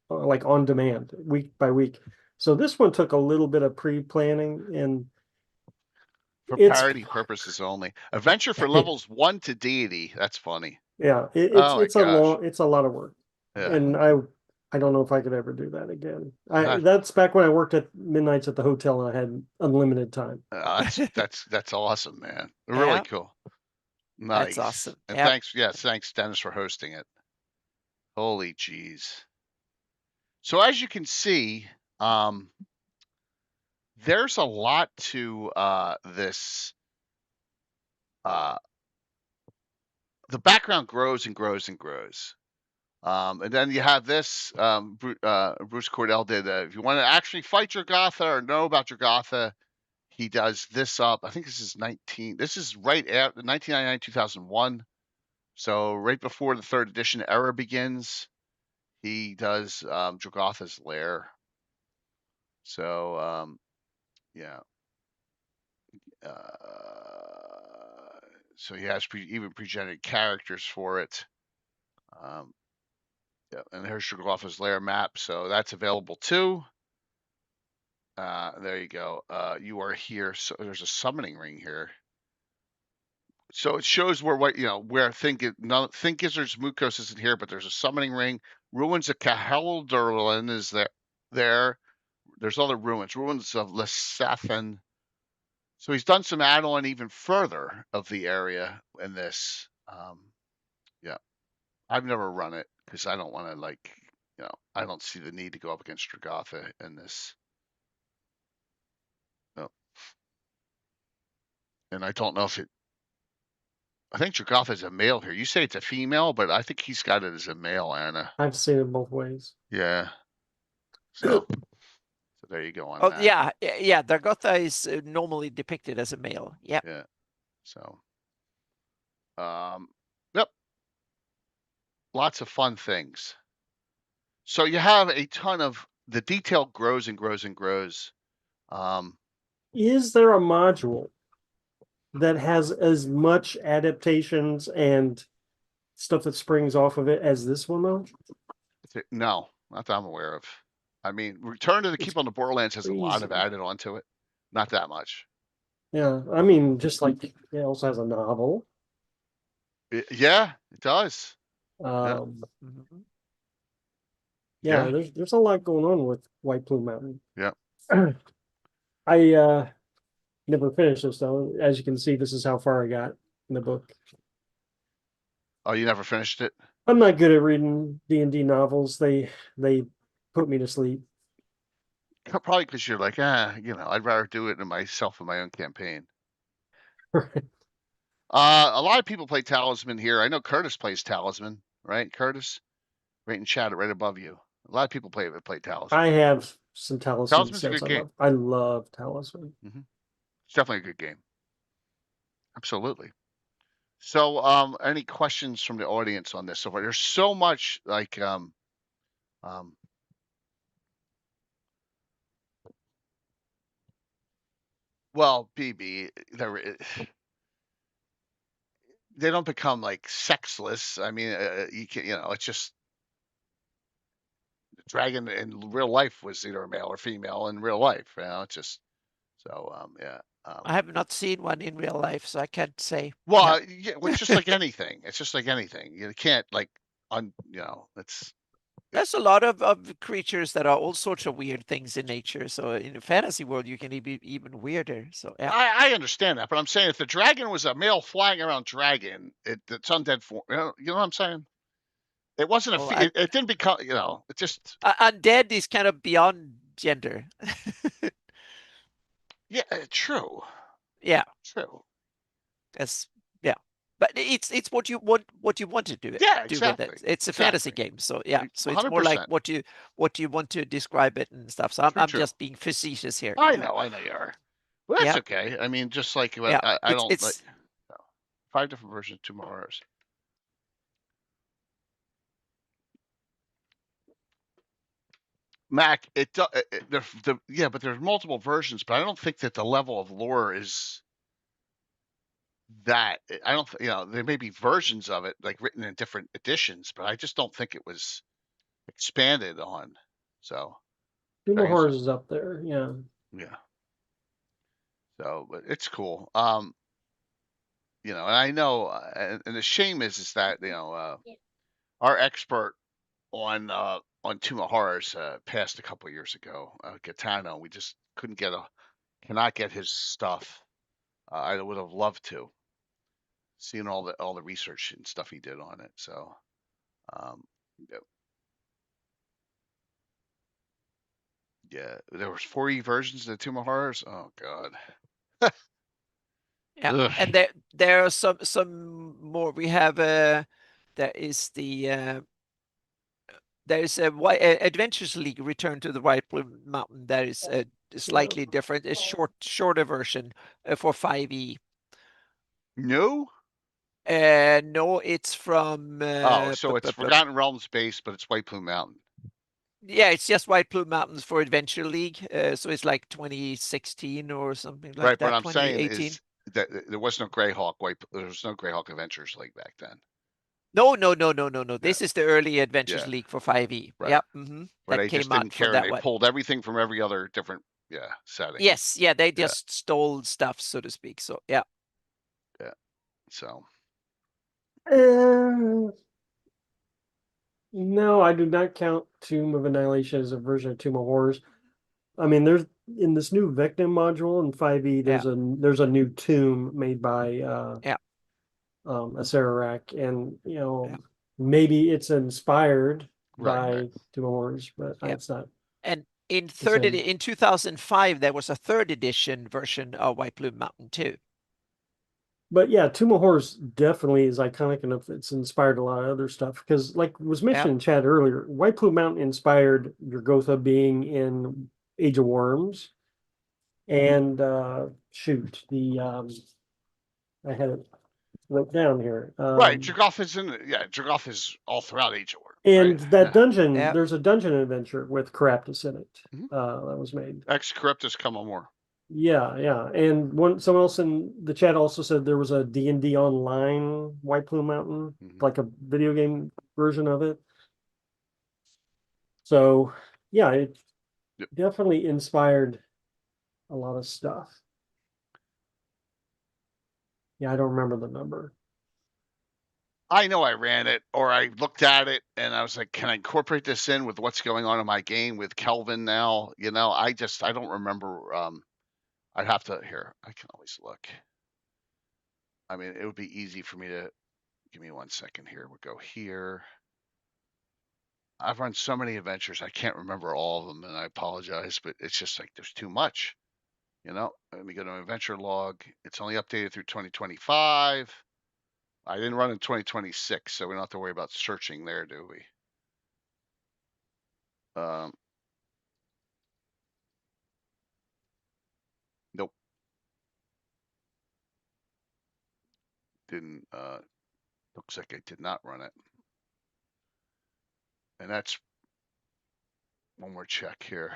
like on demand, week by week. So this one took a little bit of pre-planning, and For it's parody purposes only. Adventure for levels 1 to deity. That's funny. yeah, Oh my it's a gosh. long, it's a lot of work, Yeah. and I don't know if I could ever do that again. That, That's back when I worked at midnights at the hotel and I had unlimited time. that's awesome, man. Really Yeah. cool. That's Nice. awesome. And Yep. thanks Dennis for hosting it. Holy jeez. So as you can see, there's a lot to this. The background grows and grows and grows. And then you have this. Bruce Cordell did. If you want to actually fight Dragatha or know about Dragatha, he does this up. I think this is 19. This is right after 1999, 2001. So right before the third edition era begins, he does Dragatha's lair. So yeah. So he has even pre-generated characters for it. Yeah, and here's Dragatha's lair map, so that's available too. There you go. You are here. So there's a summoning ring here. So it shows where where Think Gizzard's Mukos isn't here, but there's a summoning ring. Ruins of Cahelderlin is there. There's other ruins. Ruins of Lesathan. So he's done some add-on even further of the area in this. Yeah, I've never run it because I don't want to I don't see the need to go up against Dragatha in this. No. And I don't know if it. I think Dragatha is a male here. You say it's a female, but I think he's got it as a male, Anna. I've seen it both ways. Yeah. So there you go on Oh that. yeah, yeah. Dargotha is normally depicted as a male. Yep. Yeah. So, yep. Lots of fun things. So you have a ton of the detail grows and grows and grows. Is there a module that has as much adaptations and stuff that springs off of it as this one, though? No, not that I'm aware of. I mean, Return to the It's Keep on the Borderlands has a lot of crazy. added onto it. Not that much. Yeah, I mean, just like it also has a novel. Yeah, it does. Um, Mhm. yeah, Yeah. there's a lot going on with White Plume Mountain. Yeah. I never finished this though. As you can see, this is how far I got in the book. Oh, you never finished it? I'm not good at reading D&D novels. They put me to sleep. Probably because you're like, I'd rather do it myself in my own campaign. A lot of people play Talisman here. I know Curtis plays Talisman, right? Curtis, right in chat, right above you. A lot of people play Talisman. I have some Talisman Talisman's a sets. good game. I love Talisman. It's definitely a good game. Absolutely. So, any questions from the audience on this so far? There's so much well, BB, they don't become like sexless. I mean, you can, it's just dragon in real life was either a male or female in real life. It's just so yeah. I have not seen one in real life, so I can't say. Well, yeah, it's just like anything. It's just like anything. You can't it's There's a lot of creatures that are all sorts of weird things in nature. So in the fantasy world, you can be even weirder. So yeah. I understand that, but I'm saying if the dragon was a male flying around dragon, it's undead form. You know what I'm saying? It wasn't Oh, it didn't become, it just undead is kind of beyond gender. Yeah, true. Yeah, True. as yeah. But it's what you want to Yeah, do with it. exactly. It's a fantasy Exactly. game, so yeah. So it's more like 100%. what you want to describe it and stuff. So I'm True, I'm true. just being facetious here. I Yeah, know, I know you are. Well, that's yeah, okay. I mean, just like yeah. I It's don't like it's 5 different versions, 2 more horrors. Mac, yeah, but there's multiple versions, but I don't think that the level of lore is that. I don't, there may be versions of it like written in different editions, but I just don't think it was expanded on. So, Plume I guess, Horrors is up there. Yeah. yeah. So, but it's cool. And I know, and the shame is that our expert on Tomb of Horrors passed a couple years ago, Gaetano. We just cannot get his stuff. I would have loved to seen all the research and stuff he did on it. So, um, yeah, yeah, there was 40 versions of the Tomb of Horrors. Oh God. yeah. Ugh. And there are some more. We have there is there's Adventures League Return to the White Plume Mountain. That is slightly different. A shorter version for 5e. No. No, it's from Oh, so it's Forgotten Realms based, but it's White Plume Mountain. yeah, it's just White Plume Mountains for Adventure League. So it's like 2016 or something like Right, but that, I'm saying 2018. is that there was no GREYHAWK. There was no GREYHAWK Adventures League back then. No, no, no, no, no, no. Yeah, This is the early Adventures yeah, League for 5e. right. Yep. Where That they just came didn't out for care. that They one. pulled everything from every other different, setting. Yes, yeah, they Yeah, just stole stuff, so to speak. So yeah. yeah. So Uh, no, I do not count Tomb of Annihilation as a version of Tomb of Horrors. I mean, there's in this new Vecna module in 5e, Yeah. there's a new tomb made by Yeah. Acererak, and Yeah. maybe it's inspired right, right. by Tomb of Horrors, but Yeah. it's not And in the same. in 2005, there was a third edition version of White Plume Mountain too. But yeah, Tomb of Horrors definitely is iconic enough. It's inspired a lot of other stuff because, like was Yeah. mentioned in chat earlier, White Plume Mountain inspired Gotha being in Age of Worms, and shoot, I had it wrote down here. Right, Dragoth is Dragoth is all throughout Age of War, right? And that Yeah. dungeon, Yeah. there's a dungeon adventure with Caraptus in it. Mhm. That was made. Ex Charybdis come on more. Yeah, yeah. And someone else in the chat also said there was a D&D online White Plume Mountain, like a video game version of it. So yeah, it Yep. definitely inspired a lot of stuff. Yeah, I don't remember the number. I know I ran it or I looked at it and I was like, can I incorporate this in with what's going on in my game with Kelvin now? I don't remember. I'd have to here. I can always look. I mean, it would be easy for me to give me 1 second here. We'll go here. I've run so many adventures, I can't remember all of them, and I apologize, but it's just like there's too much. Let me go to adventure log. It's only updated through 2025. I didn't run in 2026, so we don't have to worry about searching there, do we? Nope. Didn't. Looks like I did not run it. And that's one more check here.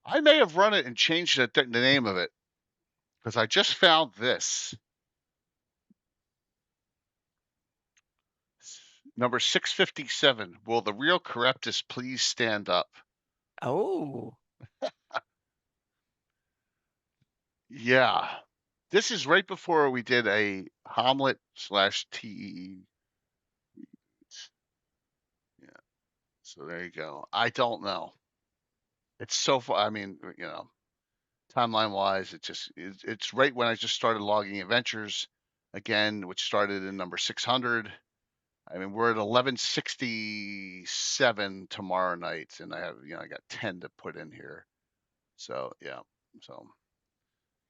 I may have run it and changed the name of it because I just found this. Number 657. Will the real Charybdis please stand up? Oh. Yeah. This is right before we did a Hamlet/TEE. Yeah. So there you go. I don't know. It's so far. I mean, timeline wise, it's right when I just started logging adventures again, which started in number 600. I mean, we're at 1167 tomorrow night, and I got 10 to put in here. So yeah, so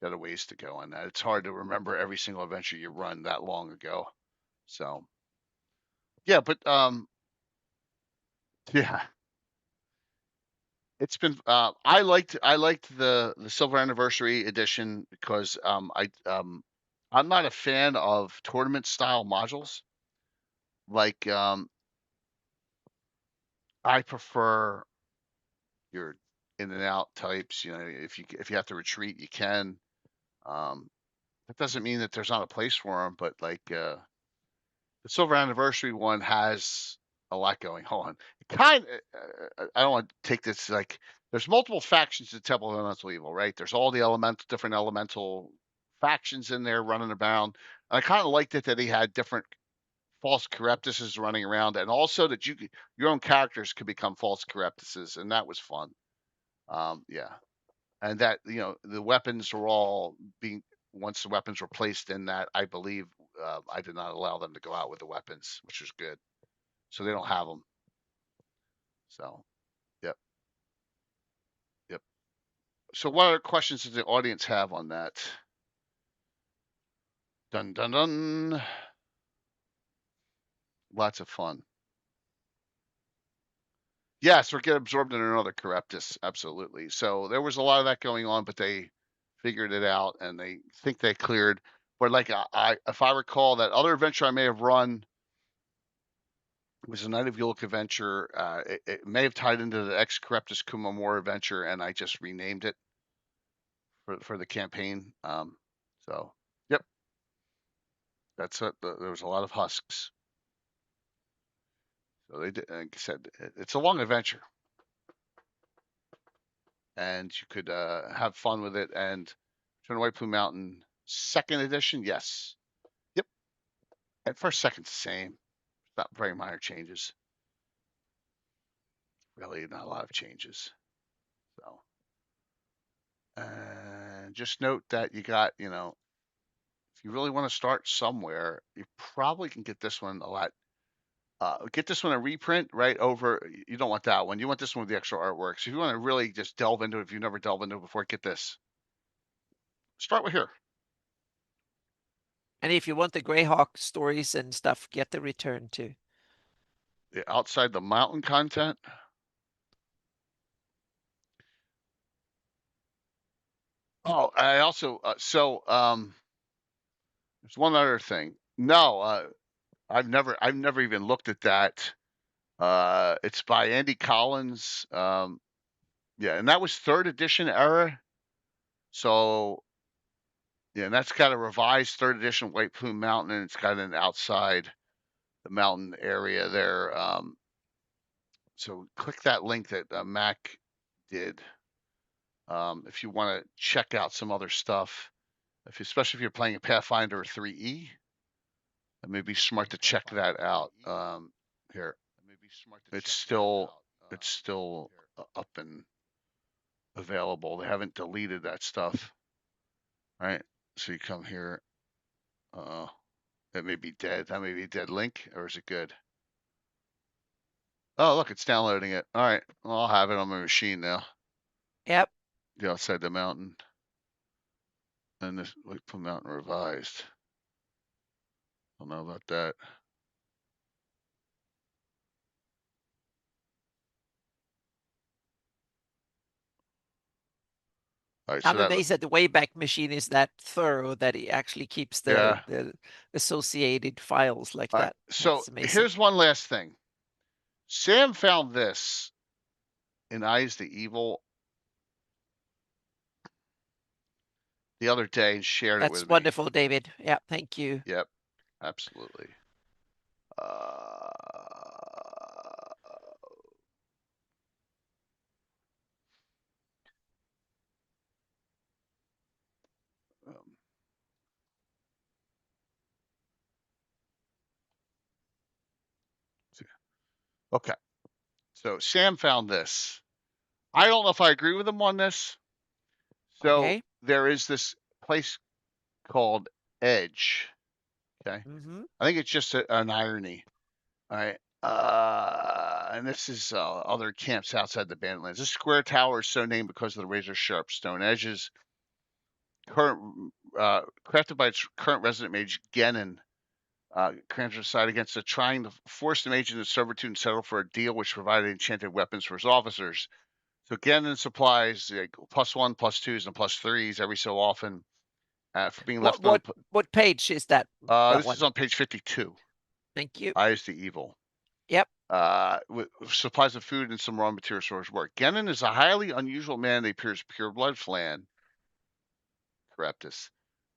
got a ways to go on that. It's hard to remember every single adventure you run that long ago. So yeah, but yeah, it's been I liked the silver anniversary edition because I'm not a fan of tournament style modules. Like I prefer your in and out types. If you have to retreat, you can. Um, that doesn't mean that there's not a place for them, but like the silver anniversary one has a lot going on. I don't want to take this like there's multiple factions to Temple of Elemental Evil, right? There's all the different elemental factions in there running around. And I kind of liked it that he had different false Charybdises running around, and also that your own characters could become false Charybdises, and that was fun. Yeah, and that the weapons were all being once the weapons were placed in that, I believe I did not allow them to go out with the weapons, which was good. So they don't have them. So yep, yep. So what other questions does the audience have on that? Dun dun dun. Lots of fun. Yes, or get absorbed in another Charybdis. Absolutely. So there was a lot of that going on, but they figured it out and they think they cleared. But like if I recall, that other adventure I may have run was a Night of Yulk adventure. It may have tied into the Ex Charybdis Kumamor adventure, and I just renamed it for the campaign. So yep, that's it. There was a lot of husks. So they did, like I said, it's a long adventure, and you could have fun with it. And Turn White Plume Mountain second edition, yes, yep. At first, second's the same. Not very minor changes. Really, not a lot of changes. So, and just note that you got, if you really want to start somewhere, you probably can get this one a lot. Get this one a reprint right over. You don't want that one. You want this one with the extra artwork. So if you want to really just delve into it, if you've never delved into it before, get this. Start with here. And if you want the Greyhawk stories and stuff, get the return too. The outside the mountain content. Oh, I also there's one other thing. No, I've never even looked at that. It's by Andy Collins. Yeah, and that was third edition era. So yeah, and that's got a revised third edition White Plume Mountain, and it's got an outside the mountain area there. So click that link that Mac did if you want to check out some other stuff. Especially if you're playing a Pathfinder 3E, it may be smart to check that out. Here, it's still up and available. They haven't deleted that stuff, right? So you come here. That may be dead. That may be a dead link, or is it good? Oh, look, it's downloading it. All right, well, I'll have it on my machine now. Yep. The outside the mountain, and this White Plume Mountain revised. I don't know about that. All right, so I'm that amazed that the Wayback Machine is that thorough that it actually keeps the yeah. the associated files like All right, that. so That's amazing. here's one last thing. Sam found this in Eyes the Evil the other day and shared it That's with me. wonderful, David. Yeah, thank you. Yep, absolutely. Um, okay, so Sam found this. I don't know if I agree with him on this. So Okay. there is this place called Edge. Okay. Mm-hmm. I think it's just an irony. All right. And this is other camps outside the Badlands. This square tower is so named because of the razor sharp stone edges. Crafted by its current resident mage Genin, side against a trying to force the mage into servitude and settle for a deal which provided enchanted weapons for his officers. So Genin supplies like, +1, +2s, and +3s every so often for being What left on. what what page is that? That This is one. on page 52. Thank you. I is the evil. Yep. With supplies of food and some raw materials for his work. Genin is a highly unusual man that appears pure blood flan, Corruptus,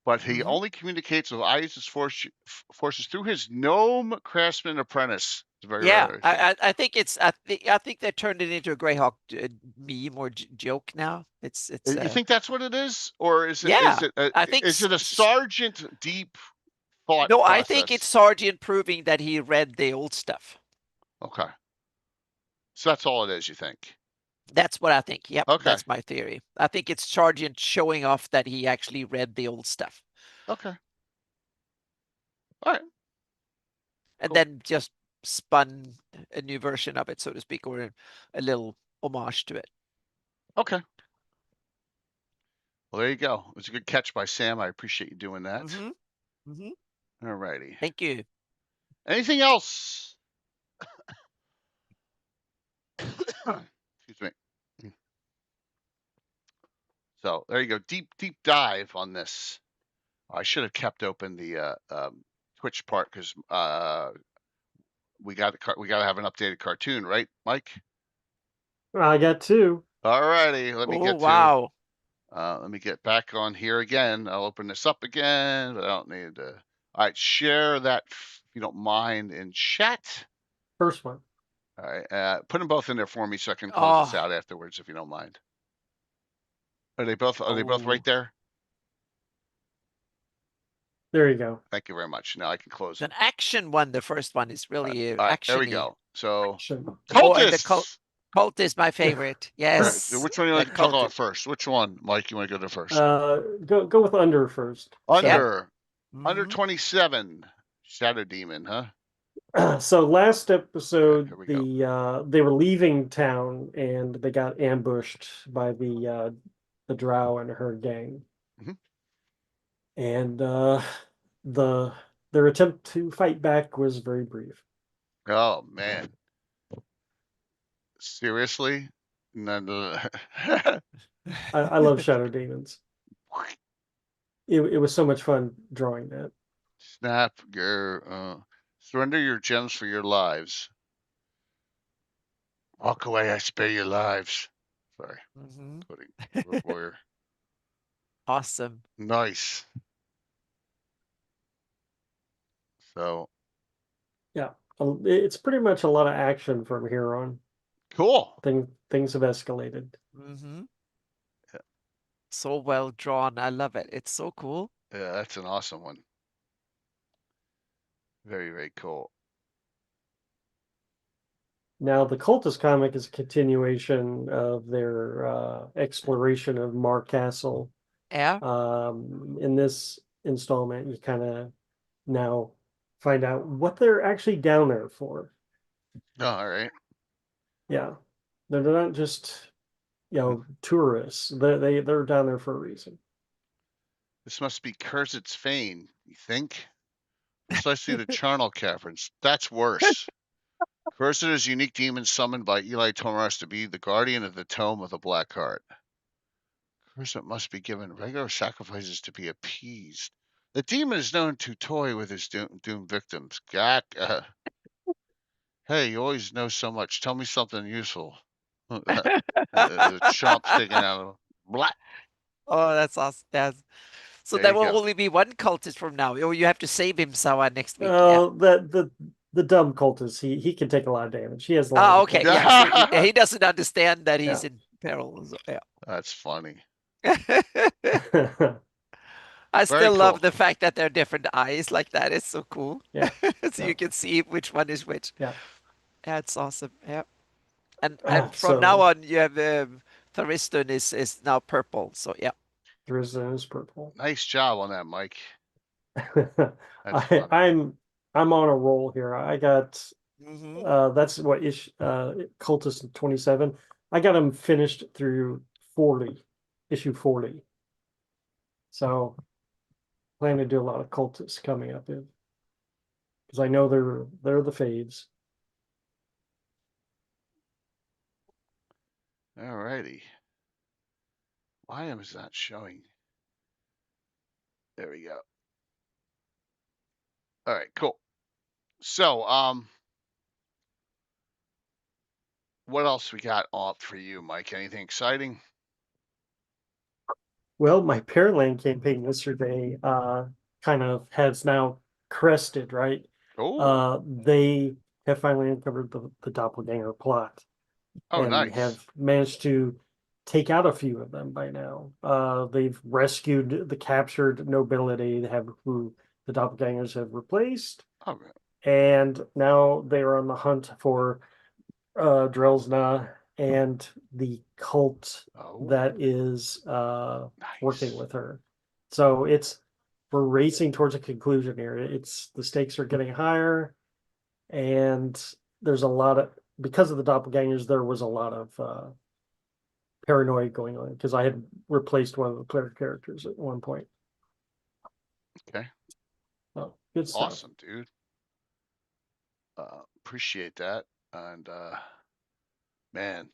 but he Mm-hmm. only communicates with Ayers' forces through his gnome craftsman apprentice. It's very Yeah, rare, I think. I think it's I think they turned it into a Greyhawk meme or joke now. It's You think that's what it is, or yeah. I think is it a sergeant deep thought no, I think it's process? Sergeant proving that he read the old stuff. Okay, so that's all it is. You think? That's what I think. Yep, Okay, that's my theory. I think it's Sergeant showing off that he actually read the old stuff. okay, all right, And cool. then just spun a new version of it, so to speak, or a little homage to it. Okay. Well, there you go. It was a good catch by Sam. I appreciate you doing that. Mm-hmm. Mm-hmm. All righty. Thank you. Anything else? Excuse me. So there you go. Deep dive on this. I should have kept open the Twitch part because we got to have an updated cartoon, right, Mike? I got two. All righty. Oh, wow. Let me get back on here again. I'll open this up again, but I don't need to. All right, share that if you don't mind in chat. First one. All right, put them both in there for me so I can close this Oh, out afterwards if you don't mind. Are they both right oh, there? There you go. Thank you very much. Now I can close it's an them. action one. The first one is really All right, there we actiony. go. So Action. Oh, and the cultists. cult is my favorite. All right, Yes, which one do you the want to talk cult. about first? Which one, Mike? You want to go to first? Go with under first. Yep. Under Mhm. 27. Shadow Demon, huh? So last All right, episode, here we go. they were leaving town and they got ambushed by the Drow and her gang, Mhm. and the their attempt to fight back was very brief. Oh man, seriously? None of I love Shadow Demons. It was so much fun drawing that. Snap your surrender your gems for your lives. Walk away, I spare your lives. Sorry, Mhm. quoting the lawyer. Awesome. Nice. So Yeah, it's pretty much a lot of action from here on. cool. Things have escalated. Mhm. So well drawn. I love it. It's so cool. Yeah, that's an awesome one. Very, very cool. Now, the Cultist comic is a continuation of their exploration of Mar Castle. Yeah. In this installment, you kind of now find out what they're actually down there for. Oh, all right. Yeah, they're not just tourists. They're down there for a reason. This must be Kurzet's Fane, you think? Precisely the charnel caverns. That's worse. Curzet is a unique demon summoned by Eli Tomaras to be the guardian of the Tome of the Black Heart. Curzet must be given regular sacrifices to be appeased. The demon is known to toy with his doomed victims. Hey, you always know so much. Tell me something useful. The chomp sticking out of him. Blah. Oh, that's awesome. So There there you will go. only be one cultist from now, or you have to save him somehow next week. Yeah. Oh, the dumb cultist. He can take a lot of damage. He has a lot Oh, of okay. defense. Yeah. So he doesn't understand that he's Yeah. in peril. So, That's funny. yeah. I Very still cool. love the fact that they're different eyes like that. It's so cool. Yeah. So Yeah. you can see which one is which. Yeah. Yeah, it's awesome. Yeah. And from now So on, you have Thariston is now purple. So yeah. Drizzt is purple. Nice job on that, Mike. That's I, funny. I'm on a roll here. I got Mm-hmm. that's what Cultist 27. I got them finished through 40, issue 40. So plan to do a lot of Cultists coming up in because I know they're the faves. All righty. Why is that showing? There we go. All right, cool. So, what else we got up for you, Mike? Anything exciting? Well, my Pearland campaign yesterday kind of has now crested, right? Oh, They have finally uncovered the doppelganger plot oh, and nice. have managed to take out a few of them by now. They've rescued the captured nobility, who the doppelgangers have replaced, Oh, and now they are on the hunt for Drelsna and the cult that oh, is working nice. with her. So we're racing towards a conclusion here. It's the stakes are getting higher, and there's a lot of because of the doppelgangers. There was a lot of paranoia going on because I had replaced one of the player characters at one point. Okay, Oh, good stuff. awesome, dude. Appreciate that. And man,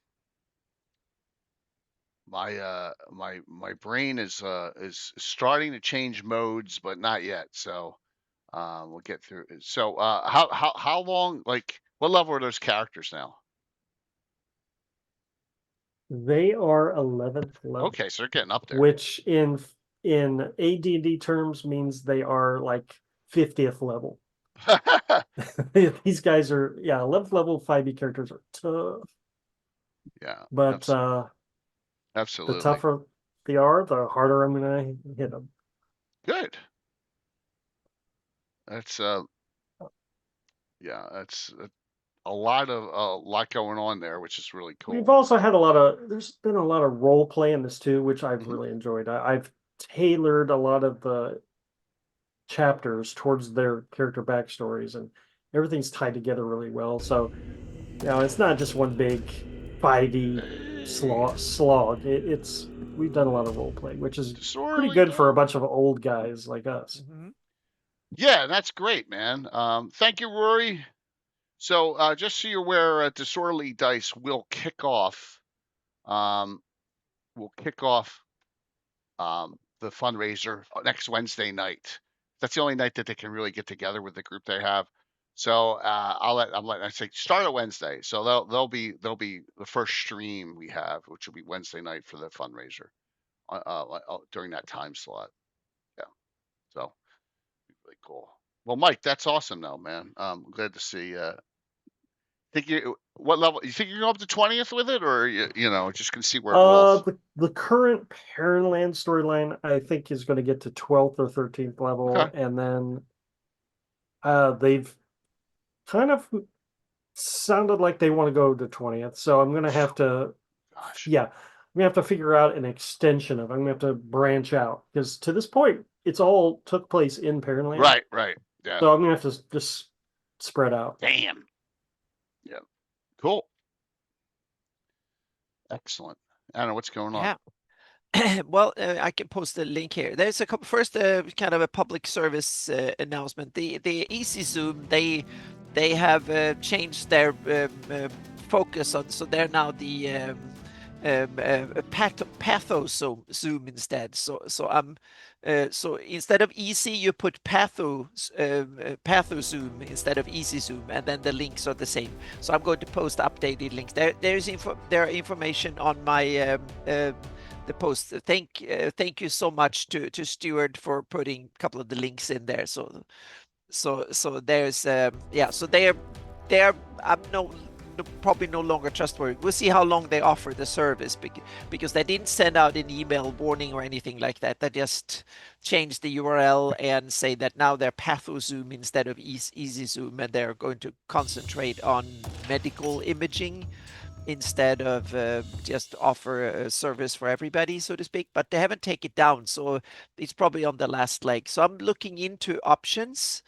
my brain is starting to change modes, but not yet. So we'll get through it. So how long? Like, what level are those characters now? They are 11th level, Okay, so they're getting up there. which in AD&D terms means they are like 50th level. These guys are 11th level 5e characters are tough, Yeah, but the absolutely. tougher they are, the harder I'm gonna hit them. Good. That's yeah, that's a lot going on there, which is really We've cool. also had there's been a lot of role play in this too, which I've Hmm. really enjoyed. I've tailored a lot of the chapters towards their character backstories, and everything's tied together really well. So, it's not just one big 5e Hey, slog. We've done a lot of role play, which is pretty disorderly good for a dice. bunch of old guys like us. Mm-hmm. Yeah, that's great, man. Thank you, Rory. So, just so you're aware, disorderly dice will kick off. Um, will kick off the fundraiser next Wednesday night. That's the only night that they can really get together with the group they have. So I say start at Wednesday. So they'll be the first stream we have, which will be Wednesday night for the fundraiser during that time slot. Yeah. So really cool. Well, Mike, that's awesome though, man. Glad to see. Think you what level? You think you're going up to 20th with it, or just gonna see where it rolls? The current Parentland storyline, I think, is going to get to 12th or 13th level, Okay. and then they've kind of sounded like they want to go to 20th. So I'm going to have to, Gosh. yeah, I'm going to have to figure out an extension of. I'm going to have to branch out because to this point, it's all took place in Parentland. Right. Right. Yeah. So I'm going to have to just spread out. Damn. Yeah. Cool. Excellent. I don't know what's going on. Yeah. Well, I can post a link here. There's a couple, first, kind of a public service announcement. The Easy Zoom, they have changed their focus on, so they're now the patho zoom instead. So instead of easy, you put patho zoom instead of easy zoom, and then the links are the same. So I'm going to post updated links. There are information on my the post. Thank you so much to Stuart for putting a couple of the links in there. So there's so they're I'm probably no longer trustworthy. We'll see how long they offer the service, because they didn't send out an email warning or anything like that. They just changed the URL and say that now they're PathoZoom instead of EasyZoom, and they're going to concentrate on medical imaging. instead of just offer a service for everybody, so to speak. But they haven't taken it down, so it's probably on the last leg. So I'm looking into options,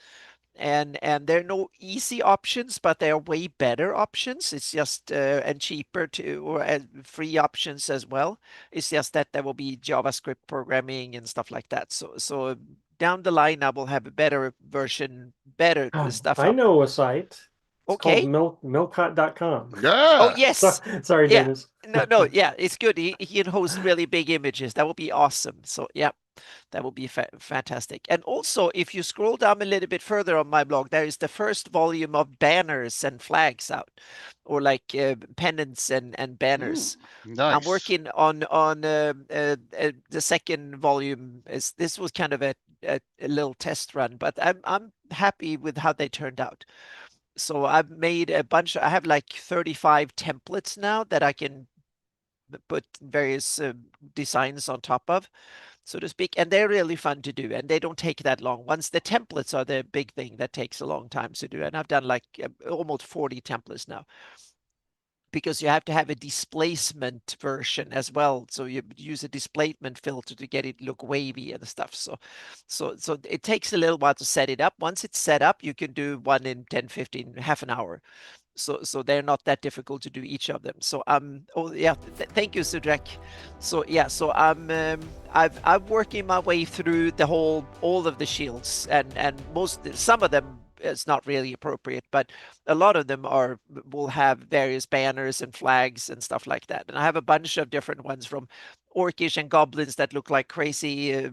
and there are no easy options, but there are way better options. It's just and cheaper to, or free options as well. It's just that there will be JavaScript programming and stuff like that. So down the line, I will have a better version, better stuff I up. know a site. It's called Okay. milkcot.com. Oh Yeah. So, yes. sorry, Yeah. Dennis. No, yeah, it's good. He can host really big images. That would be awesome. So yeah, that would be fantastic. And also, if you scroll down a little bit further on my blog, there is the first volume of banners and flags out, or like pennants and banners. I'm Nice. working on the second volume. This was kind of a little test run, but I'm happy with how they turned out. So I've made a bunch. I have like 35 templates now that I can put various designs on top of, so to speak, and they're really fun to do, and they don't take that long. Once the templates are the big thing that takes a long time to do, and I've done like almost 40 templates now, because you have to have a displacement version as well. So you use a displacement filter to get it look wavy and stuff. So it takes a little while to set it up. Once it's set up, you can do one in 10, 15, half an hour. So they're not that difficult to do each of them. So oh yeah, thank you, Sudrek. So yeah, so I'm working my way through all of the shields, and some of them is not really appropriate, but a lot of them will have various banners and flags and stuff like that. And I have a bunch of different ones, from orcish and goblins that look like crazy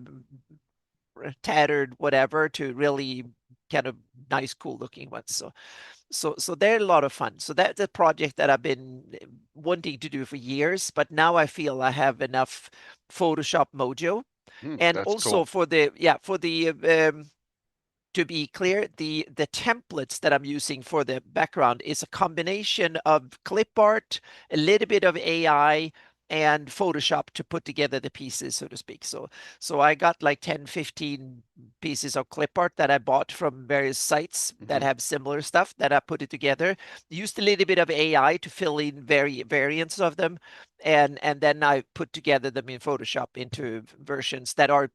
tattered whatever, to really kind of nice cool looking ones. So they're a lot of fun. So that's a project that I've been wanting to do for years, but now I feel I have enough Photoshop mojo. And That's also cool. for the to be clear, the templates that I'm using for the background is a combination of clip art, a little bit of AI, and Photoshop to put together the pieces, so to speak. So I got like 10, 15 pieces of clip art that I bought from various sites that have similar stuff, that I put it together. Used a little bit of AI to fill in variants of them, and then I put together them in Photoshop into versions that are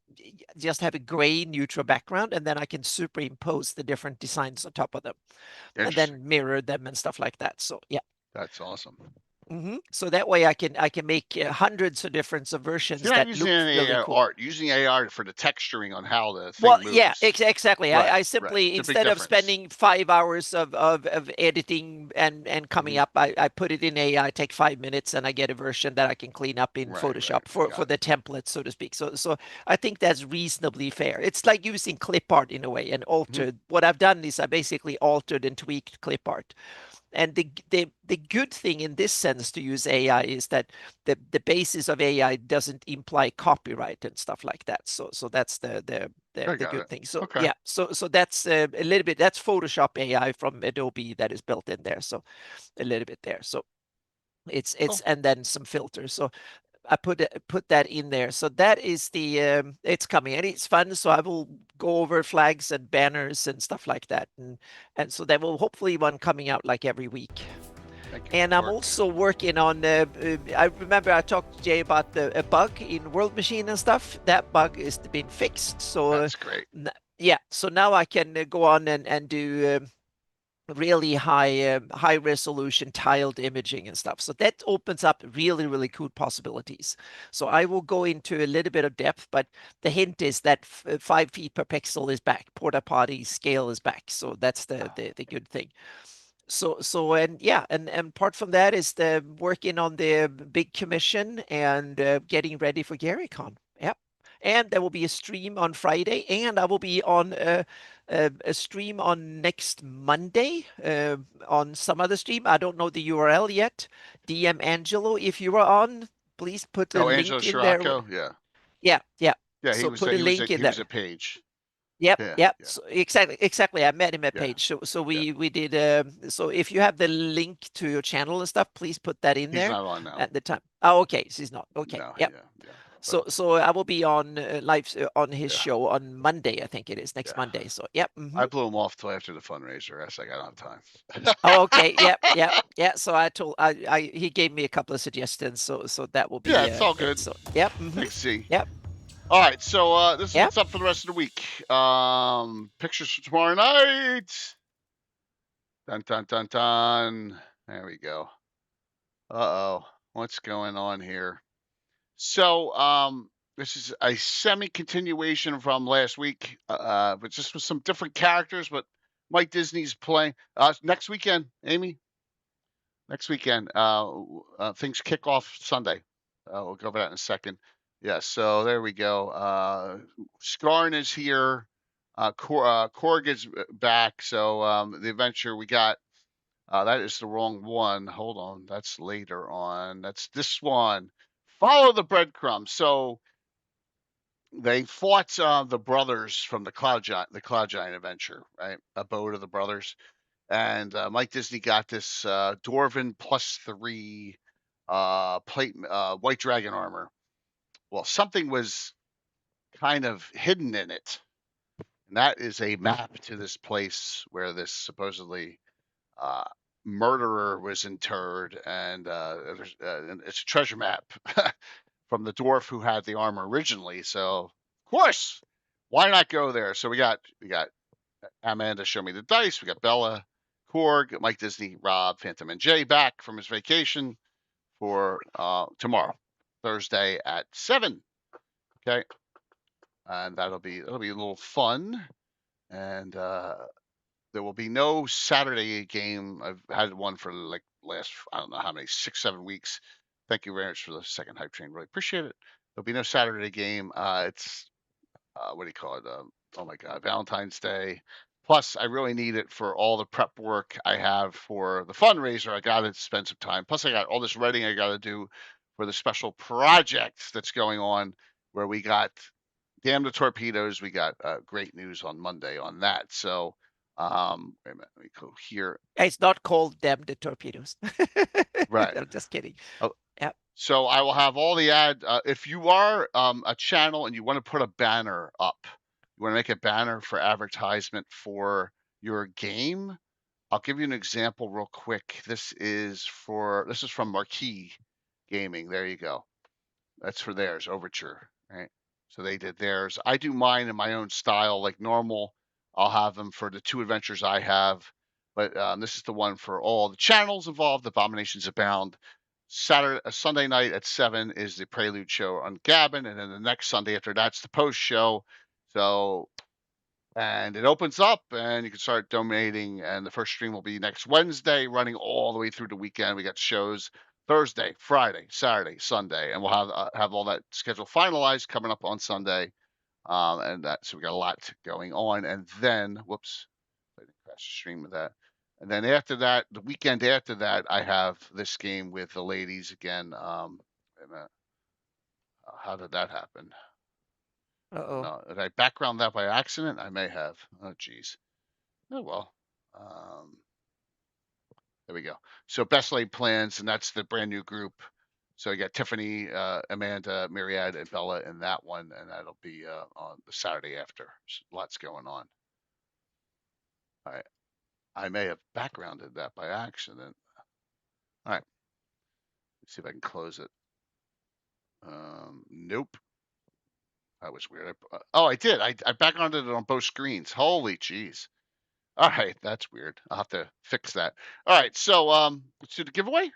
just have a gray neutral background, and then I can superimpose the different designs on top of them, and Interesting. then mirror them and stuff like that. So yeah. That's awesome. So that way I can make hundreds of different So you're versions not that using look any really cool. art, using AI for the texturing on how the Well, thing yeah, moves. exactly. Right, I right. simply, It's a big instead of difference. spending 5 hours of editing and coming hmm up, I put it in AI, take 5 minutes, and I get a version that I can clean up in Right, right. Photoshop for Got the it. template, so to speak. So I think that's reasonably fair. It's like using clip art in a way, and hmm altered. What I've done is I basically altered and tweaked clip art. And the good thing in this sense to use AI is that the basis of AI doesn't imply copyright and stuff like that. So that's I the got good it. thing. So Okay, yeah, so that's a little bit, that's Photoshop AI from Adobe that is built in there. So a little bit there. So it's cool. and then some filters. So I put that in there. So that is it's coming, and it's fun. So I will go over flags and banners and stuff like that, and so there will hopefully one coming out like every week. Thank you for And the I'm work. also working on. I remember I talked to Jay about a bug in World Machine and stuff. That bug is been fixed. So That's great. yeah, so now I can go on and do really high resolution tiled imaging and stuff. So that opens up really cool possibilities. So I will go into a little bit of depth, but the hint is that 5 feet per pixel is back. Porta potty scale is back. So that's the good thing. So and yeah, and apart from that is the working on the big commission and getting ready for GaryCon. Yep. And there will be a stream on Friday, and I will be on a stream on next Monday on some other stream. I don't know the URL yet. DM Angelo, if you are on, please put a Oh, Angelo link in there. Scirocco. Yeah, Yeah. yeah. So put a He was link in he was a there. page. Yep, Yeah, yep. yeah, So exactly. I met him at yeah, Page. So yeah. we did. So if you have the link to your channel and stuff, please put that in He's there not on now. at the time. Oh, okay. So he's not. Okay. No, Yep. yeah, yeah. So I will be on live on his Yeah. show on Monday. I think it is next Yeah. Monday. So yep. I blew him off till after the fundraiser. Yes, I got on time. Oh, okay. Yep. Yep. Yeah. So he gave me a couple of suggestions. So that will Yeah, be it's all it. good. So yep. Thanks, Z. Yep. All right, so this is Yep. what's up for the rest of the week. Pictures for tomorrow night. Dun dun dun dun. There we go. Uh-oh. What's going on here? So, this is a semi-continuation from last week, but just with some different characters, but Mike Disney's playing next weekend, Amy. Next weekend, things kick off Sunday. We'll go over that in a second. Yeah, so there we go. Skarn is here. Korg is back. So the adventure we got, that is the wrong one. Hold on, that's later on. That's this one. Follow the breadcrumbs. So they fought the brothers from the Cloud Giant adventure, right? A boat of the brothers, and Mike Disney got this Dwarven +3 plate white dragon armor. Well, something was kind of hidden in it, and that is a map to this place where this supposedly uh, murderer was interred, and it's a treasure map from the dwarf who had the armor originally. So, of course, why not go there? So we got Amanda show me the dice. We got Bella, Korg, Mike Disney, Rob, Phantom, and Jay back from his vacation for tomorrow, Thursday at 7. Okay, and that'll be a little fun. And there will be no Saturday game. I've had one for like last I don't know how many 6 7 weeks. Thank you very much for the second hype train. Really appreciate it. There'll be no Saturday game. It's what do you call it? Oh my God, Valentine's Day. Plus, I really need it for all the prep work I have for the fundraiser. I got to spend some time. Plus, I got all this writing I got to do for the special project that's going on where we got Damn the Torpedoes. We got great news on Monday on that. So, wait a minute, let me go here. It's not called Damn the Torpedoes. Right. I'm just kidding. Oh, Yep. so I will have all the ad. If you are a channel and you want to put a banner up, you want to make a banner for advertisement for your game. I'll give you an example real quick. This is from Marquee Gaming. There you go. That's for theirs, Overture, right? So they did theirs. I do mine in my own style, like normal. I'll have them for the 2 adventures I have, but this is the one for all the channels involved. Abominations Abound. Sunday night at 7 is the Prelude show on Gabbin, and then the next Sunday after that's the post show. So, and it opens up, and you can start donating. And the first stream will be next Wednesday, running all the way through the weekend. We got shows Thursday, Friday, Saturday, Sunday, and we'll have all that schedule finalized coming up on Sunday. And that so we got a lot going on. And then, whoops, I didn't crash the stream with that. And then after that, the weekend after that, I have this game with the ladies again. Wait a minute. How did that happen? Uh-oh. No, did I background that by accident? I may have. Oh, geez. Oh well. Um, there we go. So best laid plans, and that's the brand new group. So you got Tiffany, Amanda, Myriad, and Bella in that one, and that'll be on the Saturday after. Lots going on. All right. I may have backgrounded that by accident. All right. Let's see if I can close it. Nope. That was weird. Oh, I did. I backgrounded it on both screens. Holy jeez. All right, that's weird. I'll have to fix that. All right, so let's do the giveaway.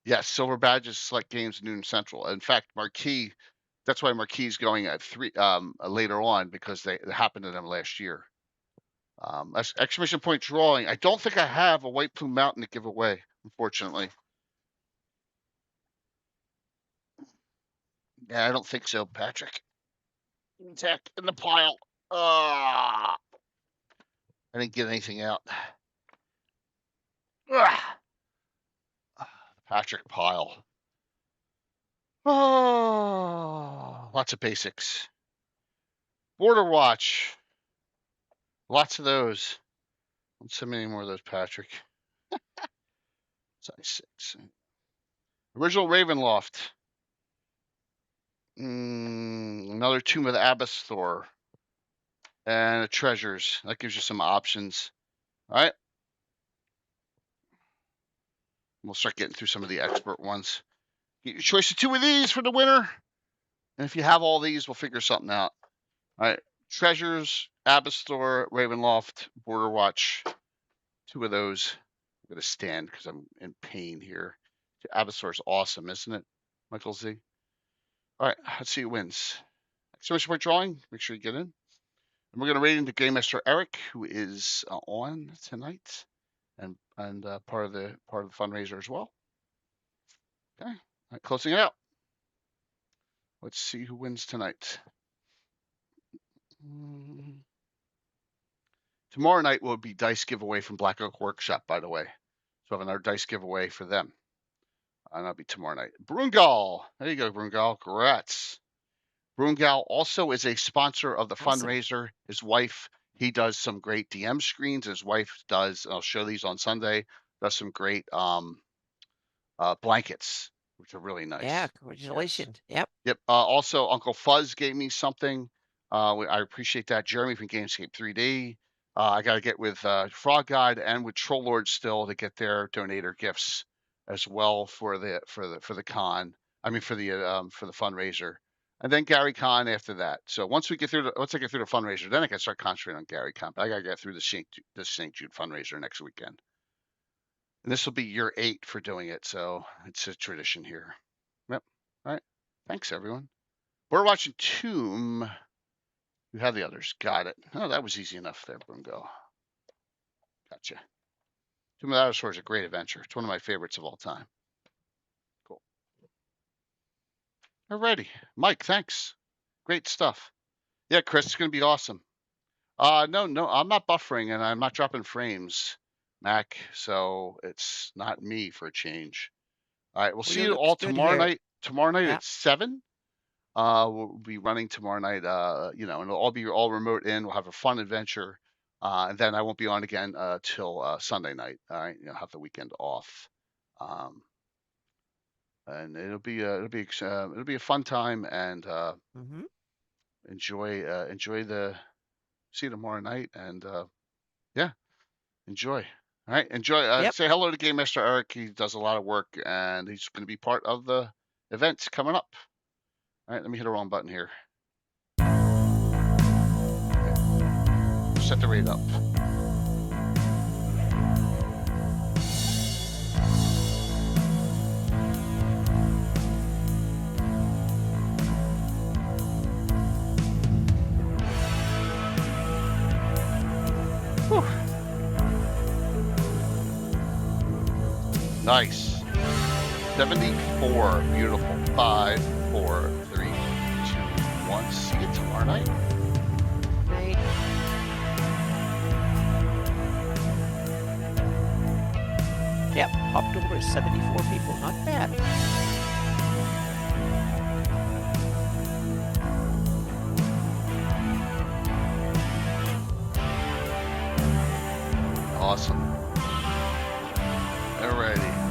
Yes, silver badges, select games, noon central. In fact, Marquee. That's why Marquee's going at 3 later on because it happened to them last year. Exclamation point drawing. I don't think I have a White Plume Mountain to give away, unfortunately. Yeah, I don't think so, Patrick. Tech in the pile. I didn't get anything out. Patrick pile. Oh, lots of basics. Border Watch. Lots of those. Don't send me any more of those, Patrick. Size 6. Original Ravenloft. Another Tomb of the Abbess Thor. And a Treasures. That gives you some options. All right. We'll start getting through some of the expert ones. Get your choice of 2 of these for the winner. And if you have all these, we'll figure something out. All right. Treasures, Abbess Thor, Ravenloft, Border Watch. 2 of those. I'm going to stand because I'm in pain here. Abbess Thor is awesome, isn't it, Michael Z? All right. Let's see who wins. Exclamation point drawing. Make sure you get in. And we're going to rate into Game Master Eric, who is on tonight and part of the fundraiser as well. Okay. All right, closing it out. Let's see who wins tonight. Tomorrow night will be dice giveaway from Black Oak Workshop, by the way. So I have another dice giveaway for them. And that'll be tomorrow night. Brungal. There you go, Brungal. Congrats. Brungal also is a sponsor of the Awesome. fundraiser. His wife, he does some great DM screens. His wife does, I'll show these on Sunday, does some great blankets, which are really nice. Yeah, congratulations. Yep. Yep. Also, Uncle Fuzz gave me something. I appreciate that. Jeremy from Gamescape 3D. I got to get with Frog Guide and with Troll Lord still to get their donator gifts as well for the con. I mean for the fundraiser, and then Gary Con after that. So once I get through the fundraiser, then I can start concentrating on Gary Con. But I got to get through the St. Jude fundraiser next weekend. And this will be year 8 for doing it, so it's a tradition here. Yep. All right. Thanks, everyone. We're watching Tomb. You have the others. Got it. Oh, that was easy enough there, Brungo. Gotcha. Tomb of the Dinosaur is a great adventure. It's one of my favorites of all time. Cool. Alrighty. Mike, thanks. Great stuff. Yeah, Chris, it's going to be awesome. No, I'm not buffering and I'm not dropping frames, Mac, so it's not me for a change. All right, we'll see you all tomorrow night. Tomorrow night at 7. We'll be running tomorrow night, and it'll all be all remote in. We'll have a fun adventure. And then I won't be on again till Sunday night. All right, have the weekend off. And it'll be a fun time and enjoy see you tomorrow night and yeah, enjoy. All right, enjoy. Yep. Say hello to Game Master Eric. He does a lot of work and he's going to be part of the events coming up. All right, let me hit the wrong button here. Okay. Set the rate up. Whew. Nice. 74. Beautiful. 5, 4, 3, 2, 1. See you tomorrow night. Night. Yep, popped over 74 people. Not bad. Awesome. Alrighty.